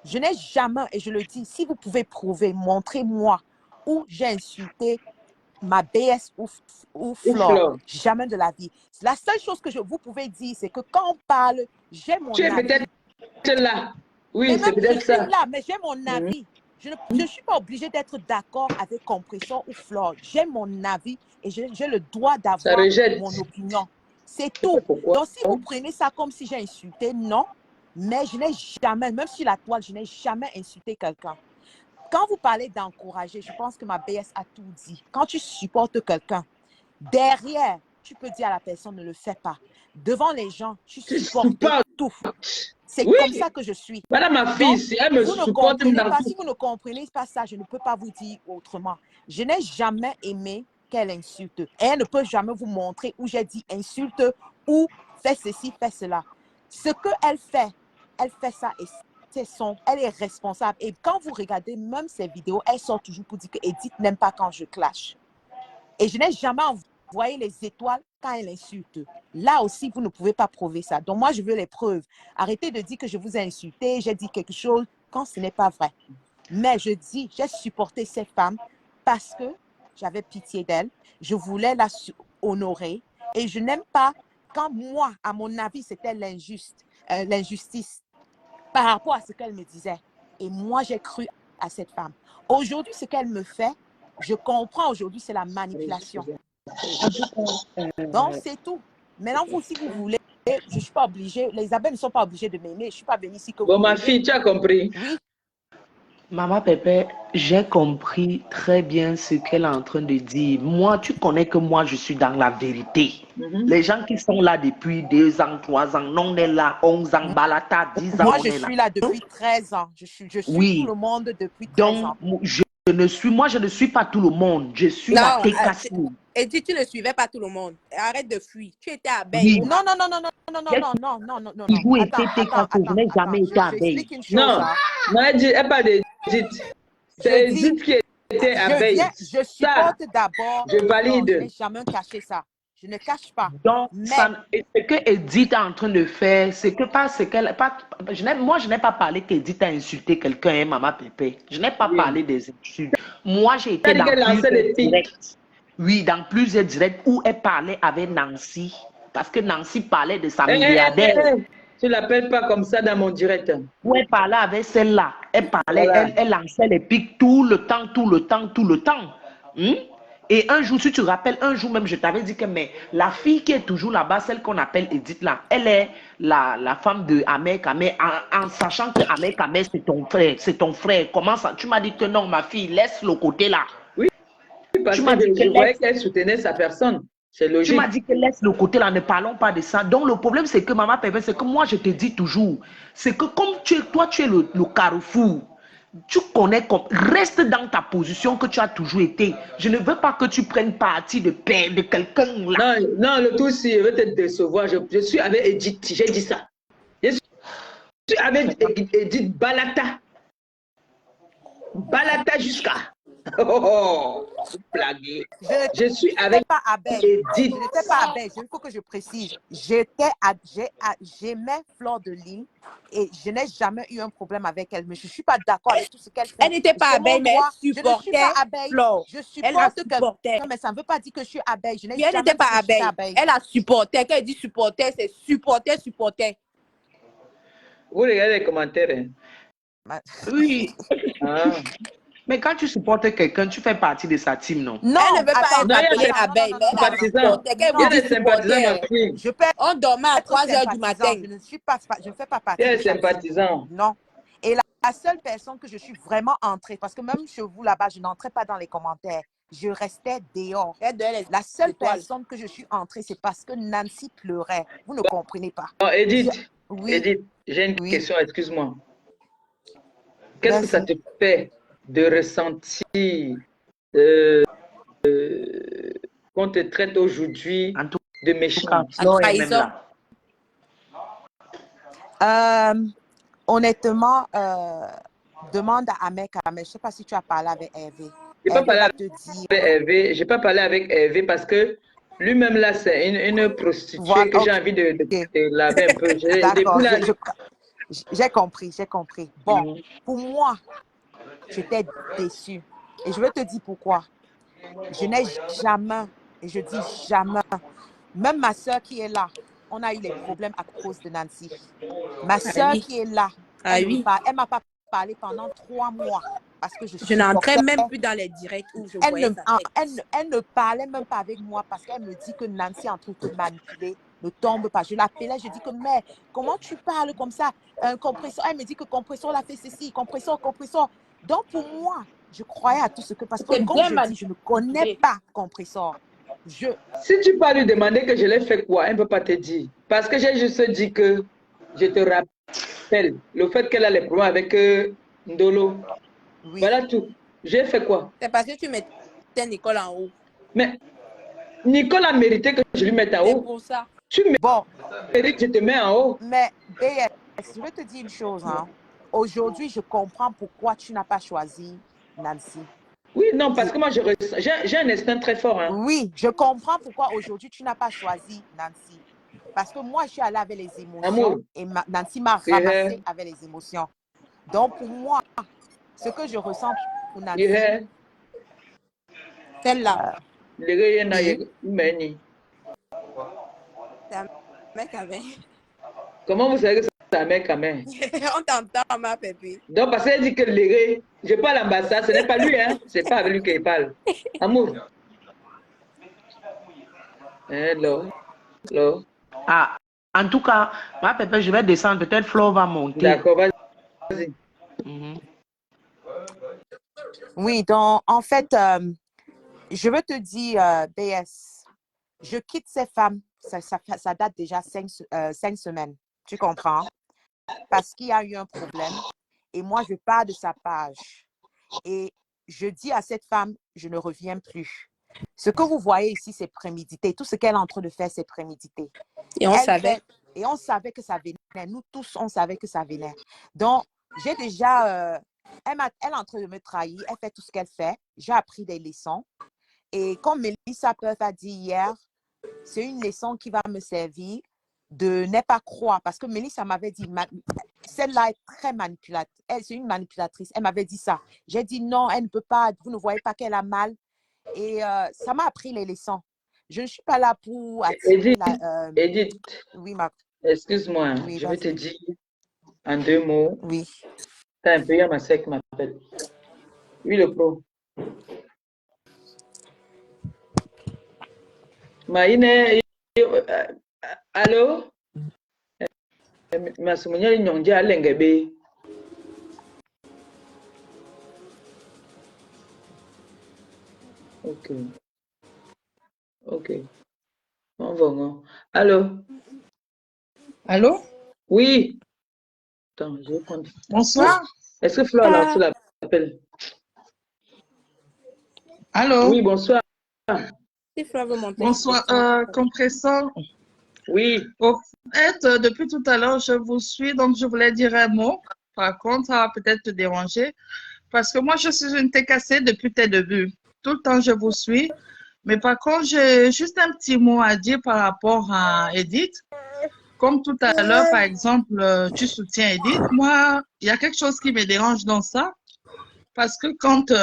[SPEAKER 11] Je n'ai jamais, et je le dis, si vous pouvez prouver, montrez-moi où j'ai insulté ma BS ou Flore. Jamais de la vie. La seule chose que vous pouvez dire, c'est que quand on parle, j'ai mon avis.
[SPEAKER 5] Tu es peut-être là. Oui, c'est peut-être ça.
[SPEAKER 11] Là, mais j'ai mon avis. Je ne suis pas obligée d'être d'accord avec Compression ou Flore. J'ai mon avis et j'ai le droit d'avoir mon opinion. C'est tout. Donc, si vous prenez ça comme si j'ai insulté, non. Mais je n'ai jamais, même sur la toile, je n'ai jamais insulté quelqu'un. Quand vous parlez d'encourager, je pense que ma BS a tout dit. Quand tu supportes quelqu'un, derrière, tu peux dire à la personne ne le fais pas. Devant les gens, tu supportes tout. C'est comme ça que je suis.
[SPEAKER 5] Voilà ma fille, si elle me supporte
[SPEAKER 11] si vous ne comprenez pas ça, je ne peux pas vous dire autrement. Je n'ai jamais aimé qu'elle insulte. Et elle ne peut jamais vous montrer où j'ai dit insulte ou fais ceci, fais cela. Ce qu'elle fait ça et elle est responsable. Et quand vous regardez même ses vidéos, elle sort toujours pour dire que Edith n'aime pas quand je clash. Et je n'ai jamais envoyé les étoiles quand elle insulte. Là aussi, vous ne pouvez pas prouver ça. Donc moi, je veux les preuves. Arrêtez de dire que je vous ai insulté, j'ai dit quelque chose quand ce n'est pas vrai. Mais je dis, j'ai supporté cette femme parce que j'avais pitié d'elle. Je voulais la honorer. Et je n'aime pas quand moi, à mon avis, c'était l'injustice par rapport à ce qu'elle me disait. Et moi, j'ai cru à cette femme. Aujourd'hui, ce qu'elle me fait, je comprends aujourd'hui, c'est la manipulation. Donc, c'est tout. Maintenant, vous, si vous voulez, je ne suis pas obligée, les abeilles ne sont pas obligées de m'aimer. Je ne suis pas venue ici que vous...
[SPEAKER 5] Bon, ma fille, tu as compris?
[SPEAKER 11] Oui.
[SPEAKER 12] Maman Pépé, j'ai compris très bien ce qu'elle est en train de dire. Moi, tu connais que moi, je suis dans la vérité. Les gens qui sont là depuis 2 ans, 3 ans, non, on est là, 11 ans, Balata, 10 ans.
[SPEAKER 11] Moi, je suis là depuis 13 ans. Je suis tout le monde depuis 13 ans.
[SPEAKER 12] Donc, je moi, je ne suis pas tout le monde. Je suis la
[SPEAKER 10] Non,
[SPEAKER 12] Tekashi.
[SPEAKER 10] Edith, tu ne suivais pas tout le monde. Arrête de fuir. Tu étais à
[SPEAKER 12] Oui.
[SPEAKER 10] Beille.
[SPEAKER 11] Non, non, non, non, non, non, non,
[SPEAKER 12] J'ai
[SPEAKER 11] non, non, non, non, non, non.
[SPEAKER 12] toujours été
[SPEAKER 11] Attends,
[SPEAKER 12] Tekashi. Je n'ai jamais été à Beille.
[SPEAKER 11] j'explique une chose.
[SPEAKER 5] Non,
[SPEAKER 11] Hein.
[SPEAKER 5] non, elle parle d'Edith. C'est
[SPEAKER 11] Je dis,
[SPEAKER 5] Edith qui était à Veille.
[SPEAKER 11] je
[SPEAKER 5] Ça,
[SPEAKER 11] supporte d'abord.
[SPEAKER 5] je
[SPEAKER 11] Non,
[SPEAKER 5] valide.
[SPEAKER 11] je n'ai jamais caché ça. Je ne cache pas.
[SPEAKER 12] Donc,
[SPEAKER 11] Mais
[SPEAKER 12] ce que Edith est en train de faire, c'est que pas ce qu'elle. Moi, je n'ai pas parlé qu'Edith a insulté quelqu'un, hein, Maman Pépé. Je n'ai pas parlé des insultes. Moi, j'ai été
[SPEAKER 5] Elle dit
[SPEAKER 12] dans
[SPEAKER 5] qu'elle lançait des
[SPEAKER 12] plusieurs
[SPEAKER 5] pics.
[SPEAKER 12] directs. Oui, dans plusieurs directs où elle parlait avec Nancy. Parce que Nancy parlait de sa milliardaire.
[SPEAKER 5] Tu l'appelles pas comme ça dans mon direct.
[SPEAKER 12] Où elle parlait avec celle-là. Elle parlait,
[SPEAKER 5] Voilà.
[SPEAKER 12] elle lançait les pics tout le temps. Et un jour, si tu te rappelles, un jour même, je t'avais dit que mais la fille qui est toujours là-bas, celle qu'on appelle Edith là, elle est la femme de Ahmed Kamé, en sachant que Ahmed Kamé, c'est ton frère. Comment ça? Tu m'as dit que non, ma fille, laisse le côté là.
[SPEAKER 5] Oui, parce
[SPEAKER 12] Tu m'as dit
[SPEAKER 5] que je voyais qu'elle soutenait sa personne. C'est logique.
[SPEAKER 12] Tu m'as dit que laisse le côté là, ne parlons pas de ça. Donc le problème, c'est que Maman Pépé, c'est que moi, je te dis toujours, c'est que comme toi, tu es le carrefour. Tu connais reste dans ta position que tu as toujours été. Je ne veux pas que tu prennes parti de quelqu'un là.
[SPEAKER 5] Non, le tout, si je veux te décevoir, je suis avec Edith, j'ai dit ça. Je suis avec Edith Balata. Balata jusqu'à. Oh, blaguez. Je suis avec
[SPEAKER 11] pas à Beille.
[SPEAKER 5] Edith.
[SPEAKER 11] Je n'étais pas à Beille. Il faut que je précise. J'aimais Fleur de Lys et je n'ai jamais eu un problème avec elle. Mais je ne suis pas d'accord avec tout ce qu'elle fait.
[SPEAKER 10] Elle n'était pas à Beille, mais elle
[SPEAKER 11] je ne suis
[SPEAKER 10] supportait
[SPEAKER 11] pas à Beille.
[SPEAKER 10] Fleur.
[SPEAKER 11] Je
[SPEAKER 10] Elle la
[SPEAKER 11] supporte
[SPEAKER 10] supportait.
[SPEAKER 11] quelqu'un, mais ça ne veut pas dire que je suis à Beille. Je n'ai
[SPEAKER 10] Puis elle
[SPEAKER 11] jamais
[SPEAKER 10] n'était pas
[SPEAKER 11] dit que
[SPEAKER 10] à
[SPEAKER 11] j'étais
[SPEAKER 10] Beille. Elle a supporté. Quand elle dit supporter, c'est supporter.
[SPEAKER 5] Vous regardez les commentaires. Hein?
[SPEAKER 12] Oui.
[SPEAKER 5] Ah.
[SPEAKER 12] Mais quand tu supportes quelqu'un, tu fais partie de sa team, non?
[SPEAKER 11] Non,
[SPEAKER 10] Elle ne veut pas être appelée à Beille, mais elle a supporté. Quand
[SPEAKER 5] Il y a
[SPEAKER 10] elle
[SPEAKER 5] des
[SPEAKER 10] dit
[SPEAKER 5] sympathisants, ma
[SPEAKER 10] supporter,
[SPEAKER 5] fille.
[SPEAKER 10] on dormait à 3 h du matin.
[SPEAKER 11] Je ne fais pas partie.
[SPEAKER 5] Il y a
[SPEAKER 11] de
[SPEAKER 5] des
[SPEAKER 11] sa team.
[SPEAKER 5] sympathisants.
[SPEAKER 11] Non. Et la seule personne que je suis vraiment entrée, parce que même chez vous là-bas, je n'entrais pas dans les commentaires. Je restais dehors. La seule personne que je suis entrée, c'est parce que Nancy pleurait. Vous ne comprenez pas.
[SPEAKER 5] Oh, Edith,
[SPEAKER 11] Oui.
[SPEAKER 5] Edith, j'ai une question, excuse-moi. Qu'est-ce que ça te fait de ressentir qu'on te traite aujourd'hui de méchant?
[SPEAKER 11] Honnêtement, demande à Ahmed Kamé. Je ne sais pas si tu as parlé avec Hervé.
[SPEAKER 5] Je n'ai pas parlé avec Hervé parce que lui-même là, c'est une prostituée que j'ai envie de laver un peu.
[SPEAKER 11] D'accord, j'ai compris. Bon, pour moi, j'étais déçue. Et je vais te dire pourquoi. Je n'ai jamais, et je dis jamais, même ma soeur qui est là, on a eu les problèmes à cause de Nancy. Ma soeur qui est là, elle ne m'a pas parlé pendant 3 mois. Parce que je
[SPEAKER 10] n'entrais même plus dans les directs où je voyais sa tête.
[SPEAKER 11] Elle ne parlait même pas avec moi parce qu'elle me dit que Nancy est en train de te manipuler. Ne tombe pas. Je l'appelais, je dis que mais comment tu parles comme ça? Un compresseur, elle me dit que compresseur l'a fait ceci, compresseur. Donc pour moi, je croyais à tout ce que parce que comme je dis, je ne connais pas compresseur.
[SPEAKER 5] Si tu peux lui demander que je l'ai fait quoi, elle ne peut pas te dire. Parce que j'ai juste dit que je te rappelle le fait qu'elle a les problèmes avec Ndolo. Oui. Voilà tout. J'ai fait quoi?
[SPEAKER 10] C'est parce que tu mettais Nicole en haut.
[SPEAKER 5] Mais Nicole a mérité que je lui mette en haut.
[SPEAKER 10] C'est pour ça.
[SPEAKER 5] Tu mérites, je te mets en haut.
[SPEAKER 11] Mais BS, je vais te dire une chose. Hein. Aujourd'hui, je comprends pourquoi tu n'as pas choisi Nancy.
[SPEAKER 5] Oui, non, parce que moi, j'ai un instinct très fort. Hein.
[SPEAKER 11] Oui, je comprends pourquoi aujourd'hui, tu n'as pas choisi Nancy. Parce que moi, je suis allée avec les émotions et Nancy m'a ramassé avec les émotions. Donc, pour moi, ce que je ressens pour Nancy,
[SPEAKER 10] celle-là.
[SPEAKER 11] C'est un mec avec.
[SPEAKER 5] Comment vous savez que c'est un mec avec?
[SPEAKER 10] On t'entend, ma pépé.
[SPEAKER 5] Donc, parce qu'elle dit que l'éré, je parle à l'ambassade, ce n'est pas lui, hein? C'est pas avec lui qu'il parle. Amour. Hello.
[SPEAKER 12] Ah, en tout cas, ma pépé, je vais descendre, peut-être Flo va monter.
[SPEAKER 5] D'accord, vas-y.
[SPEAKER 11] Oui, donc, en fait, je veux te dire, BS, je quitte ces femmes, ça date déjà 5 semaines, tu comprends? Parce qu'il y a eu un problème et moi, je pars de sa page. Et je dis à cette femme, je ne reviens plus. Ce que vous voyez ici, c'est prémédité. Tout ce qu'elle est en train de faire, c'est prémédité.
[SPEAKER 10] Et on savait.
[SPEAKER 11] Et on savait que ça venait. Nous tous, on savait que ça venait. Donc, j'ai déjà... elle est en train de me trahir. Elle fait tout ce qu'elle fait. J'ai appris des leçons. Et comme Melissa Peuf a dit hier, c'est une leçon qui va me servir de ne pas croire. Parce que Melissa m'avait dit, celle-là est très manipulatrice. C'est une manipulatrice. Elle m'avait dit ça. J'ai dit non, elle ne peut pas. Vous ne voyez pas qu'elle a mal. Et ça m'a appris les leçons. Je ne suis pas là pour attirer
[SPEAKER 5] Edith,
[SPEAKER 11] oui,
[SPEAKER 5] excuse-moi,
[SPEAKER 11] oui,
[SPEAKER 5] je vais te dire en 2 mots.
[SPEAKER 11] Oui.
[SPEAKER 5] T'as un peu, ma sœur qui m'appelle. Oui, le pro. Maïne, allô? Ma soumounia yi nyonji a lengebe. Ok. Ok. On va, non. Allô?
[SPEAKER 9] Allô?
[SPEAKER 5] Oui. Attends, je vais prendre.
[SPEAKER 9] Bonsoir.
[SPEAKER 5] Est-ce que Flora là, tu l'appelles?
[SPEAKER 9] Allô?
[SPEAKER 5] Oui, bonsoir.
[SPEAKER 9] Bonsoir, compresseur.
[SPEAKER 5] Oui.
[SPEAKER 9] Au fait, depuis tout à l'heure, je vous suis, donc je voulais dire un mot. Par contre, ça va peut-être te déranger. Parce que moi, je suis une TKC depuis tes débuts. Tout le temps, je vous suis. Mais par contre, j'ai juste un petit mot à dire par rapport à Edith. Comme tout à l'heure, par exemple, tu soutiens Edith. Moi, il y a quelque chose qui me dérange dans ça. Parce que quand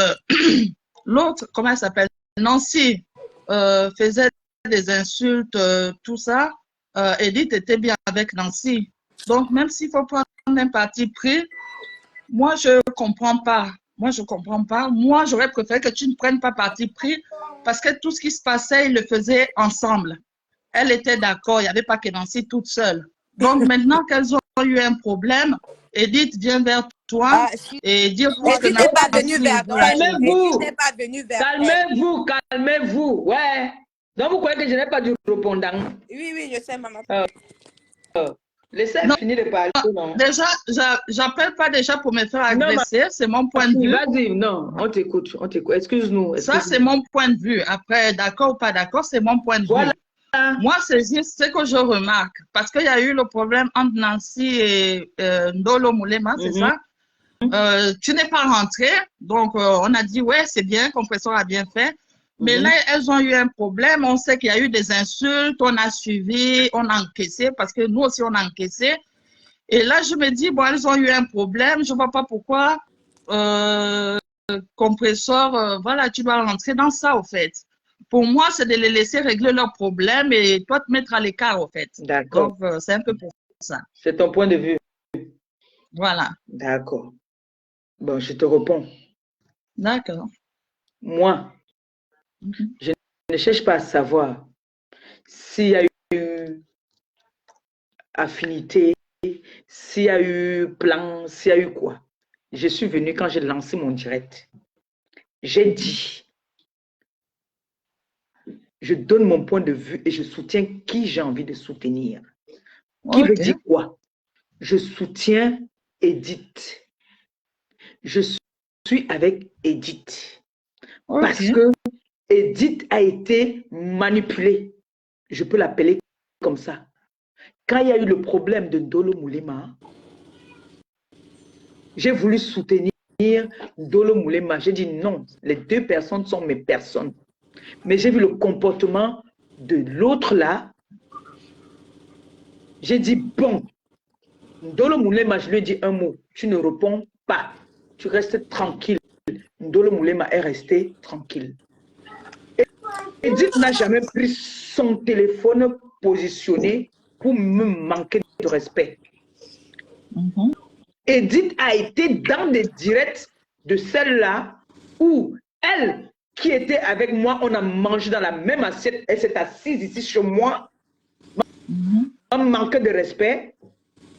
[SPEAKER 9] l'autre, comment elle s'appelle, Nancy, faisait des insultes, tout ça, Edith était bien avec Nancy. Donc, même s'il faut prendre un parti pris, moi, je ne comprends pas. Moi, je ne comprends pas. Moi, j'aurais préféré que tu ne prennes pas parti pris parce que tout ce qui se passait, ils le faisaient ensemble. Elle était d'accord, il n'y avait pas que Nancy toute seule. Donc, maintenant qu'elles ont eu un problème, Edith vient vers toi et dire que
[SPEAKER 10] Edith n'est pas venue vers toi.
[SPEAKER 5] Calmez-vous.
[SPEAKER 10] Edith n'est pas venue vers
[SPEAKER 5] Calmez-vous, calmez-vous. Ouais. Donc, vous croyez que je n'ai pas dû répondre?
[SPEAKER 10] Oui, je sais, maman.
[SPEAKER 5] Laissez-moi finir de parler, non?
[SPEAKER 9] Déjà, j'appelle pas déjà pour me faire agresser, c'est mon point de vue.
[SPEAKER 5] Vas-y, non, on t'écoute, excuse-nous.
[SPEAKER 9] Ça, c'est mon point de vue. Après, d'accord ou pas d'accord, c'est mon point de vue. Moi, c'est juste ce que je remarque. Parce qu'il y a eu le problème entre Nancy et Ndolo Moulema, c'est ça? Tu n'es pas rentré. Donc, on a dit, ouais, c'est bien, compresseur a bien fait. Mais là, elles ont eu un problème. On sait qu'il y a eu des insultes. On a suivi, on a encaissé parce que nous aussi, on a encaissé. Et là, je me dis, bon, elles ont eu un problème. Je ne vois pas pourquoi compresseur, voilà, tu dois rentrer dans ça, au fait. Pour moi, c'est de les laisser régler leurs problèmes et toi te mettre à l'écart, au fait.
[SPEAKER 5] D'accord.
[SPEAKER 9] Donc, c'est un peu pour ça.
[SPEAKER 5] C'est ton point de vue.
[SPEAKER 9] Voilà.
[SPEAKER 5] D'accord. Bon, je te réponds.
[SPEAKER 9] D'accord.
[SPEAKER 5] Moi, je ne cherche pas à savoir s'il y a eu affinité, s'il y a eu plan, s'il y a eu quoi. Je suis venue quand j'ai lancé mon direct. J'ai dit, je donne mon point de vue et je soutiens qui j'ai envie de soutenir. Qui veut dire quoi? Je soutiens Edith. Je suis avec Edith. Parce que Edith a été manipulée. Je peux l'appeler comme ça. Quand il y a eu le problème de Ndolo Moulema, j'ai voulu soutenir Ndolo Moulema. J'ai dit non, les deux personnes sont mes personnes. Mais j'ai vu le comportement de l'autre là. J'ai dit bon, Ndolo Moulema, je lui ai dit un mot. Tu ne réponds pas. Tu restes tranquille. Ndolo Moulema est resté tranquille. Edith n'a jamais pris son téléphone positionné pour me manquer de respect. Edith a été dans des directs de celle-là où elle, qui était avec moi, on a mangé dans la même assiette, elle s'est assise ici chez moi, on manquait de respect.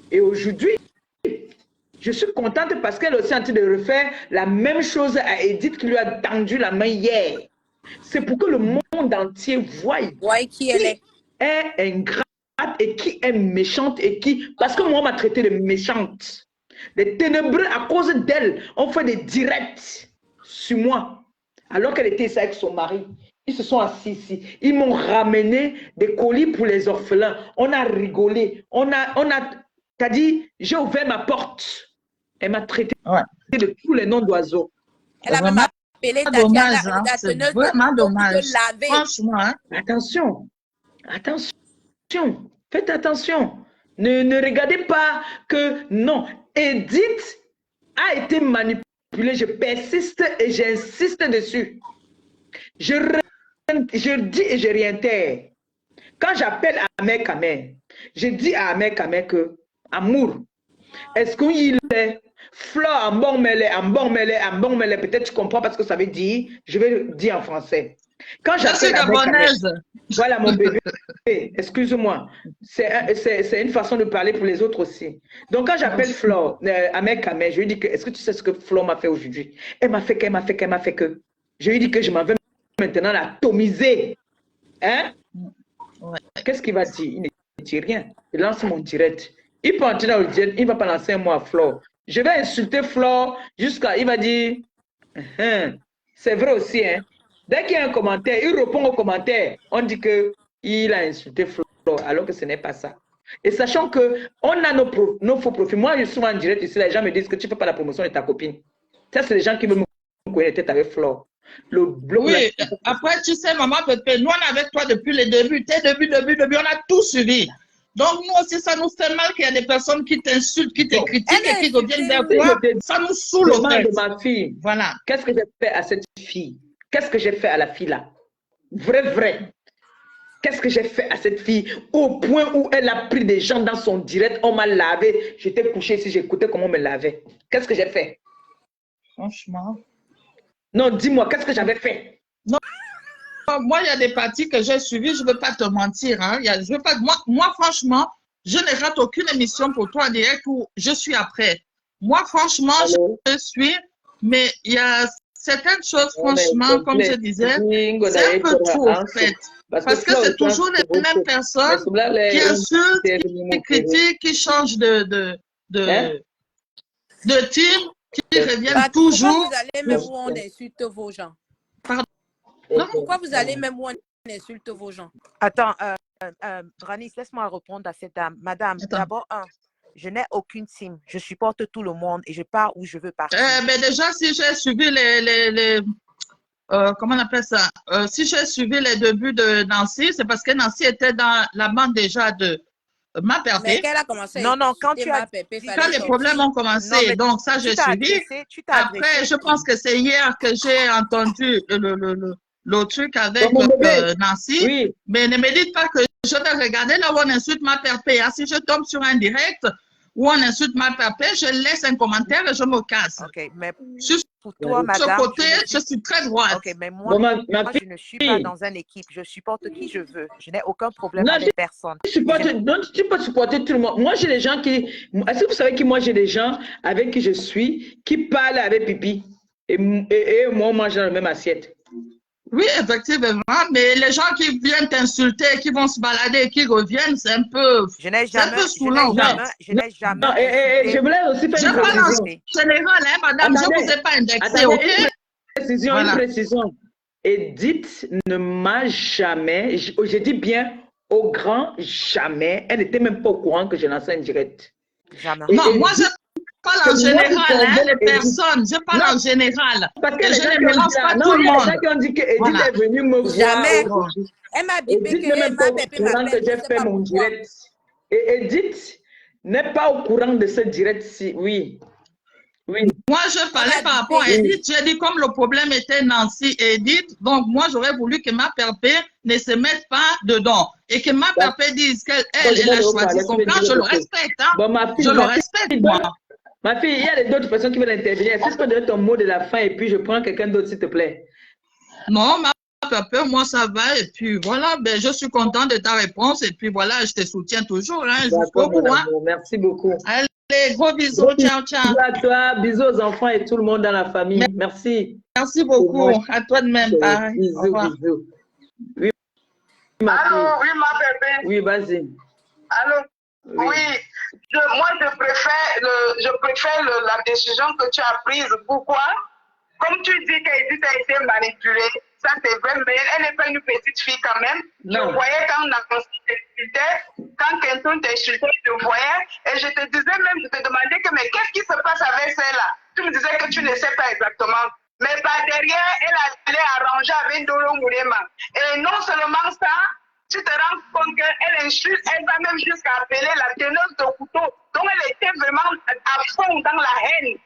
[SPEAKER 5] Et aujourd'hui, je suis contente parce qu'elle est aussi en train de refaire la même chose à Edith qui lui a tendu la main hier. C'est pour que le monde entier voie
[SPEAKER 10] qui elle
[SPEAKER 5] est ingrate et qui est méchante et qui... Parce que moi, on m'a traité de méchante. Les ténébreux, à cause d'elle, ont fait des directs sur moi, alors qu'elle était ici avec son mari. Ils se sont assis ici. Ils m'ont ramené des colis pour les orphelins. On a rigolé. T'as dit, j'ai ouvert ma porte. Elle m'a traité de tous les noms d'oiseaux.
[SPEAKER 10] Elle a même appelé
[SPEAKER 9] dommage,
[SPEAKER 10] Tatiana,
[SPEAKER 9] hein.
[SPEAKER 10] la
[SPEAKER 9] C'est
[SPEAKER 10] teneuse
[SPEAKER 9] vraiment
[SPEAKER 10] d'eau pour
[SPEAKER 9] dommage.
[SPEAKER 10] te laver.
[SPEAKER 9] Franchement, hein.
[SPEAKER 5] Attention. Faites attention. Ne regardez pas que non. Edith a été manipulée. Je persiste et j'insiste dessus. Je dis et je réitère. Quand j'appelle Ahmed Kamer, je dis à Ahmed Kamer que, amour, est-ce qu'il est fleur en bon mêlé, peut-être tu comprends parce que ça veut dire, je vais le dire en français. Quand j'appelle Ahmed Kamer, voilà mon bébé, excuse-moi, c'est une façon de parler pour les autres aussi. Donc quand j'appelle Flore, Ahmed Kamer, je lui dis que, est-ce que tu sais ce que Flore m'a fait aujourd'hui? Elle m'a fait que. Je lui dis que je m'en vais maintenant l'atomiser. Hein?
[SPEAKER 9] Ouais.
[SPEAKER 5] Qu'est-ce qu'il va dire? Il ne dit rien. Il lance mon direct. Il peut entrer dans le direct, il ne va pas lancer un mot à Flore. Je vais insulter Flore jusqu'à... Il va dire... C'est vrai aussi, hein? Dès qu'il y a un commentaire, il répond au commentaire. On dit qu'il a insulté Flore, alors que ce n'est pas ça. Et sachant qu'on a nos faux profils. Moi, je suis souvent en direct ici, les gens me disent que tu ne fais pas la promotion de ta copine. Ça, c'est les gens qui veulent me connaître avec Flore.
[SPEAKER 9] Oui, après, tu sais, maman Pépé, nous, on est avec toi depuis les débuts. Tes débuts, on a tout suivi. Donc, nous aussi, ça nous fait mal qu'il y a des personnes qui t'insultent, qui te critiquent et qui reviennent vers toi. Ça nous saoule au fait.
[SPEAKER 5] De ma fille.
[SPEAKER 9] Voilà.
[SPEAKER 5] Qu'est-ce que j'ai fait à cette fille? Qu'est-ce que j'ai fait à la fille là? Vrai. Qu'est-ce que j'ai fait à cette fille au point où elle a pris des gens dans son direct, on m'a lavé. J'étais couché ici, j'écoutais comment on me lavait. Qu'est-ce que j'ai fait?
[SPEAKER 9] Franchement.
[SPEAKER 5] Non, dis-moi, qu'est-ce que j'avais fait?
[SPEAKER 9] Non, moi, il y a des parties que j'ai suivies, je ne veux pas te mentir. Hein. Je veux pas, moi, franchement, je ne rate aucune émission pour toi en direct où je suis après. Moi, franchement, je suis, mais il y a certaines choses, franchement, comme je disais, c'est un peu trop, en fait. Parce que c'est toujours les mêmes personnes qui insultent, qui critiquent, qui changent de team, qui reviennent toujours.
[SPEAKER 10] Pourquoi vous allez même où on insulte vos gens?
[SPEAKER 9] Pardon?
[SPEAKER 10] Pourquoi vous allez même où on insulte vos gens?
[SPEAKER 11] Attends, Ranis, laisse-moi répondre à cette dame. Madame, d'abord, je n'ai aucune team. Je supporte tout le monde et je pars où je veux partir.
[SPEAKER 9] Mais déjà, si j'ai suivi comment on appelle ça? Si j'ai suivi les débuts de Nancy, c'est parce que Nancy était dans la bande déjà de Ma Pépé.
[SPEAKER 10] Mais qu'elle a commencé.
[SPEAKER 11] Non, quand tu as...
[SPEAKER 9] Quand les problèmes ont commencé, donc ça, j'ai suivi. Après, je pense que c'est hier que j'ai entendu le truc avec Nancy. Oui. Mais ne me dites pas que je vais regarder là où on insulte Ma Pépé. Si je tombe sur un direct où on insulte Ma Pépé, je laisse un commentaire et je me casse.
[SPEAKER 11] Ok, mais
[SPEAKER 9] pour
[SPEAKER 11] toi, madame,
[SPEAKER 9] ce côté, je suis très droite.
[SPEAKER 11] Ok, mais moi, je ne suis pas dans une équipe. Je supporte qui je veux. Je n'ai aucun problème avec personne.
[SPEAKER 5] Tu peux supporter tout le monde. Moi, j'ai des gens qui... Est-ce que vous savez que moi, j'ai des gens avec qui je suis, qui parlent avec Pipi. Et moi, on mange dans la même assiette.
[SPEAKER 9] Oui, effectivement, mais les gens qui viennent t'insulter, qui vont se balader, qui reviennent, c'est un peu...
[SPEAKER 11] Je n'ai jamais... Je n'ai jamais...
[SPEAKER 5] Je voulais aussi faire une précision.
[SPEAKER 9] En général, hein, madame, je ne vous ai pas indexé, ok?
[SPEAKER 5] Une précision. Edith ne m'a jamais... Je dis bien au grand jamais. Elle n'était même pas au courant que je lançais un direct.
[SPEAKER 11] Jamais.
[SPEAKER 9] Non, moi, je parle en général, hein, les personnes. Je parle en général.
[SPEAKER 5] Parce que je ne mélange pas tout le monde. Il y a des gens qui ont dit qu'Edith est venue me voir.
[SPEAKER 10] Jamais. Elle m'a dit
[SPEAKER 5] que j'ai fait mon direct. Et Edith n'est pas au courant de ce direct-ci. Oui.
[SPEAKER 9] Moi, je parlais par rapport à Edith. J'ai dit comme le problème était Nancy et Edith, donc moi, j'aurais voulu que Ma Pépé ne se mette pas dedans. Et que Ma Pépé dise qu'elle a choisi son camp. Je le respecte. Hein. Je le respecte, moi.
[SPEAKER 5] Ma fille, il y a d'autres personnes qui veulent intervenir. Est-ce que tu peux donner ton mot de la fin et puis je prends quelqu'un d'autre, s'il te plaît?
[SPEAKER 9] Non, Ma Pépé, moi, ça va. Et puis voilà, ben, je suis contente de ta réponse. Et puis voilà, je te soutiens toujours. Hein, jusqu'au bout. Hein.
[SPEAKER 5] Merci beaucoup.
[SPEAKER 9] Allez, gros bisous. Ciao, ciao.
[SPEAKER 5] Bisous à toi, bisous aux enfants et tout le monde dans la famille. Merci.
[SPEAKER 9] Merci beaucoup. À toi de même. Pareil.
[SPEAKER 5] Bisous. Oui,
[SPEAKER 4] Allô, oui, Ma Pépé.
[SPEAKER 5] Oui, vas-y.
[SPEAKER 4] Allô? Oui. Moi, je préfère la décision que tu as prise. Pourquoi? Comme tu dis qu'Edith a été manipulée, ça c'est vrai, mais elle n'est pas une petite fille quand même.
[SPEAKER 5] Non.
[SPEAKER 4] Je voyais quand Nancy t'insultait, quand Kenton t'insultait, je voyais, et je te disais même, je te demandais que, mais qu'est-ce qui se passe avec celle-là? Tu me disais que tu ne sais pas exactement. Mais par derrière, elle allait arranger avec Doro Mourema. Et non seulement ça, tu te rends compte qu'elle insulte, elle va même jusqu'à appeler la teneuse de couteau. Donc elle était vraiment à fond dans la haine,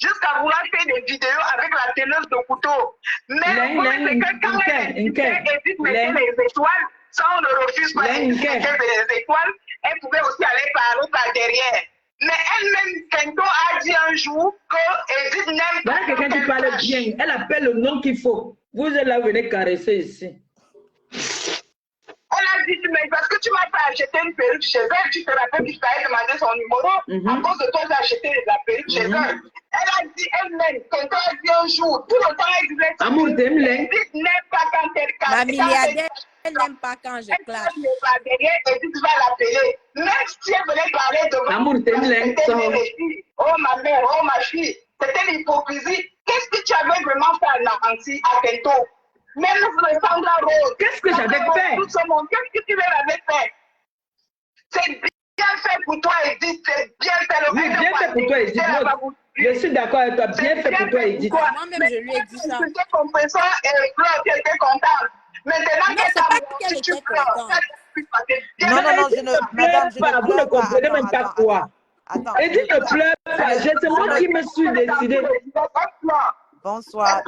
[SPEAKER 4] jusqu'à vouloir faire des vidéos avec la teneuse de couteau. Mais le problème, c'est que quand elle Edith mettait les étoiles, ça on ne refuse pas Edith mettait les étoiles, elle pouvait aussi aller parler par derrière. Mais elle-même, Kento a dit un jour que Edith n'aime pas.
[SPEAKER 5] Voilà quelqu'un qui parle bien, elle appelle le nom qu'il faut. Vous êtes là, venez caresser ici.
[SPEAKER 4] Elle a dit, mais parce que tu m'as pas acheté une perruque chez elle, tu te rappelles que je t'avais demandé son numéro, à cause de toi, j'ai acheté la perruque chez elle. Elle a dit elle-même, Kento a dit un jour, tout le temps elle disait,
[SPEAKER 5] Amour,
[SPEAKER 4] Edith n'aime pas quand elle casse.
[SPEAKER 10] Ma milliardaire, elle n'aime pas quand je clash.
[SPEAKER 4] Derrière, Edith va l'appeler. Même si elle venait parler de
[SPEAKER 5] Amour,
[SPEAKER 4] oh ma mère, oh ma fille, c'était l'hypocrisie. Qu'est-ce que tu avais vraiment fait à Nancy, à Kento? Même le Sandra Rose.
[SPEAKER 5] Qu'est-ce que j'avais fait?
[SPEAKER 4] Tout ce monde, qu'est-ce que tu leur avais fait? C'est bien fait pour toi, Edith. C'est bien fait.
[SPEAKER 5] Oui, bien fait pour toi, Edith. Je suis d'accord avec toi. Bien fait pour toi, Edith.
[SPEAKER 10] Moi-même, je lui ai dit ça.
[SPEAKER 4] C'était compresseur et Claude qui était contente. Maintenant,
[SPEAKER 10] non, c'est pas qu'elle était contente.
[SPEAKER 11] Non, je ne, madame, je ne pleure pas.
[SPEAKER 5] Vous ne comprenez même pas quoi. Edith ne pleure pas. C'est moi qui me suis décidée.
[SPEAKER 11] Bonsoir.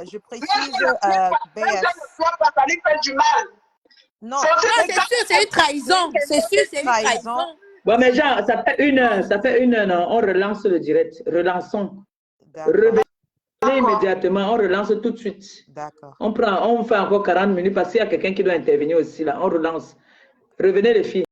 [SPEAKER 11] Je précise, BS.
[SPEAKER 10] Non, c'est sûr, c'est une trahison. C'est sûr, c'est une trahison.
[SPEAKER 5] Bon, mais Jean, ça fait 1 heure. Ça fait 1 heure, non? On relance le direct. Relançons. Revenez immédiatement. On relance tout de suite.
[SPEAKER 11] D'accord.
[SPEAKER 5] On fait encore 40 minutes parce qu'il y a quelqu'un qui doit intervenir aussi là. On relance. Revenez les filles.